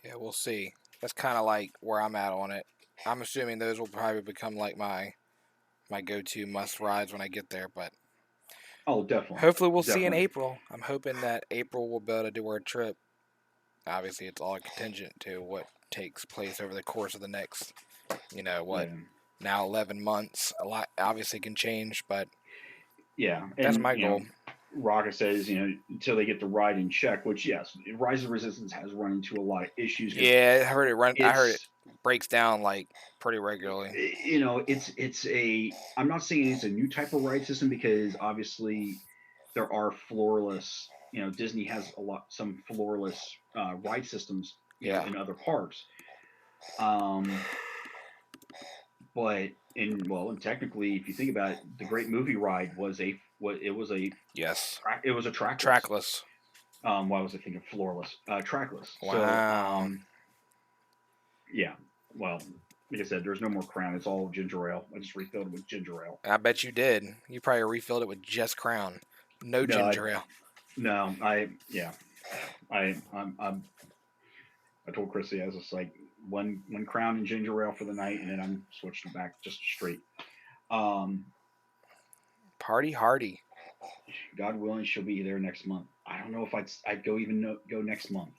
[SPEAKER 1] Yeah, we'll see. That's kind of like where I'm at on it. I'm assuming those will probably become like my go-to must rides when I get there, but
[SPEAKER 2] Oh, definitely,
[SPEAKER 1] hopefully we'll see in
[SPEAKER 2] definitely.
[SPEAKER 1] April. I'm hoping that April will be able to do our trip. Obviously, it's all contingent to what takes place over the course of the next, what,
[SPEAKER 2] Yeah,
[SPEAKER 1] now 11 months. A lot obviously can change, but
[SPEAKER 2] yeah,
[SPEAKER 1] that's
[SPEAKER 2] and
[SPEAKER 1] my goal.
[SPEAKER 2] Rocket says until they get the ride in check, which yes, Rise of the Resistance has run into a lot of issues because
[SPEAKER 1] Yeah, I heard it run. I heard it
[SPEAKER 2] it's
[SPEAKER 1] breaks down like pretty regularly.
[SPEAKER 2] it's a I'm not saying it's a new type of ride system because obviously there are floorless. Disney has some floorless ride systems.
[SPEAKER 1] Yeah.
[SPEAKER 2] In other parks. Um, but and technically, if you think about it, the Great Movie Ride was a what
[SPEAKER 1] Yes.
[SPEAKER 2] it was a trackless.
[SPEAKER 1] Trackless.
[SPEAKER 2] Why was I thinking floorless? Trackless. So
[SPEAKER 1] Wow.
[SPEAKER 2] yeah. Well, like I said, there's no more Crown. It's all ginger ale. I just refilled it with ginger ale.
[SPEAKER 1] I bet you did. You probably refilled it with just Crown. No
[SPEAKER 2] No,
[SPEAKER 1] ginger ale.
[SPEAKER 2] no, yeah, I'm I told Chrissy I was just like one Crown and ginger ale for the night, and then I'm switching back just straight. Um,
[SPEAKER 1] Party hardy.
[SPEAKER 2] God willing, she'll be there next month. I don't know if I'd go next month.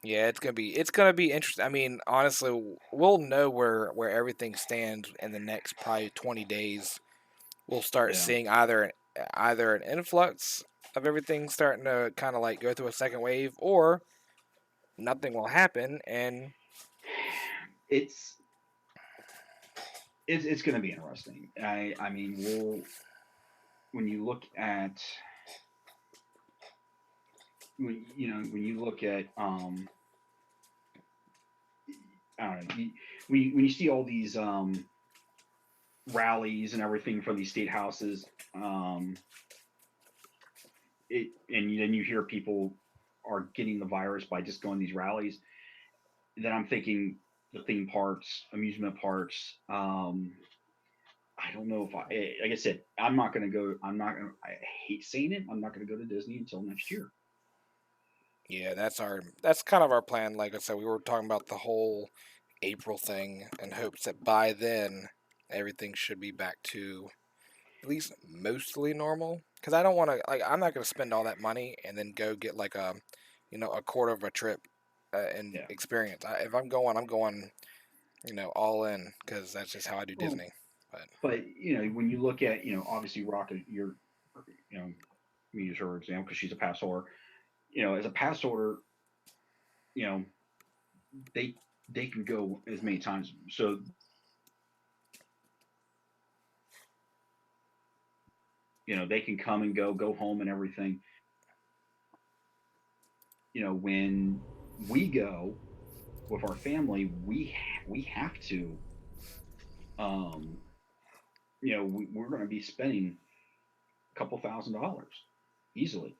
[SPEAKER 1] Yeah, it's gonna be interesting. I mean, honestly, we'll know where everything stands in the next probably 20 days. We'll start
[SPEAKER 2] Yeah,
[SPEAKER 1] seeing either an influx of everything starting to kind of like go through a second wave, or nothing will happen. And
[SPEAKER 2] it's it's going to be interesting. I mean, when you look at when you look at I don't know when you see all these rallies and everything from these state houses, then you hear people are getting the virus by just going to these rallies. Then I'm thinking the theme parks, amusement parks. I don't know if like I said, I'm not going to go. I'm not going. I hate saying it. I'm not going to go to Disney until next year.
[SPEAKER 1] yeah, that's kind of our plan. Like I said, we were talking about the whole April thing in hopes that by then everything should be back to at least mostly normal. because I don't want to like I'm not going to spend all that money and then go get like a quarter of a trip and
[SPEAKER 2] Yeah.
[SPEAKER 1] experience. If I'm going, I'm going all in because that's just how I do
[SPEAKER 2] Well,
[SPEAKER 1] Disney. But
[SPEAKER 2] but when you look at obviously Rocket, you're you know we use her example because she's a pass holder. As a pass holder, you know they they can go as many times. So they can come and go home and everything. When we go with our family, we have to um we're going to be spending a couple $1,000s easily.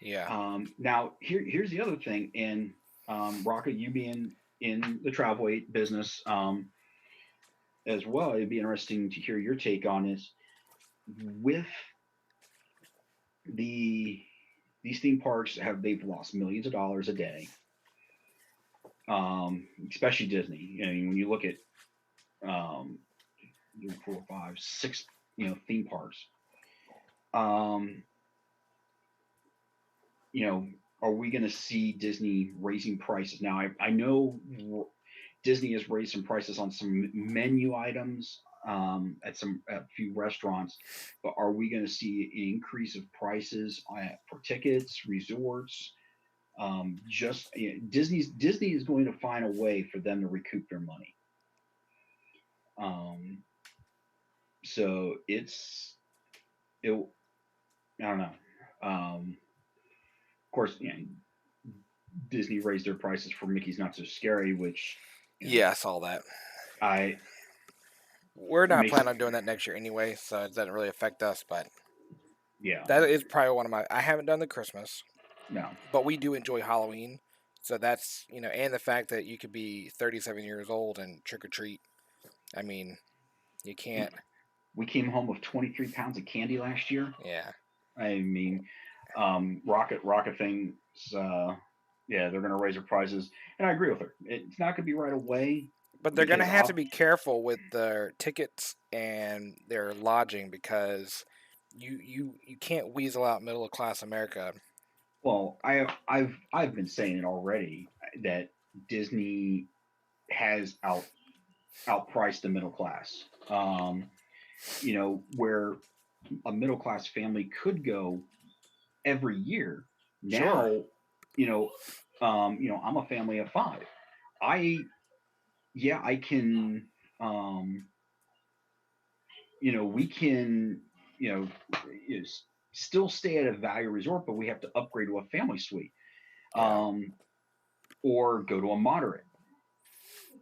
[SPEAKER 1] yeah,
[SPEAKER 2] Now here's the other thing, and Rocket, you being in the travel business as well, it'd be interesting to hear your take on this. With the these theme parks, they've lost millions of dollars a day, especially Disney. When you look at um, 3, 4, 5, 6, theme parks. Um, you know, are we going to see Disney raising prices? Now, I know Disney has raised some prices on some menu items at a few restaurants, but are we going to see an increase of prices for tickets, resorts? Disney is going to find a way for them to recoup their money. Um, so it I don't know. Of course, Disney raised their prices for Mickey's Not So Scary, which
[SPEAKER 1] yeah, I saw that.
[SPEAKER 2] I
[SPEAKER 1] We're
[SPEAKER 2] it
[SPEAKER 1] not
[SPEAKER 2] makes
[SPEAKER 1] planning on doing that next year anyway, so it doesn't really affect us. But
[SPEAKER 2] yeah,
[SPEAKER 1] that is probably one of my. I haven't done the Christmas,
[SPEAKER 2] no.
[SPEAKER 1] but we do enjoy Halloween. So that's and the fact that you could be 37 years old and trick or treat. I mean, you can't.
[SPEAKER 2] We came home with 23 pounds of candy last year.
[SPEAKER 1] Yeah,
[SPEAKER 2] I mean, Rocket things. Yeah, they're going to raise their prices, and I agree with her. It's not going to be right away
[SPEAKER 1] but they're gonna
[SPEAKER 2] because
[SPEAKER 1] have to be careful with their tickets and their lodging because you can't weasel out middle class America.
[SPEAKER 2] well, I've been saying it already that Disney has outpriced the middle class. Where a middle class family could go every year.
[SPEAKER 1] Sure.
[SPEAKER 2] Now, I'm a family of 5. I Yeah, I can. Um, we can. You know, is still stay at a value resort, but we have to upgrade to a family suite,
[SPEAKER 1] Yeah.
[SPEAKER 2] um, or go to a moderate.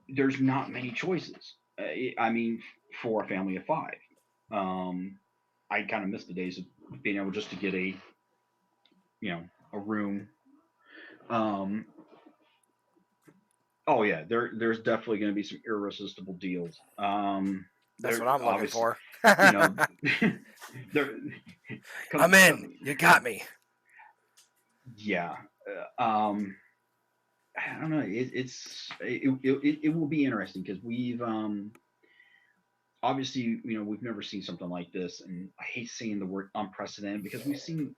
[SPEAKER 2] There's not many choices. I mean, for a family of 5, um, I kind of miss the days of being able just to get a room. Um, oh yeah, there's definitely going to be some irresistible deals.
[SPEAKER 1] That's
[SPEAKER 2] There
[SPEAKER 1] what I'm looking
[SPEAKER 2] obviously,
[SPEAKER 1] for.
[SPEAKER 2] you know, there
[SPEAKER 1] I'm
[SPEAKER 2] come,
[SPEAKER 1] in. You got me.
[SPEAKER 2] yeah. I don't know. It will be interesting because we've obviously we've never seen something like this, and I hate saying the word unprecedented because we've seen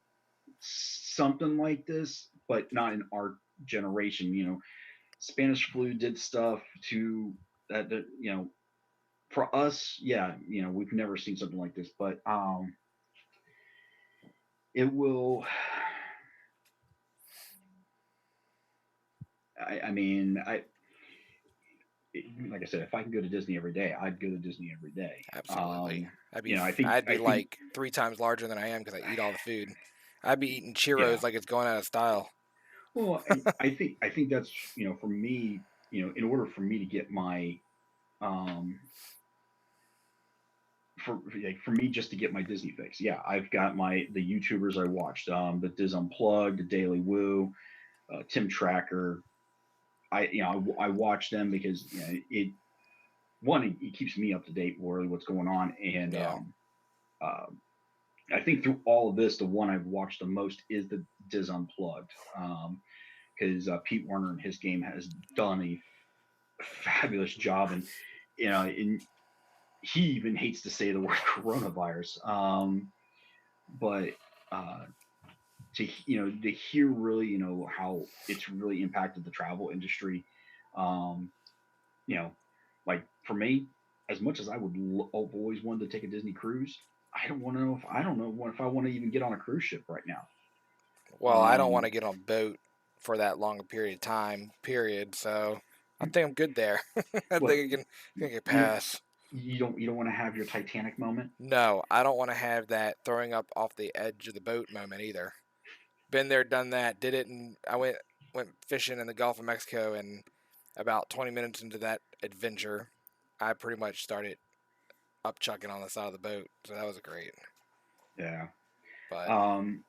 [SPEAKER 2] something like this, but not in our generation. Spanish flu did stuff to that. For us, yeah, we've never seen something like this, but it will. I mean, like I said, if I can go to Disney every day, I'd go to Disney every day.
[SPEAKER 1] Absolutely.
[SPEAKER 2] I
[SPEAKER 1] I'd be
[SPEAKER 2] think
[SPEAKER 1] like 3 times larger than I am because I eat all the food. I'd be eating
[SPEAKER 2] yeah.
[SPEAKER 1] Cheetos like it's going out of style.
[SPEAKER 2] Well, I think that's for me, in order for me to get my um for me just to get my Disney fix. Yeah, I've got the YouTubers I watched, the Diz Unplugged, the Daily Woo, Tim Tracker. I watch them because it keeps me up to date with really what's going on, and
[SPEAKER 1] Yeah.
[SPEAKER 2] uh, I think through all of this, the one I've watched the most is the Diz Unplugged, because Pete Warner and his game has done a fabulous job, and he even hates to say the word coronavirus, but uh, to hear really how it's really impacted the travel industry. Um, you know, like for me, as much as I would have always wanted to take a Disney cruise, I don't know if I want to even get on a cruise ship right now.
[SPEAKER 1] Well, I don't want to get on a boat for that long a period of time, period. So I think I'm good there. I
[SPEAKER 2] What
[SPEAKER 1] think I can
[SPEAKER 2] you
[SPEAKER 1] pass.
[SPEAKER 2] you don't want to have your Titanic moment?
[SPEAKER 1] No, I don't want to have that throwing up off the edge of the boat moment either. Been there, done that, did it, and I went fishing in the Gulf of Mexico, and about 20 minutes into that adventure, I pretty much started up chucking on the side of the boat. So that was great.
[SPEAKER 2] Yeah.
[SPEAKER 1] But
[SPEAKER 2] Um,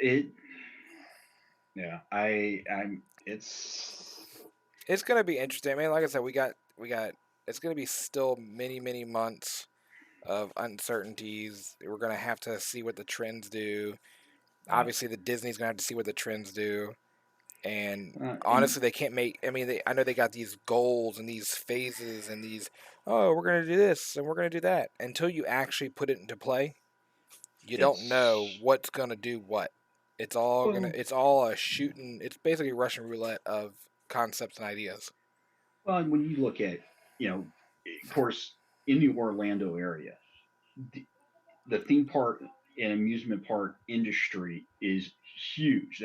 [SPEAKER 2] it yeah, I'm
[SPEAKER 1] it's gonna be interesting. I mean, like I said, we got. It's gonna be still many months of uncertainties. We're gonna have to see what the trends do.
[SPEAKER 2] yes.
[SPEAKER 1] Obviously, the Disney's gonna have to see what the trends do. And
[SPEAKER 2] And
[SPEAKER 1] honestly, they can't make. I mean, I know they got these goals and these phases and these. Oh, we're gonna do this and we're gonna do that. Until you actually put it into play, you don't know
[SPEAKER 2] it's
[SPEAKER 1] what's gonna do what. It's all gonna.
[SPEAKER 2] well,
[SPEAKER 1] It's all a shooting. It's basically Russian roulette of concepts and ideas.
[SPEAKER 2] and when you look at, of course, in the Orlando area, the, the theme park and amusement park industry is huge.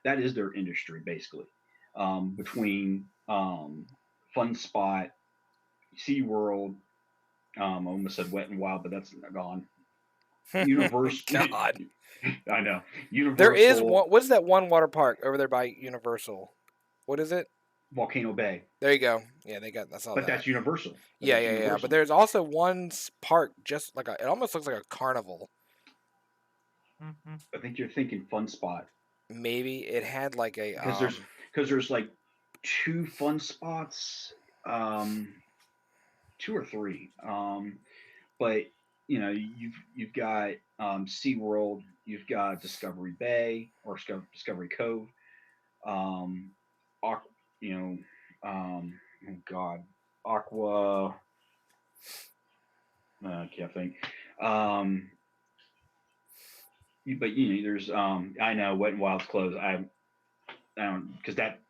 [SPEAKER 2] That is their industry basically. Between Fun Spot, SeaWorld, I almost said Wet and Wild, but that's gone. Universal,
[SPEAKER 1] God,
[SPEAKER 2] I know.
[SPEAKER 1] there is
[SPEAKER 2] Universal,
[SPEAKER 1] one. What is that one water park over there by Universal? What is it?
[SPEAKER 2] Volcano Bay,
[SPEAKER 1] There you go. Yeah, they got. I saw
[SPEAKER 2] but
[SPEAKER 1] that.
[SPEAKER 2] that's Universal. But
[SPEAKER 1] Yeah,
[SPEAKER 2] that's
[SPEAKER 1] yeah, yeah. But
[SPEAKER 2] Universal.
[SPEAKER 1] there's also one park just like a. It almost looks like a carnival.
[SPEAKER 2] I think you're thinking Fun Spot
[SPEAKER 1] Maybe it had like a
[SPEAKER 2] because there's like two fun spots, um, two or three. But you've got SeaWorld, you've got Discovery Bay or Discovery Cove, um, you know, oh God, Aqua. I can't think. Um, but there's I know Wet and Wild's closed. I don't because that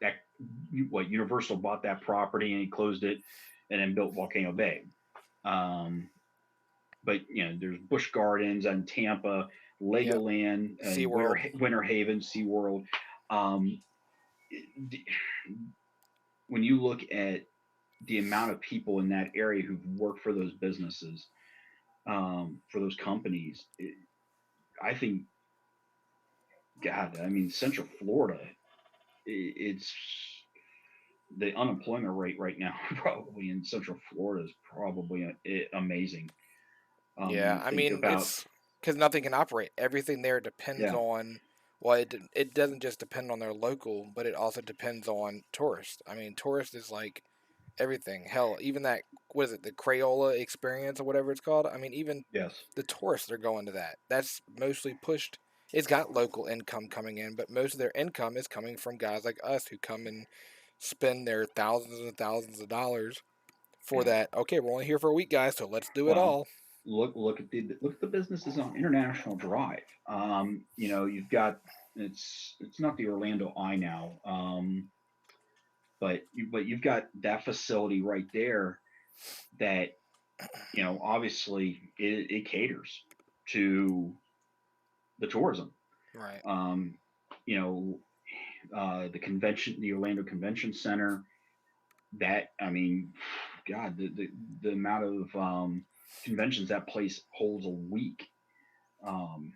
[SPEAKER 2] what Universal bought that property and he closed it and then built Volcano Bay. Um, but there's Busch Gardens and Tampa,
[SPEAKER 1] yep,
[SPEAKER 2] Legoland, and
[SPEAKER 1] SeaWorld.
[SPEAKER 2] Winter Haven, SeaWorld. Um, when you look at the amount of people in that area who've worked for those businesses, for those companies, I think, God, I mean, Central Florida, it's the unemployment rate right now probably in Central Florida is probably amazing. When
[SPEAKER 1] Yeah,
[SPEAKER 2] you
[SPEAKER 1] I
[SPEAKER 2] think
[SPEAKER 1] mean
[SPEAKER 2] about,
[SPEAKER 1] it's because nothing can operate. Everything there depends
[SPEAKER 2] yeah,
[SPEAKER 1] on. Well, it doesn't just depend on their local, but it also depends on tourists. I mean, tourist is like everything. Hell, even that what is it, the Crayola experience or whatever it's called? I mean, even
[SPEAKER 2] yes,
[SPEAKER 1] the tourists are going to that. That's mostly pushed. It's got local income coming in, but most of their income is coming from guys like us who come and spend their thousands and thousands of dollars for
[SPEAKER 2] yeah.
[SPEAKER 1] that. Okay, we're only here for a week, guys, so let's do it
[SPEAKER 2] Well,
[SPEAKER 1] all.
[SPEAKER 2] look at the businesses on International Drive. You've got it's not the Orlando Eye now, but you've got that facility right there that obviously it caters to the tourism.
[SPEAKER 1] Right.
[SPEAKER 2] Um, you know, the Orlando Convention Center. That I mean, God, the amount of conventions that place holds a week. Um,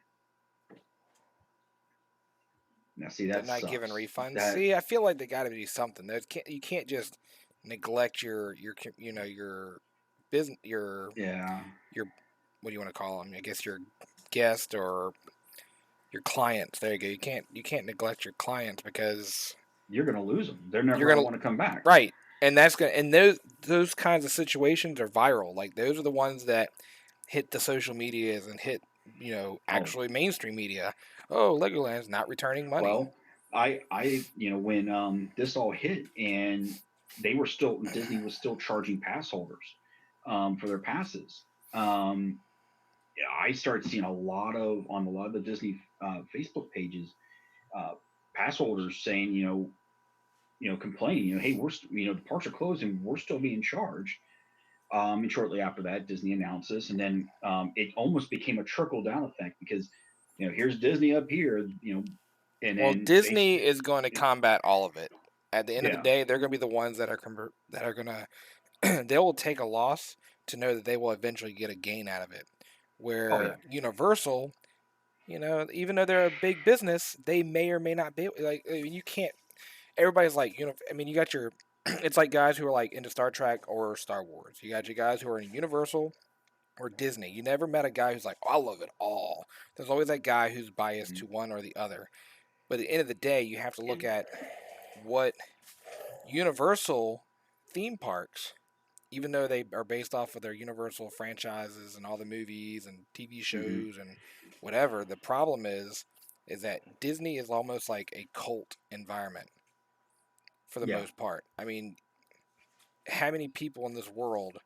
[SPEAKER 2] Now, see,
[SPEAKER 1] They're
[SPEAKER 2] that
[SPEAKER 1] not giving
[SPEAKER 2] sucks.
[SPEAKER 1] refunds.
[SPEAKER 2] That
[SPEAKER 1] See, I feel like they got to do something. You can't just neglect your business
[SPEAKER 2] yeah,
[SPEAKER 1] your what do you want to call them? I guess your guest or your clients. There you go. You can't neglect your clients because
[SPEAKER 2] you're gonna lose them. They're never
[SPEAKER 1] you're
[SPEAKER 2] gonna
[SPEAKER 1] gonna
[SPEAKER 2] want to come back.
[SPEAKER 1] right. And that's gonna and those kinds of situations are viral. Like those are the ones that hit the social medias and hit
[SPEAKER 2] Oh,
[SPEAKER 1] actually mainstream media. Oh, Legoland's not returning money.
[SPEAKER 2] well, when this all hit and Disney was still charging pass holders for their passes. Um, I started seeing on a lot of the Disney Facebook pages, uh, pass holders saying, complaining, hey, the parks are closed and we're still being charged. And shortly after that, Disney announces, and then it almost became a trickle down effect because, here's Disney up here, and
[SPEAKER 1] Well,
[SPEAKER 2] then
[SPEAKER 1] Disney is going to
[SPEAKER 2] yeah,
[SPEAKER 1] combat all of it. At the end of the
[SPEAKER 2] yeah,
[SPEAKER 1] day, they're going to be the ones that are going to they will take a loss to know that they will eventually get a gain out of it.
[SPEAKER 2] oh yeah,
[SPEAKER 1] Where Universal, even though they're a big business, they may or may not be like you can't. Everybody's like, I mean, you got your. It's like guys who are like into Star Trek or Star Wars. You got your guys who are in Universal or Disney. You never met a guy who's like, oh, I love it all. There's always that guy who's biased
[SPEAKER 2] mhm,
[SPEAKER 1] to one or the other. But at the end of the day, you have to look at what Universal theme parks, even though they are based off of their Universal franchises and all the movies and TV
[SPEAKER 2] mhm,
[SPEAKER 1] shows and whatever, the problem is that Disney is almost like a cult environment for the
[SPEAKER 2] yeah,
[SPEAKER 1] most part. I mean, how many people in this world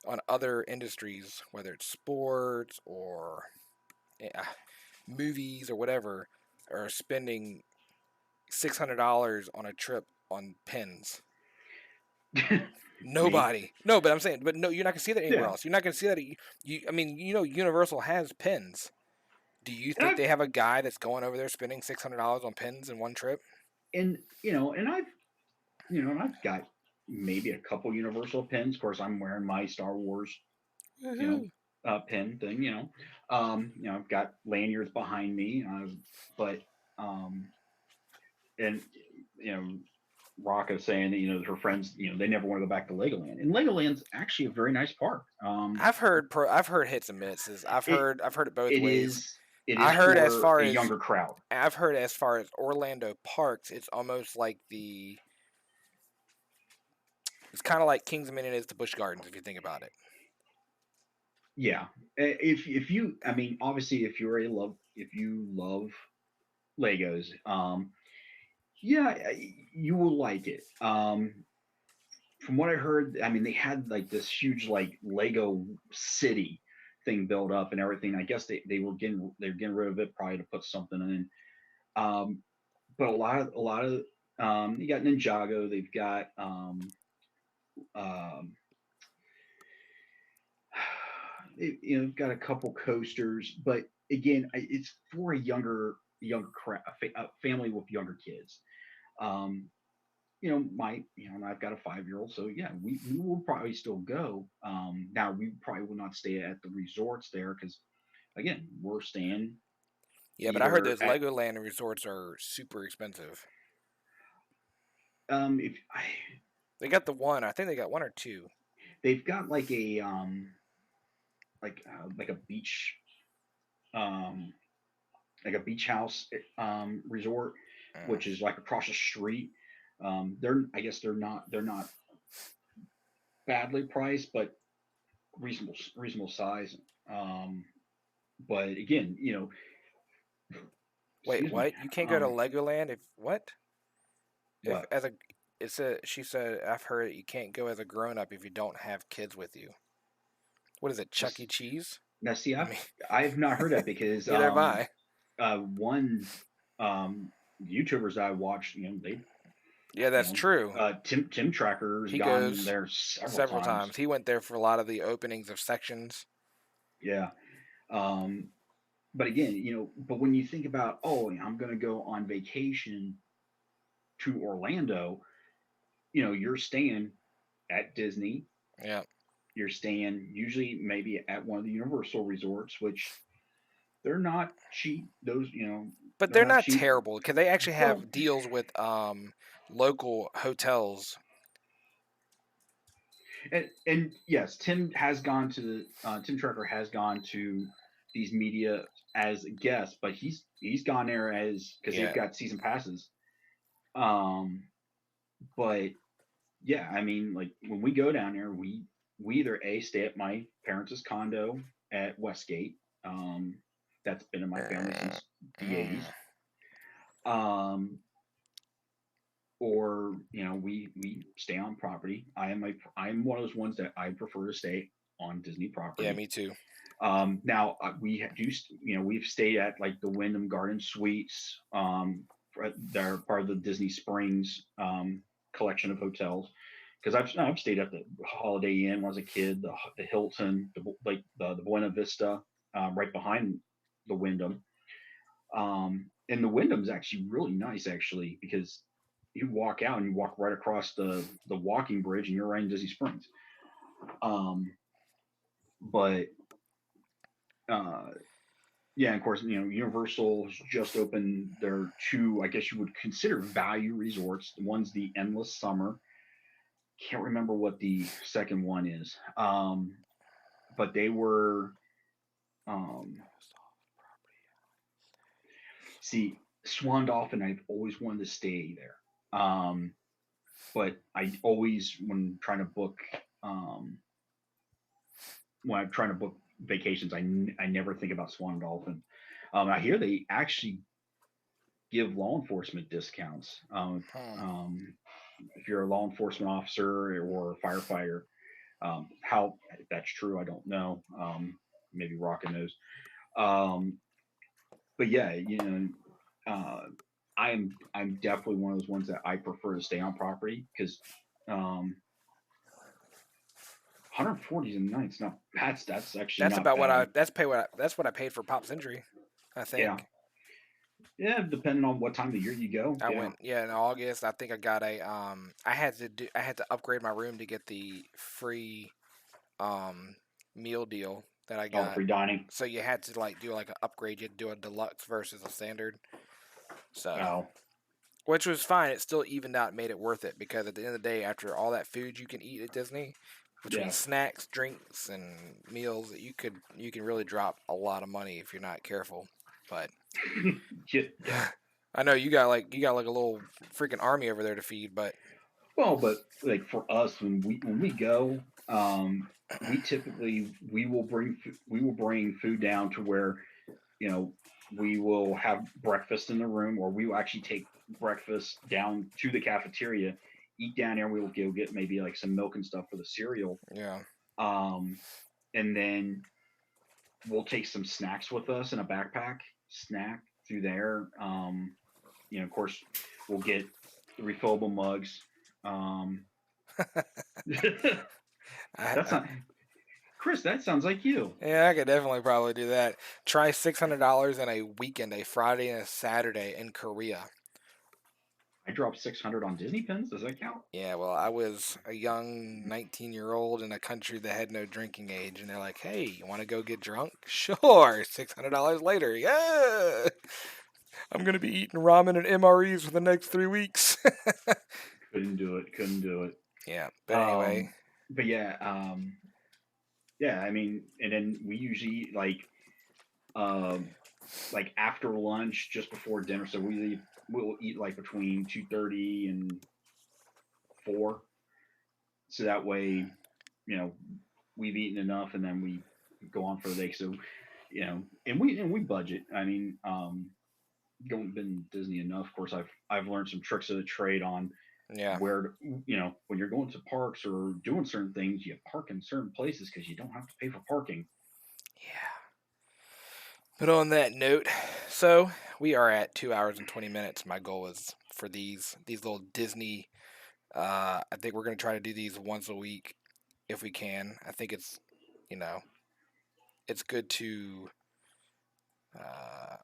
[SPEAKER 1] on other industries, whether it's sports or yeah, movies or whatever, are spending $600 on a trip on pins?
[SPEAKER 2] me,
[SPEAKER 1] Nobody. No, but I'm saying, but no, you're not gonna see that anywhere
[SPEAKER 2] yeah,
[SPEAKER 1] else. You're not gonna see that. I mean, Universal has pins. Do you
[SPEAKER 2] and
[SPEAKER 1] think they have a guy that's going over there spending $600 on pins in one trip?
[SPEAKER 2] and I've got maybe a couple Universal pins. Of course, I'm wearing my Star Wars, you know,
[SPEAKER 1] Woohoo!
[SPEAKER 2] pin thing. I've got lanyards behind me, but um, and you know, Rocco saying that her friends, they never want to go back to Legoland, and Legoland's actually a very nice park.
[SPEAKER 1] I've heard hits and misses.
[SPEAKER 2] It
[SPEAKER 1] I've heard it both
[SPEAKER 2] it
[SPEAKER 1] ways.
[SPEAKER 2] is it
[SPEAKER 1] I
[SPEAKER 2] is
[SPEAKER 1] heard as
[SPEAKER 2] for
[SPEAKER 1] far
[SPEAKER 2] a
[SPEAKER 1] as
[SPEAKER 2] younger crowd.
[SPEAKER 1] Orlando parks, it's almost like it's kind of like Kings Dominion is to Busch Gardens if you think about it.
[SPEAKER 2] Yeah, if you, I mean, obviously, if you love Legos, yeah, you will like it. From what I heard, I mean, they had like this huge like Lego city thing built up and everything. I guess they're getting rid of it probably to put something in. Um, but a lot of you got Ninjago, they've got um, got a couple coasters, but again, it's for a younger a family with younger kids. Um, and I've got a 5-year-old, so yeah, we will probably still go. Now we probably will not stay at the resorts there because again, we're staying
[SPEAKER 1] Yeah, but I heard
[SPEAKER 2] either
[SPEAKER 1] those
[SPEAKER 2] at
[SPEAKER 1] Legoland resorts are super expensive.
[SPEAKER 2] if I
[SPEAKER 1] They got the one. I think they got one or two.
[SPEAKER 2] they've got like a like a beach um house resort,
[SPEAKER 1] Mm.
[SPEAKER 2] which is like across the street. They're not badly priced, but reasonable size. Um, but again,
[SPEAKER 1] Wait,
[SPEAKER 2] excuse me.
[SPEAKER 1] what? You can't go to
[SPEAKER 2] Um,
[SPEAKER 1] Legoland if what? If
[SPEAKER 2] what?
[SPEAKER 1] as a she said I've heard you can't go as a grown up if you don't have kids with you. What is it,
[SPEAKER 2] Now,
[SPEAKER 1] Chuck E. Cheese?
[SPEAKER 2] see,
[SPEAKER 1] I mean,
[SPEAKER 2] I've not heard that because
[SPEAKER 1] neither have I.
[SPEAKER 2] one um YouTubers I watched, they
[SPEAKER 1] Yeah, that's true.
[SPEAKER 2] Tim Tracker's
[SPEAKER 1] He
[SPEAKER 2] gone
[SPEAKER 1] goes
[SPEAKER 2] there several
[SPEAKER 1] several
[SPEAKER 2] times.
[SPEAKER 1] times. He went there for a lot of the openings of sections.
[SPEAKER 2] Yeah. Um, but again, but when you think about, oh, I'm going to go on vacation to Orlando, you're staying at Disney.
[SPEAKER 1] Yeah,
[SPEAKER 2] You're staying usually maybe at one of the Universal resorts, which they're not cheap. Those,
[SPEAKER 1] but
[SPEAKER 2] they're
[SPEAKER 1] they're
[SPEAKER 2] not
[SPEAKER 1] not
[SPEAKER 2] cheap.
[SPEAKER 1] terrible because they actually
[SPEAKER 2] Well,
[SPEAKER 1] have deals with local hotels.
[SPEAKER 2] and yes, Tim Tracker has gone to these media as a guest, but he's gone there as because they've
[SPEAKER 1] Yeah,
[SPEAKER 2] got season passes. Um, but yeah, I mean, like when we go down there, we either stay at my parents' condo at Westgate. Um, that's been in my family
[SPEAKER 1] mm,
[SPEAKER 2] since the '80s.
[SPEAKER 1] mm.
[SPEAKER 2] Um, or we stay on property. I am one of those ones that I prefer to stay. on Disney
[SPEAKER 1] Yeah,
[SPEAKER 2] property.
[SPEAKER 1] me too.
[SPEAKER 2] Now we've stayed at like the Wyndham Garden Suites. They're part of the Disney Springs collection of hotels. Because I've stayed at the Holiday Inn when I was a kid, the Hilton, the Buena Vista, right behind the Wyndham. And the Wyndham's actually really nice, actually, because you walk out and you walk right across the walking bridge, and you're right in Disney Springs. Um, but uh, Yeah, of course, Universal has just opened their two, I guess you would consider value resorts. One's the Endless Summer. Can't remember what the second one is. But they were, um, see, Swan Dolphin, I've always wanted to stay there. But I always, um, when I'm trying to book vacations, I never think about Swan Dolphin. I hear they actually give law enforcement discounts.
[SPEAKER 1] Hmm.
[SPEAKER 2] If you're a law enforcement officer or a firefighter, how that's true, I don't know. Maybe Rocket knows. Um, but yeah, uh, I'm definitely one of those ones that I prefer to stay on property because 140 a night's not that's actually
[SPEAKER 1] That's
[SPEAKER 2] not
[SPEAKER 1] about what I
[SPEAKER 2] bad.
[SPEAKER 1] that's what I paid for Pop's injury, I
[SPEAKER 2] Yeah,
[SPEAKER 1] think.
[SPEAKER 2] yeah, depending on what time of the year you go.
[SPEAKER 1] I
[SPEAKER 2] Yeah.
[SPEAKER 1] went, yeah, in August. I think I got a I had to upgrade my room to get the free um meal deal that I
[SPEAKER 2] Oh, the
[SPEAKER 1] got.
[SPEAKER 2] free dining.
[SPEAKER 1] So you had to like do like an upgrade. You had to do a deluxe versus a standard. So,
[SPEAKER 2] Oh,
[SPEAKER 1] which was fine. It still evened out and made it worth it because at the end of the day, after all that food you can eat at Disney, between
[SPEAKER 2] yeah.
[SPEAKER 1] snacks, drinks, and meals, you can really drop a lot of money if you're not careful. But
[SPEAKER 2] Yeah.
[SPEAKER 1] I know you got like a little freaking army over there to feed, but
[SPEAKER 2] Well, but like for us, when we go, we typically we will bring food down to where you know we will have breakfast in the room, or we will actually take breakfast down to the cafeteria, eat down there. We will go get maybe like some milk and stuff for the cereal,
[SPEAKER 1] yeah.
[SPEAKER 2] um, and then we'll take some snacks with us in a backpack, snack through there. Of course, we'll get the refillable mugs. Um,
[SPEAKER 1] I,
[SPEAKER 2] that's
[SPEAKER 1] I
[SPEAKER 2] not Chris. That sounds like you.
[SPEAKER 1] yeah, I could definitely probably do that. Try $600 in a weekend, a Friday and a Saturday in Korea.
[SPEAKER 2] I dropped 600 on Disney pins. Does that count?
[SPEAKER 1] Yeah, well, I was a young 19-year-old in a country that had no drinking age, and they're like, "Hey, you want to go get drunk? Sure." $600 later, yeah. I'm gonna be eating ramen and MREs for the next 3 weeks.
[SPEAKER 2] Couldn't do it. Couldn't do it.
[SPEAKER 1] Yeah, but anyway,
[SPEAKER 2] Um, but yeah, yeah. I mean, and then we usually um, like after lunch, just before dinner. So we'll eat like between 2:30 and 4. So that way, you know, we've eaten enough, and then we go on for the day. So and we budget. I mean, going been Disney enough. Of course, I've learned some tricks of the trade on
[SPEAKER 1] yeah,
[SPEAKER 2] where when you're going to parks or doing certain things, you park in certain places because you don't have to pay for parking.
[SPEAKER 1] yeah. But on that note, so we are at 2 hours and 20 minutes. My goal is for these little Disney. I think we're gonna try to do these once a week if we can. I think you know it's good to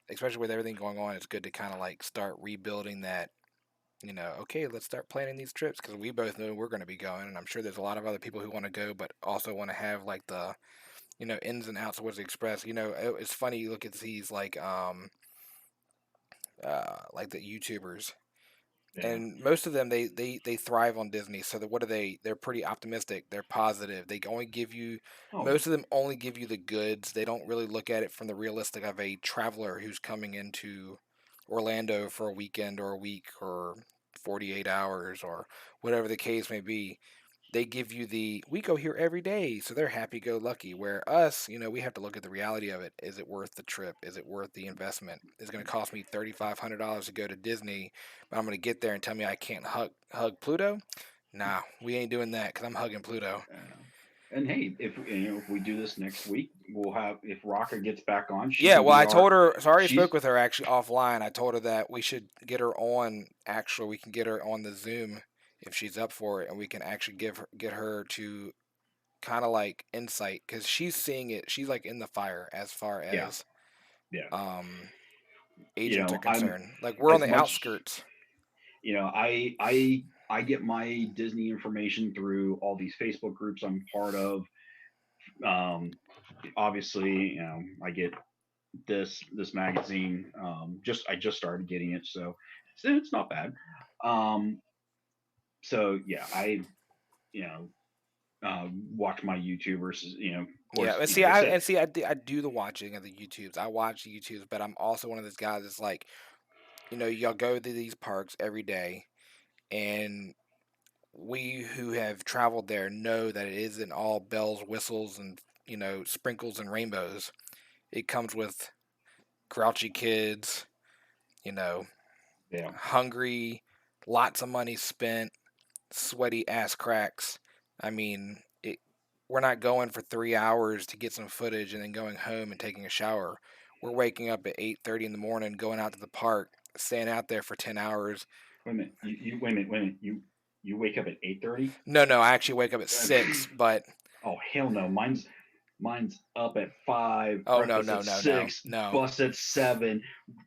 [SPEAKER 1] especially with everything going on. It's good to kind of like start rebuilding that. Okay, let's start planning these trips because we both know we're going to be going, and I'm sure there's a lot of other people who want to go, but also want to have like the ins and outs of what's expressed. It's funny you look at these like the YouTubers,
[SPEAKER 2] Yeah.
[SPEAKER 1] and most of them they thrive on Disney. So that what are they? They're pretty optimistic. They're positive. They only give you
[SPEAKER 2] Oh,
[SPEAKER 1] most of them only give you the goods. They don't really look at it from the realistic of a traveler who's coming into Orlando for a weekend or a week or 48 hours or whatever the case may be. They give you the we go here every day, so they're happy go lucky. Where us, we have to look at the reality of it. Is it worth the trip? Is it worth the investment? It's going to cost me $3,500 to go to Disney, but I'm going to get there and tell me I can't hug Pluto. Nah, we ain't doing that because I'm hugging Pluto.
[SPEAKER 2] yeah. And hey, if we do this next week, we'll have if Raka gets back on, she
[SPEAKER 1] Yeah,
[SPEAKER 2] can
[SPEAKER 1] well,
[SPEAKER 2] be
[SPEAKER 1] I
[SPEAKER 2] our.
[SPEAKER 1] told her. So I already
[SPEAKER 2] She's
[SPEAKER 1] spoke with her actually offline. I told her that we should get her on. Actually, we can get her on the Zoom if she's up for it, and we can actually get her to kind of like insight because she's seeing it. She's like in the fire as far
[SPEAKER 2] yeah,
[SPEAKER 1] as
[SPEAKER 2] yeah.
[SPEAKER 1] um
[SPEAKER 2] You
[SPEAKER 1] agents are
[SPEAKER 2] know, I'm
[SPEAKER 1] concerned. Like we're on
[SPEAKER 2] as
[SPEAKER 1] the
[SPEAKER 2] much.
[SPEAKER 1] outskirts.
[SPEAKER 2] I get my Disney information through all these Facebook groups I'm part of. Um, Obviously, I get this magazine. Just I just started getting it, so it's not bad. Um, so yeah, I you know watch my YouTubers. Of
[SPEAKER 1] Yeah,
[SPEAKER 2] course,
[SPEAKER 1] and
[SPEAKER 2] like I said,
[SPEAKER 1] I do the watching of the YouTubes. I watch the YouTubes, but I'm also one of those guys that's like, y'all go to these parks every day, and we who have traveled there know that it isn't all bells, whistles, and sprinkles and rainbows. It comes with grouchy kids, you know,
[SPEAKER 2] yeah.
[SPEAKER 1] hungry, lots of money spent, sweaty ass cracks. I mean, we're not going for 3 hours to get some footage and then going home and taking a shower. We're waking up at 8:30 in the morning, going out to the park, staying out there for 10 hours.
[SPEAKER 2] Wait a minute. You wait a minute. You wake up at 8:30.
[SPEAKER 1] No, no, I actually wake up at 6, but
[SPEAKER 2] Oh hell no. Mine's up at 5,
[SPEAKER 1] oh no,
[SPEAKER 2] breakfast
[SPEAKER 1] no,
[SPEAKER 2] at
[SPEAKER 1] no, no,
[SPEAKER 2] 6,
[SPEAKER 1] no.
[SPEAKER 2] bus at 7,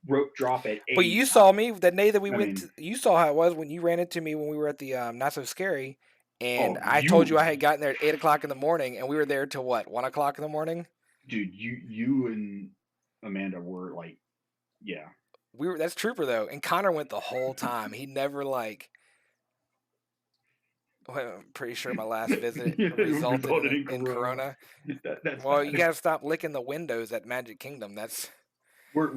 [SPEAKER 2] rope drop at
[SPEAKER 1] But
[SPEAKER 2] 8.
[SPEAKER 1] you saw me that day that we
[SPEAKER 2] I
[SPEAKER 1] went to,
[SPEAKER 2] mean,
[SPEAKER 1] you saw how it was when you ran into me when we were at the Not So Scary, and
[SPEAKER 2] oh
[SPEAKER 1] I told
[SPEAKER 2] you,
[SPEAKER 1] you I had gotten there at 8 o'clock in the morning, and we were there till what, 1 o'clock in the morning.
[SPEAKER 2] dude, you and Amanda were like, yeah.
[SPEAKER 1] That's Trooper though, and Connor went the whole time. He never like. Well, I'm pretty sure my last visit
[SPEAKER 2] It
[SPEAKER 1] resulted
[SPEAKER 2] resulted
[SPEAKER 1] in
[SPEAKER 2] in
[SPEAKER 1] in
[SPEAKER 2] Corona.
[SPEAKER 1] Corona.
[SPEAKER 2] That's
[SPEAKER 1] Well, you
[SPEAKER 2] bad.
[SPEAKER 1] gotta stop licking the windows at Magic Kingdom. That's
[SPEAKER 2] We're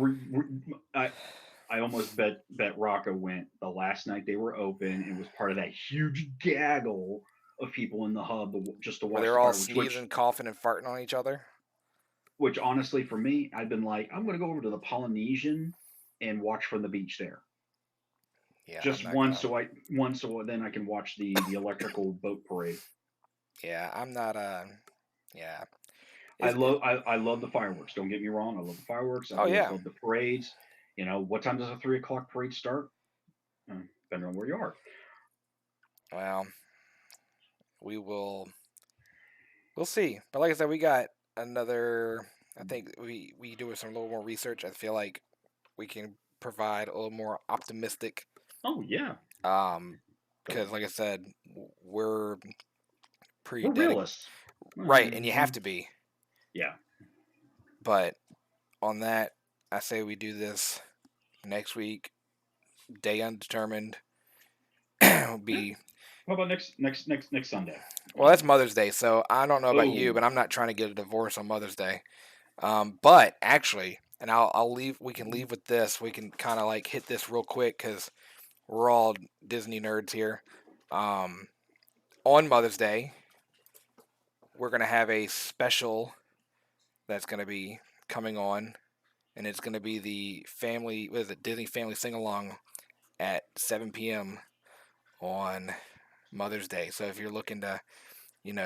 [SPEAKER 2] I almost bet Rocco went the last night they were open and was part of that huge gaggle of people in the hub just to
[SPEAKER 1] where
[SPEAKER 2] watch
[SPEAKER 1] they're
[SPEAKER 2] the
[SPEAKER 1] all
[SPEAKER 2] fireworks.
[SPEAKER 1] sneezing, coughing, and farting on each other.
[SPEAKER 2] Which honestly, for me, I've been like, I'm gonna go over to the Polynesian and watch from the beach there.
[SPEAKER 1] Yeah, I'm
[SPEAKER 2] Just
[SPEAKER 1] not gonna.
[SPEAKER 2] once so then I can watch the electrical boat parade.
[SPEAKER 1] Yeah, I'm not. Yeah,
[SPEAKER 2] I love the fireworks. Don't get me wrong. I love the fireworks. I've
[SPEAKER 1] oh
[SPEAKER 2] always
[SPEAKER 1] yeah.
[SPEAKER 2] loved the parades. What time does a 3 o'clock parade start? Depending on where you are.
[SPEAKER 1] Well, we will. We'll see. But like I said, we got another. I think we do some little more research. I feel like we can provide a little more optimistic.
[SPEAKER 2] Oh yeah,
[SPEAKER 1] Um, because like I said, we're pretty
[SPEAKER 2] we're
[SPEAKER 1] dedicated.
[SPEAKER 2] realists.
[SPEAKER 1] Right, and you have to be.
[SPEAKER 2] Yeah.
[SPEAKER 1] But on that, I say we do this next week. Day undetermined. Will
[SPEAKER 2] Yeah.
[SPEAKER 1] be
[SPEAKER 2] How about next Sunday?
[SPEAKER 1] well. That's Mother's Day, so I don't know about you,
[SPEAKER 2] Oh,
[SPEAKER 1] but I'm not trying to get a divorce on Mother's Day. But actually, and I'll leave. We can leave with this. We can kind of like hit this real quick because we're all Disney nerds here. Um, on Mother's Day, we're gonna have a special that's gonna be coming on, and it's gonna be the family. What is it? Disney Family Sing Along at 7 p.m. on Mother's Day. So if you're looking to,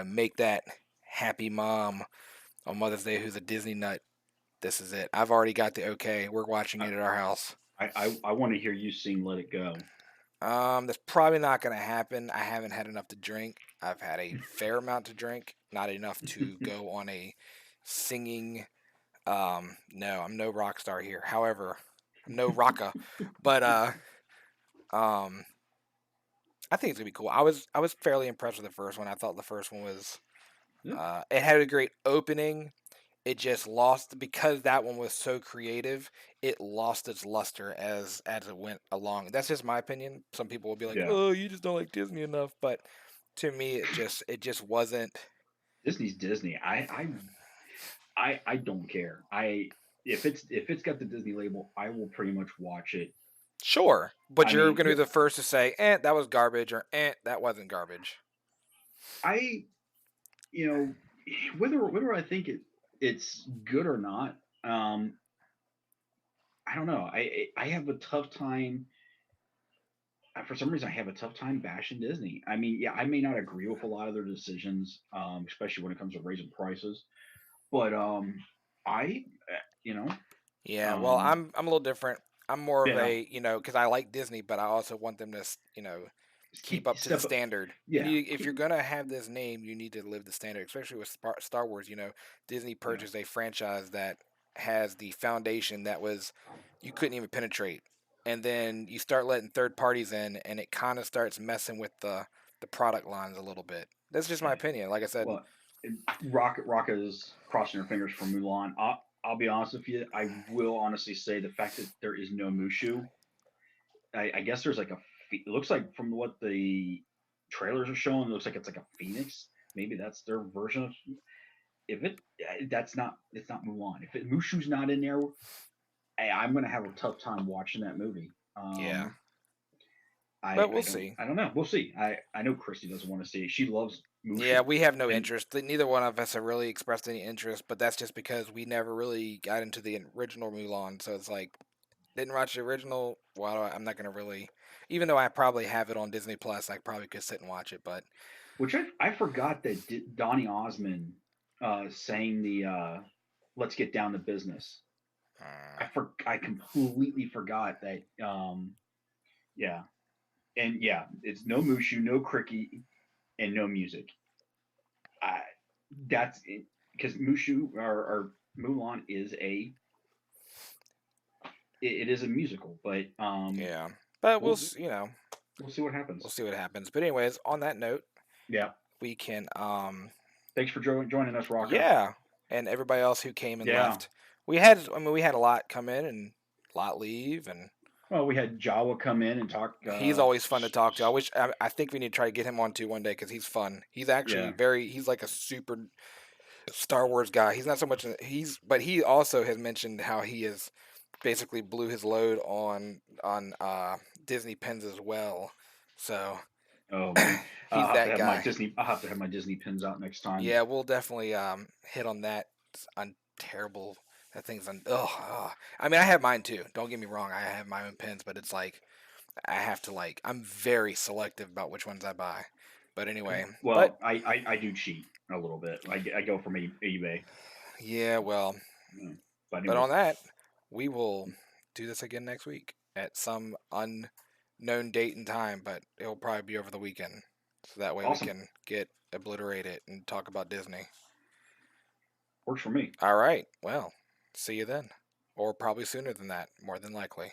[SPEAKER 1] make that happy mom on Mother's Day who's a Disney nut, this is it. I've already got the okay. We're watching
[SPEAKER 2] I
[SPEAKER 1] it at our house.
[SPEAKER 2] I want to hear you sing "Let It Go."
[SPEAKER 1] That's probably not going to happen. I haven't had enough to drink. I've had a fair amount to drink, not enough to go on a singing. No, I'm no rock star here. However, I'm no rocka, but um, I think it's gonna be cool. I was fairly impressed with the first one. I thought the first one was
[SPEAKER 2] Yeah.
[SPEAKER 1] it had a great opening. It just lost because that one was so creative. It lost its luster as it went along. That's just my opinion. Some people will be like,
[SPEAKER 2] Yeah.
[SPEAKER 1] "Oh, you just don't like Disney enough," but to me, it just wasn't.
[SPEAKER 2] Disney's Disney. I don't care. I if it's got the Disney label, I will pretty much watch it.
[SPEAKER 1] Sure, but
[SPEAKER 2] I
[SPEAKER 1] you're
[SPEAKER 2] mean,
[SPEAKER 1] gonna be the first to say, that was garbage," or that wasn't garbage."
[SPEAKER 2] I you know whether I think it's good or not. I don't know. I have a tough time for some reason I have a tough time bashing Disney. I mean, yeah, I may not agree with a lot of their decisions, especially when it comes to raising prices, but I, you know,
[SPEAKER 1] Yeah, well,
[SPEAKER 2] um,
[SPEAKER 1] I'm a little different. I'm more of
[SPEAKER 2] yeah,
[SPEAKER 1] a, because I like Disney, but I also want them to,
[SPEAKER 2] just
[SPEAKER 1] keep
[SPEAKER 2] keep
[SPEAKER 1] up to the
[SPEAKER 2] step up.
[SPEAKER 1] standard.
[SPEAKER 2] Yeah,
[SPEAKER 1] If you're gonna have this name, you need to live the standard, especially with Star Wars. Disney
[SPEAKER 2] yeah.
[SPEAKER 1] purchased a franchise that has the foundation that was you couldn't even penetrate, and then you start letting third parties in, and it kind of starts messing with the product lines a little bit. That's just my opinion. Like I said,
[SPEAKER 2] Well, Rocket is crossing her fingers for Mulan. I'll be honest with you. I will honestly say the fact that there is no Mushu. I guess there's like it looks like from what the trailers are showing, it looks like it's like a phoenix. Maybe that's their version of. If it that's not it's not Mulan. If Mushu's not in there, I'm gonna have a tough time watching that movie.
[SPEAKER 1] yeah,
[SPEAKER 2] I
[SPEAKER 1] but we'll
[SPEAKER 2] I don't
[SPEAKER 1] see.
[SPEAKER 2] I don't know. We'll see. I know Christy doesn't want to see it. She loves
[SPEAKER 1] Yeah,
[SPEAKER 2] Mushu,
[SPEAKER 1] we have no
[SPEAKER 2] and
[SPEAKER 1] interest. Neither one of us have really expressed any interest, but that's just because we never really got into the original Mulan. So it's like, didn't watch the original. Well, I'm not gonna really, even though I probably have it on Disney Plus, I probably could sit and watch it. But
[SPEAKER 2] which I forgot that Donny Osmond sang the "Let's Get Down to Business."
[SPEAKER 1] uh,
[SPEAKER 2] I completely forgot that. Yeah, and yeah, it's no Mushu, no Cricky, and no music. I That's it because Mushu or Mulan is it is a musical, but
[SPEAKER 1] yeah, but
[SPEAKER 2] we'll we'll see what
[SPEAKER 1] we'll
[SPEAKER 2] happens.
[SPEAKER 1] see what happens. But anyways, on that note,
[SPEAKER 2] Yeah,
[SPEAKER 1] we can
[SPEAKER 2] thanks for joining us, Rocco.
[SPEAKER 1] yeah, and everybody else who came and
[SPEAKER 2] Yeah,
[SPEAKER 1] left. We had a lot come in and a lot leave, and
[SPEAKER 2] well, we had Jawa come in and talk.
[SPEAKER 1] he's always fun to talk to. I think we need to try to get him on too one day because he's fun. He's actually
[SPEAKER 2] Yeah.
[SPEAKER 1] he's like a super Star Wars guy. He's not so much but he also has mentioned how he is basically blew his load on Disney pins as well. So
[SPEAKER 2] Oh man,
[SPEAKER 1] he's
[SPEAKER 2] I'll have to
[SPEAKER 1] that
[SPEAKER 2] have my
[SPEAKER 1] guy.
[SPEAKER 2] Disney. I'll have to have my Disney pins out next time.
[SPEAKER 1] Yeah, we'll definitely hit on that. It's terrible. That thing's I mean, I have mine too. Don't get me wrong. I have my own pins, but it's like I have to I'm very selective about which ones I buy. But anyway, but
[SPEAKER 2] Well, I do cheat a little bit. I go from eBay.
[SPEAKER 1] yeah, well,
[SPEAKER 2] Yeah. But
[SPEAKER 1] but on
[SPEAKER 2] anyways,
[SPEAKER 1] that, we will do this again next week at some unknown date and time, but it'll probably be over the weekend. So that way we
[SPEAKER 2] awesome.
[SPEAKER 1] can get obliterate it and talk about Disney.
[SPEAKER 2] Works for me.
[SPEAKER 1] All right. Well, see you then. Or probably sooner than that, more than likely.